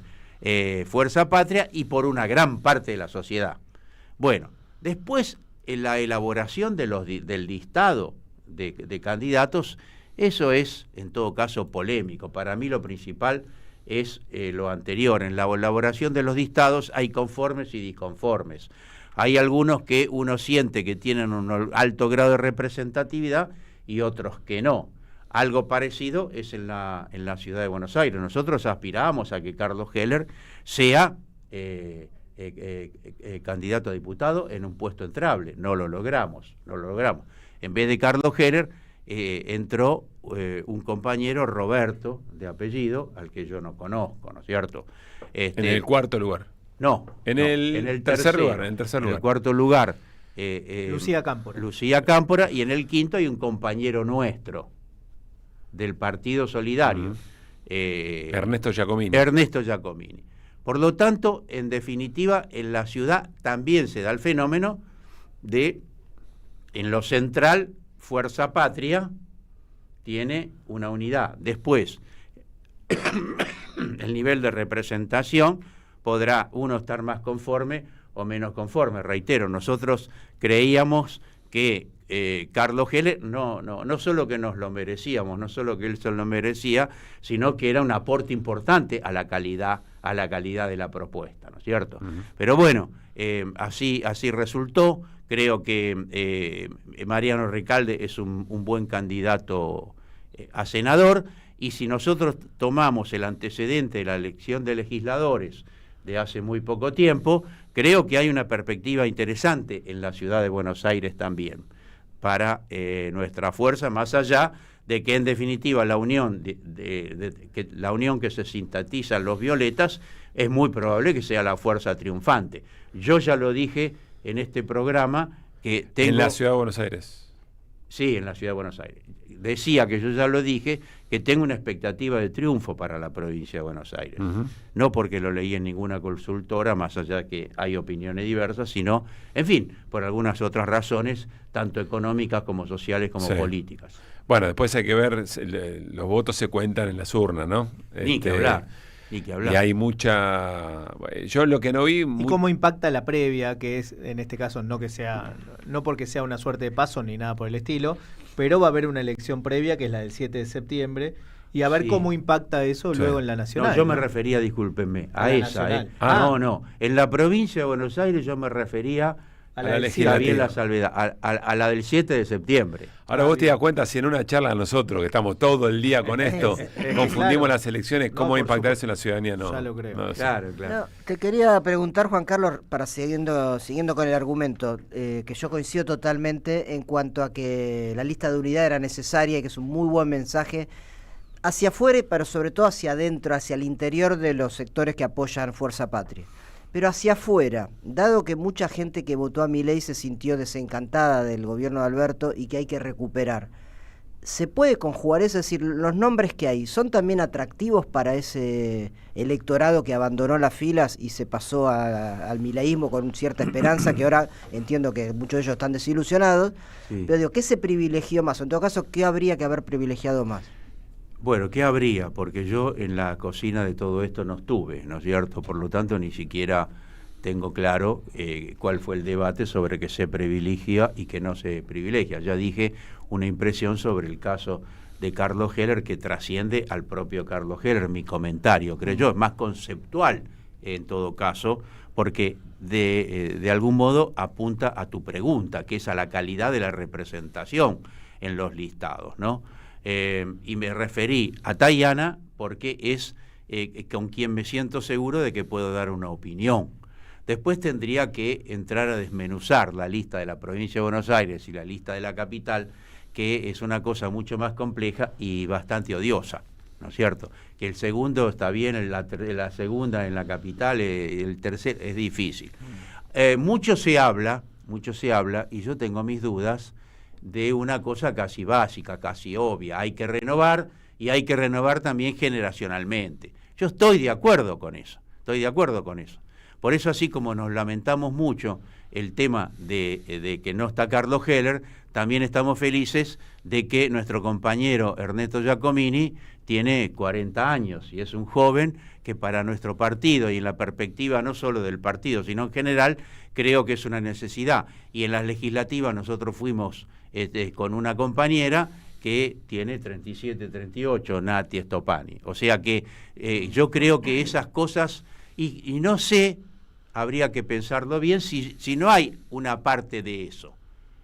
Speaker 19: Fuerza Patria y por una gran parte de la sociedad. Bueno, después, en la elaboración del listado de candidatos, eso es, en todo caso, polémico. Para mí lo principal es lo anterior. En la elaboración de los listados hay conformes y disconformes. Hay algunos que uno siente que tienen un alto grado de representatividad y otros que no. Algo parecido es en la ciudad de Buenos Aires. Nosotros aspiramos a que Carlos Heller sea candidato a diputado en un puesto entrable. No lo logramos. En vez de Carlos Heller entró un compañero, Roberto, de apellido, al que yo no conozco, ¿no es cierto?
Speaker 15: En el cuarto lugar.
Speaker 19: No,
Speaker 15: en el tercer lugar. En el
Speaker 19: cuarto lugar.
Speaker 16: Lucía
Speaker 19: Cámpora, y en el quinto hay un compañero nuestro del Partido Solidario.
Speaker 15: Ernesto Giacomini.
Speaker 19: Por lo tanto, en definitiva, en la ciudad también se da el fenómeno de, en lo central, Fuerza Patria tiene una unidad. Después, el nivel de representación podrá uno estar más conforme o menos conforme. Reitero, nosotros creíamos que Carlos Heller no solo que nos lo merecíamos, no solo que él se lo merecía, sino que era un aporte importante a la calidad de la propuesta, ¿no es cierto? Pero bueno, así resultó. Creo que Mariano Recalde es un buen candidato a senador, y si nosotros tomamos el antecedente de la elección de legisladores de hace muy poco tiempo, creo que hay una perspectiva interesante en la ciudad de Buenos Aires también para nuestra fuerza, más allá de que en definitiva la unión la unión que se sintetiza en los violetas es muy probable que sea la fuerza triunfante. Yo ya lo dije en este programa que tengo...
Speaker 15: En la ciudad de Buenos Aires.
Speaker 19: Sí, en la ciudad de Buenos Aires. Decía que yo ya lo dije, que tengo una expectativa de triunfo para la provincia de Buenos Aires. No porque lo leí en ninguna consultora, más allá de que hay opiniones diversas, sino, en fin, por algunas otras razones, tanto económicas como sociales como políticas.
Speaker 15: Bueno, después hay que ver, los votos se cuentan en las urnas, ¿no?
Speaker 19: Ni que hablar.
Speaker 15: Y hay mucha... Yo lo que no vi...
Speaker 16: ¿Y cómo impacta la previa, que es, en este caso, no porque sea una suerte de paso ni nada por el estilo, pero va a haber una elección previa, que es la del 7 de septiembre, y a ver cómo impacta eso luego en la nacional?
Speaker 19: No, yo me refería, discúlpenme, a esa. No. En la provincia de Buenos Aires yo me refería... A la legislativa. La salvedad, a la del 7 de septiembre.
Speaker 15: Ahora vos te das cuenta, si en una charla nosotros, que estamos todo el día con esto, confundimos las elecciones, ¿cómo va a impactar eso en la ciudadanía? No,
Speaker 16: ya lo creo.
Speaker 19: Claro.
Speaker 17: No, te quería preguntar, Juan Carlos, para siguiendo con el argumento, que yo coincido totalmente en cuanto a que la lista de unidad era necesaria y que es un muy buen mensaje hacia afuera, pero sobre todo hacia adentro, hacia el interior de los sectores que apoyan Fuerza Patria. Pero hacia afuera, dado que mucha gente que votó a Milei se sintió desencantada del gobierno de Alberto y que hay que recuperar, ¿se puede conjugar eso? Es decir, los nombres que hay, ¿son también atractivos para ese electorado que abandonó las filas y se pasó al mileísmo con cierta esperanza, que ahora entiendo que muchos de ellos están desilusionados? Sí. Pero digo, ¿qué se privilegió más? En todo caso, ¿qué habría que haber privilegiado más?
Speaker 19: Bueno, ¿qué habría? Porque yo en la cocina de todo esto no estuve, ¿no es cierto? Por lo tanto, ni siquiera tengo claro cuál fue el debate sobre qué se privilegia y qué no se privilegia. Ya dije una impresión sobre el caso de Carlos Heller que trasciende al propio Carlos Heller. Mi comentario, creo yo, es más conceptual en todo caso, porque de algún modo apunta a tu pregunta, que es a la calidad de la representación en los listados, ¿no? Y me referí a Tayana porque es con quien me siento seguro de que puedo dar una opinión. Después tendría que entrar a desmenuzar la lista de la provincia de Buenos Aires y la lista de la capital, que es una cosa mucho más compleja y bastante odiosa, ¿no es cierto? Que el segundo está bien, la segunda en la capital, el tercero es difícil. Mucho se habla, y yo tengo mis dudas, de una cosa casi básica, casi obvia. Hay que renovar, y hay que renovar también generacionalmente. Yo estoy de acuerdo con eso. Por eso, así como nos lamentamos mucho el tema de que no está Carlos Heller, también estamos felices de que nuestro compañero Ernesto Giacomini tiene 40 años y es un joven que para nuestro partido y en la perspectiva no solo del partido, sino en general, creo que es una necesidad. Y en las legislativas nosotros fuimos con una compañera que tiene 37, 38, Nati Stopani. O sea que yo creo que esas cosas, y no sé, habría que pensarlo bien si no hay una parte de eso.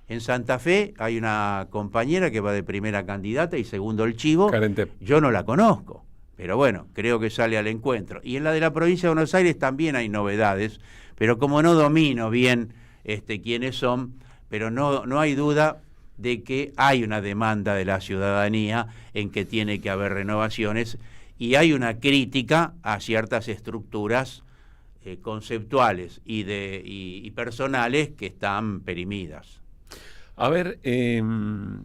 Speaker 19: En Santa Fe hay una compañera que va de primera candidata y segundo el chivo. Yo no la conozco, pero bueno, creo que sale al encuentro. Y en la de la provincia de Buenos Aires también hay novedades, pero como no domino bien quiénes son, pero no hay duda de que hay una demanda de la ciudadanía en que tiene que haber renovaciones y hay una crítica a ciertas estructuras conceptuales y personales que están perimidas.
Speaker 15: A ver,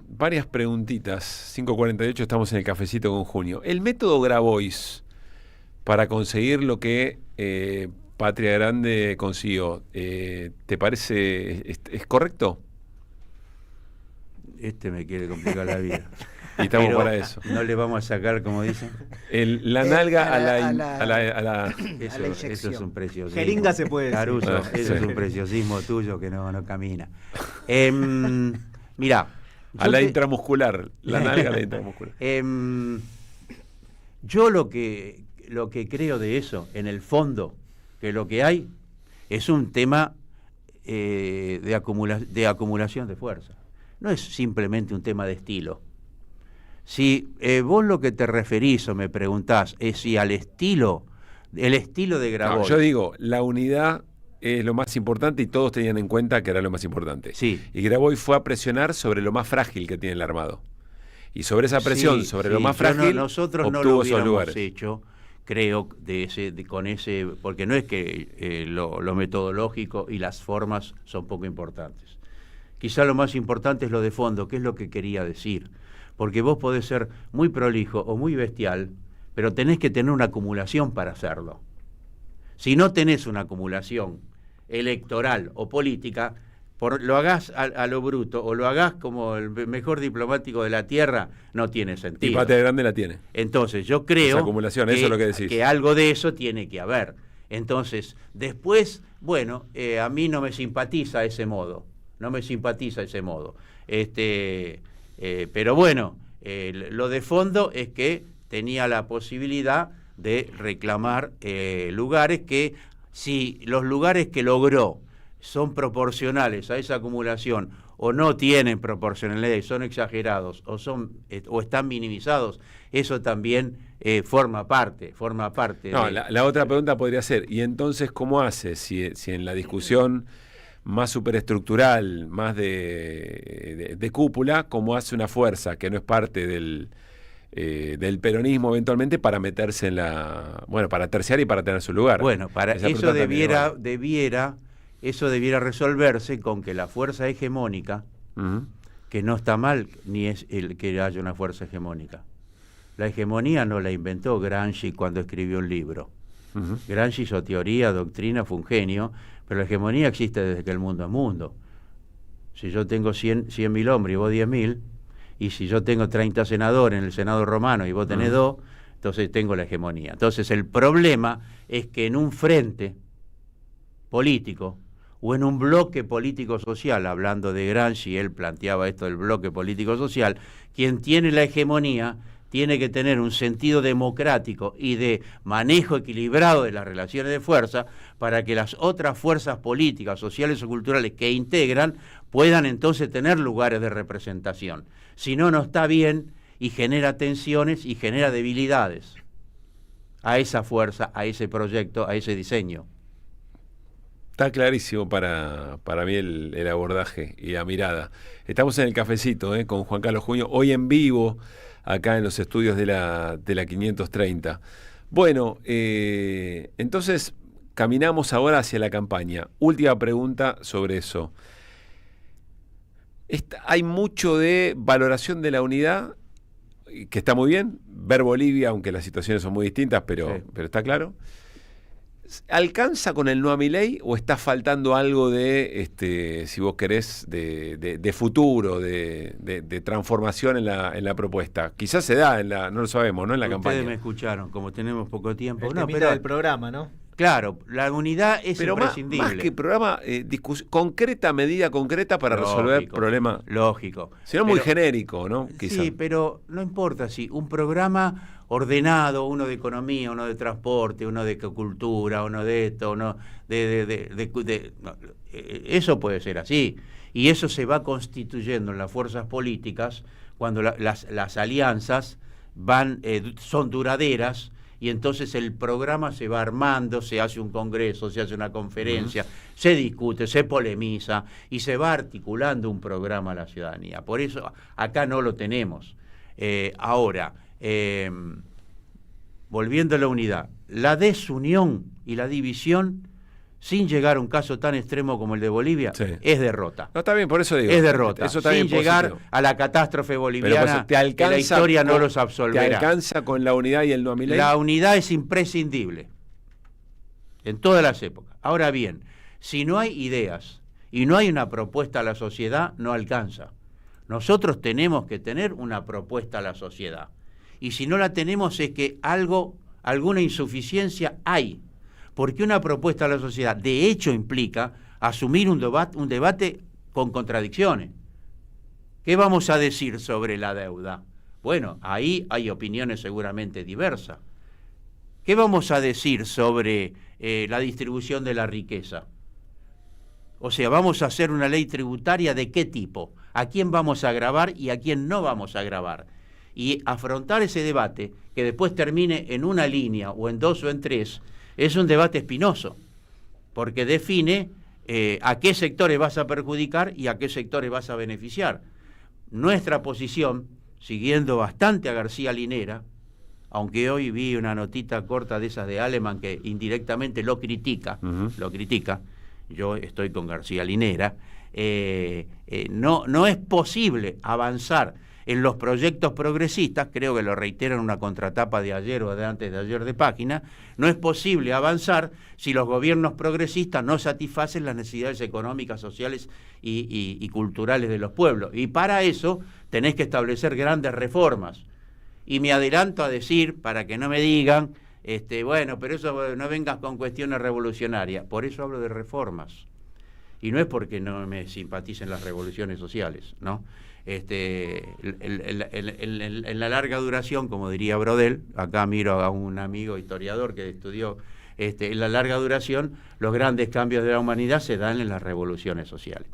Speaker 15: varias preguntitas. 5:48, estamos en el cafecito con Junio. El método Grabois para conseguir lo que Patria Grande consiguió, ¿te parece es correcto?
Speaker 19: Me quiere complicar la vida.
Speaker 15: Y estamos para eso.
Speaker 19: No le vamos a sacar, como dicen.
Speaker 15: La nalga a la
Speaker 19: inyección. Eso es un preciosismo.
Speaker 16: Jeringa se puede decir.
Speaker 19: Caruso, eso es un preciosismo tuyo que no camina. Mirá.
Speaker 15: A la intramuscular. La nalga a la intramuscular.
Speaker 19: Yo lo que creo de eso, en el fondo, que lo que hay es un tema de acumulación de fuerza. No es simplemente un tema de estilo. Si vos lo que te referís o me preguntás es si al estilo, el estilo de Grabois...
Speaker 15: No, yo digo, la unidad es lo más importante y todos tenían en cuenta que era lo más importante.
Speaker 19: Sí.
Speaker 15: Y Grabois fue a presionar sobre lo más frágil que tiene el armado. Y sobre esa presión, sobre lo más frágil,
Speaker 19: nosotros no lo hubiéramos hecho, creo, con ese... Porque no es que lo metodológico y las formas son poco importantes. Quizá lo más importante es lo de fondo, que es lo que quería decir. Porque vos podés ser muy prolijo o muy bestial, pero tenés que tener una acumulación para hacerlo. Si no tenés una acumulación electoral o política, lo hagás a lo bruto o lo hagás como el mejor diplomático de la tierra, no tiene sentido.
Speaker 15: Y Patria Grande la tiene.
Speaker 19: Entonces yo creo
Speaker 15: esa acumulación, eso es lo que decís.
Speaker 19: Que algo de eso tiene que haber. Entonces, después, bueno, a mí no me simpatiza ese modo. Pero bueno, lo de fondo es que tenía la posibilidad de reclamar lugares que, si los lugares que logró son proporcionales a esa acumulación o no tienen proporcionalidad y son exagerados o están minimizados, eso también forma parte.
Speaker 15: No, la otra pregunta podría ser, ¿y entonces cómo hace si en la discusión más superestructural, más de cúpula, como hace una fuerza que no es parte del del peronismo eventualmente para meterse en para terciar y para tener su lugar.
Speaker 19: Bueno, para eso debiera resolverse con que la fuerza hegemónica, que no está mal ni es el que haya una fuerza hegemónica. La hegemonía no la inventó Gramsci cuando escribió un libro. Gramsci hizo teoría, doctrina, fue un genio, pero la hegemonía existe desde que el mundo es mundo. Si yo tengo 100.000 hombres y vos 10.000, y si yo tengo 30 senadores en el Senado romano y vos tenés 2, entonces tengo la hegemonía. Entonces el problema es que en un frente político o en un bloque político-social, hablando de Gramsci, él planteaba esto del bloque político-social, quien tiene la hegemonía tiene que tener un sentido democrático y de manejo equilibrado de las relaciones de fuerza para que las otras fuerzas políticas, sociales o culturales que integran puedan entonces tener lugares de representación. Si no, no está bien y genera tensiones y genera debilidades a esa fuerza, a ese proyecto, a ese diseño.
Speaker 15: Está clarísimo para mí el abordaje y la mirada. Estamos en el cafecito con Juan Carlos Juño, hoy en vivo, acá en los estudios de la 530. Bueno, entonces caminamos ahora hacia la campaña. Última pregunta sobre eso. Hay mucho de valoración de la unidad, que está muy bien. Ver Bolivia, aunque las situaciones son muy distintas, pero está claro. ¿Alcanza con el no a Milei o está faltando algo de, si vos querés, de futuro, de transformación en la propuesta? Quizás se da, no lo sabemos, ¿no? En la campaña.
Speaker 19: Ustedes me escucharon, como tenemos poco tiempo.
Speaker 16: Pero el programa, ¿no?
Speaker 19: Claro, la unidad es imprescindible.
Speaker 15: Más que programa, medida concreta para resolver problemas.
Speaker 19: Lógico.
Speaker 15: Sino muy genérico, ¿no? Quizá.
Speaker 19: Sí, pero no importa si un programa ordenado, uno de economía, uno de transporte, uno de cultura, uno de esto, uno eso puede ser así. Y eso se va constituyendo en las fuerzas políticas cuando las alianzas son duraderas. Y entonces el programa se va armando, se hace un congreso, se hace una conferencia, se discute, se polemiza y se va articulando un programa a la ciudadanía. Por eso acá no lo tenemos. Ahora, volviendo a la unidad, la desunión y la división, sin llegar a un caso tan extremo como el de Bolivia, es derrota.
Speaker 15: No, está bien, por eso digo.
Speaker 19: Es derrota.
Speaker 15: Eso está
Speaker 19: sin
Speaker 15: bien
Speaker 19: llegar a la catástrofe boliviana, que la historia no los absolverá.
Speaker 15: ¿Te alcanza con la unidad y el no a Milei?
Speaker 19: La unidad es imprescindible en todas las épocas. Ahora bien, si no hay ideas y no hay una propuesta a la sociedad, no alcanza. Nosotros tenemos que tener una propuesta a la sociedad. Y si no la tenemos es que alguna insuficiencia hay. Porque una propuesta a la sociedad de hecho implica asumir un debate con contradicciones. ¿Qué vamos a decir sobre la deuda? Bueno, ahí hay opiniones seguramente diversas. ¿Qué vamos a decir sobre la distribución de la riqueza? O sea, ¿vamos a hacer una ley tributaria de qué tipo? ¿A quién vamos a gravar y a quién no vamos a gravar? Y afrontar ese debate, que después termine en una línea o en 2 o en 3, es un debate espinoso, porque define a qué sectores vas a perjudicar y a qué sectores vas a beneficiar. Nuestra posición, siguiendo bastante a García Linera, aunque hoy vi una notita corta de esas de Alemán que indirectamente lo critica, yo estoy con García Linera, no es posible avanzar en los proyectos progresistas, creo que lo reitero en una contratapa de ayer o de antes de ayer de página, no es posible avanzar si los gobiernos progresistas no satisfacen las necesidades económicas, sociales y culturales de los pueblos. Y para eso tenés que establecer grandes reformas. Y me adelanto a decir, para que no me digan, bueno, pero eso no vengas con cuestiones revolucionarias. Por eso hablo de reformas. Y no es porque no me simpaticen las revoluciones sociales, ¿no? En la larga duración, como diría Brodel, acá miro a un amigo historiador que estudió, en la larga duración los grandes cambios de la humanidad se dan en las revoluciones sociales.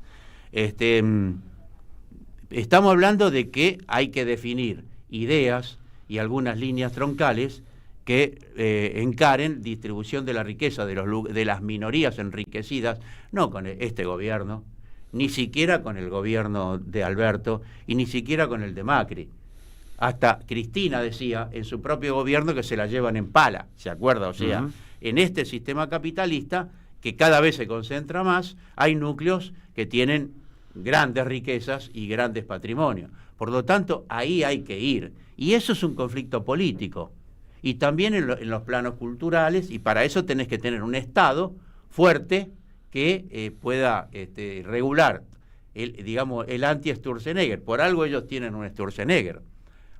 Speaker 19: Estamos hablando de que hay que definir ideas y algunas líneas troncales que encaren distribución de la riqueza de las minorías enriquecidas, no con este gobierno, ni siquiera con el gobierno de Alberto y ni siquiera con el de Macri. Hasta Cristina decía en su propio gobierno que se la llevan en pala, ¿se acuerda? O sea, en este sistema capitalista, que cada vez se concentra más, hay núcleos que tienen grandes riquezas y grandes patrimonios. Por lo tanto, ahí hay que ir. Y eso es un conflicto político. Y también en los planos culturales, y para eso tenés que tener un Estado fuerte que pueda regular el anti-Sturzenegger. Por algo ellos tienen un Sturzenegger,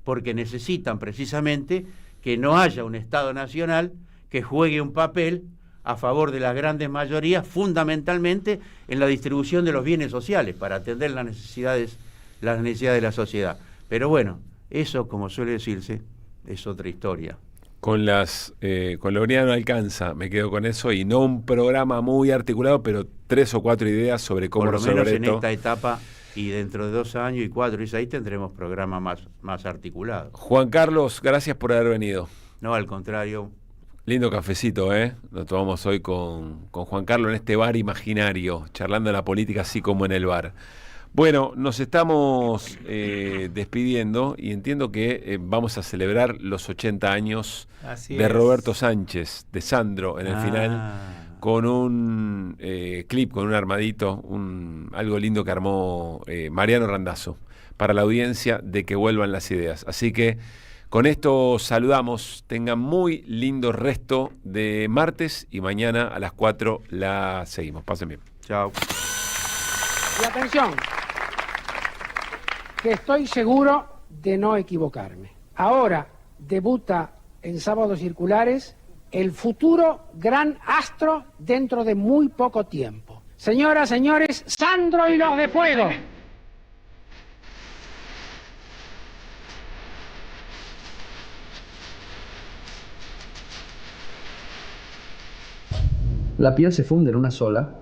Speaker 19: porque necesitan precisamente que no haya un Estado nacional que juegue un papel a favor de las grandes mayorías, fundamentalmente en la distribución de los bienes sociales, para atender las necesidades de la sociedad. Pero bueno, eso, como suele decirse, es otra historia.
Speaker 15: Con Laureano alcanza, me quedo con eso, y no un programa muy articulado, pero 3 o 4 ideas sobre cómo resolver esto.
Speaker 19: Por lo menos en esta etapa, y dentro de 2 años y 4 y 6 tendremos programas más articulados.
Speaker 15: Juan Carlos, gracias por haber venido.
Speaker 19: No, al contrario.
Speaker 15: Lindo cafecito, Lo tomamos hoy con Juan Carlos en este bar imaginario, charlando de la política así como en el bar. Bueno, nos estamos despidiendo y entiendo que vamos a celebrar los 80 años de Roberto Sánchez, de Sandro en el final, con un clip, con un armadito, algo lindo que armó Mariano Randazzo para la audiencia de Que Vuelvan las Ideas. Así que con esto saludamos, tengan muy lindo resto de martes y mañana a las 4 la seguimos. Pasen bien.
Speaker 19: Chao.
Speaker 1: Y atención, que estoy seguro de no equivocarme. Ahora debuta en Sábados Circulares el futuro gran astro dentro de muy poco tiempo. Señoras, señores, Sandro y los de Fuego.
Speaker 4: La piel se funde en una sola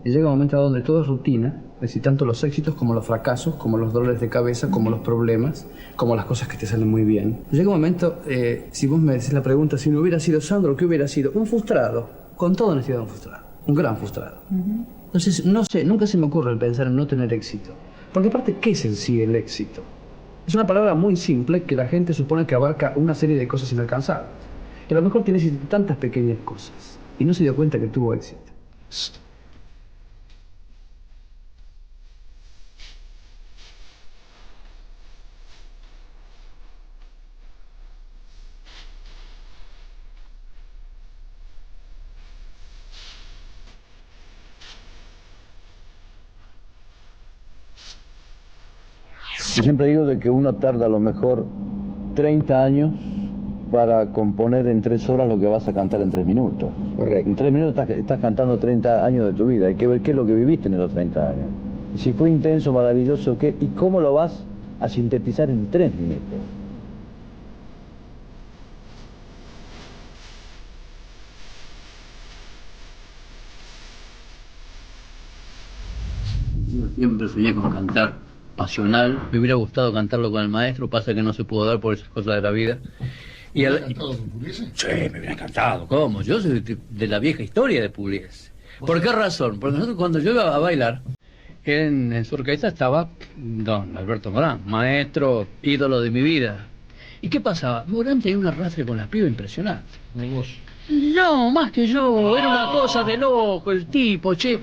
Speaker 4: y llega un momento donde todo es rutina, es decir, tanto los éxitos como los fracasos, como los dolores de cabeza, como los problemas, como las cosas que te salen muy bien. Llega un momento, si vos me decís la pregunta, si no hubiera sido Sandro, ¿qué hubiera sido? Un frustrado, con toda honestidad un frustrado, un gran frustrado. Entonces, no sé, nunca se me ocurre el pensar en no tener éxito. Porque aparte, ¿qué es en sí el éxito? Es una palabra muy simple que la gente supone que abarca una serie de cosas inalcanzables. Y a lo mejor tiene tantas pequeñas cosas y no se dio cuenta que tuvo éxito.
Speaker 5: Yo siempre digo de que uno tarda a lo mejor 30 años para componer en 3 horas lo que vas a cantar en 3 minutos. Correcto. En 3 minutos estás cantando 30 años de tu vida. Hay que ver qué es lo que viviste en esos 30 años. Y si fue intenso, maravilloso, ¿qué? ¿Y cómo lo vas a sintetizar en 3 minutos?
Speaker 4: Yo siempre soñé con cantar pasional. Me hubiera gustado cantarlo con el maestro, pasa que no se pudo dar por esas cosas de la vida. ¿Me hubiera encantado con Pugliese? Sí, me hubiera encantado. ¿Cómo? Yo soy de la vieja historia de Pugliese. ¿Por qué razón? Porque nosotros cuando yo iba a bailar, en su orquesta estaba don Alberto Morán, maestro, ídolo de mi vida. ¿Y qué pasaba? Morán tenía un arrastre con las pibas impresionante. ¿Vos? No, más que yo, era una cosa de loco el tipo, che.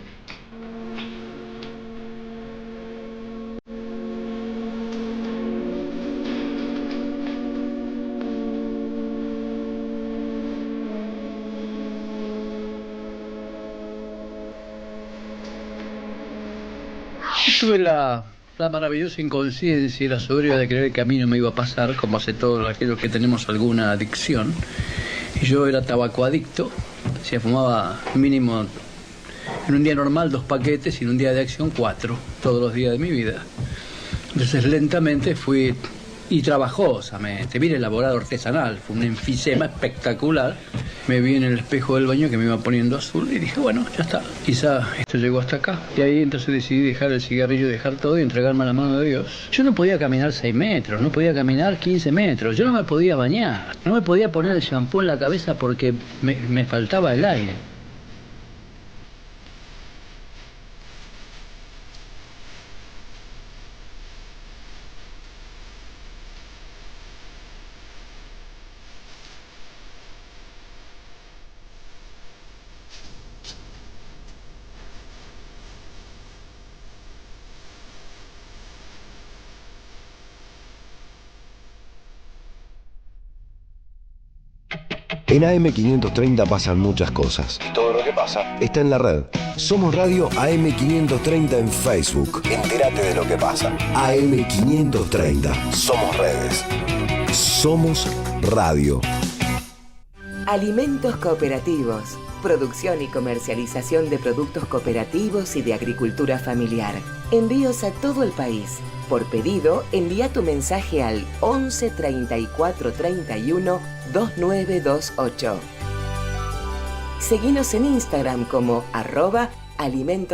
Speaker 4: Tuve la maravillosa inconsciencia y la soberbia de creer que a mí no me iba a pasar, como hace todos aquellos que tenemos alguna adicción. Y yo era tabacoadicto, se fumaba mínimo en un día normal 2 paquetes y en un día de acción 4, todos los días de mi vida. Entonces lentamente fui, y trabajosamente, bien elaborado, artesanal, fue un enfisema espectacular. Me vi en el espejo del baño que me iba poniendo azul y dije, bueno, ya está, quizá esto llegó hasta acá. Y ahí entonces decidí dejar el cigarrillo, dejar todo y entregarme a la mano de Dios. Yo no podía caminar 6 metros, no podía caminar 15 metros, yo no me podía bañar, no me podía poner el shampoo en la cabeza porque me faltaba el aire.
Speaker 3: En AM530 pasan muchas cosas. Y todo lo que pasa está en la red. Somos Radio AM530 en Facebook. Entérate de lo que pasa. AM530. Somos redes. Somos radio.
Speaker 7: Alimentos cooperativos. Producción y comercialización de productos cooperativos y de agricultura familiar. Envíos a todo el país. Por pedido, envía tu mensaje al 11 34 31 2928. Seguinos en Instagram como @alimentos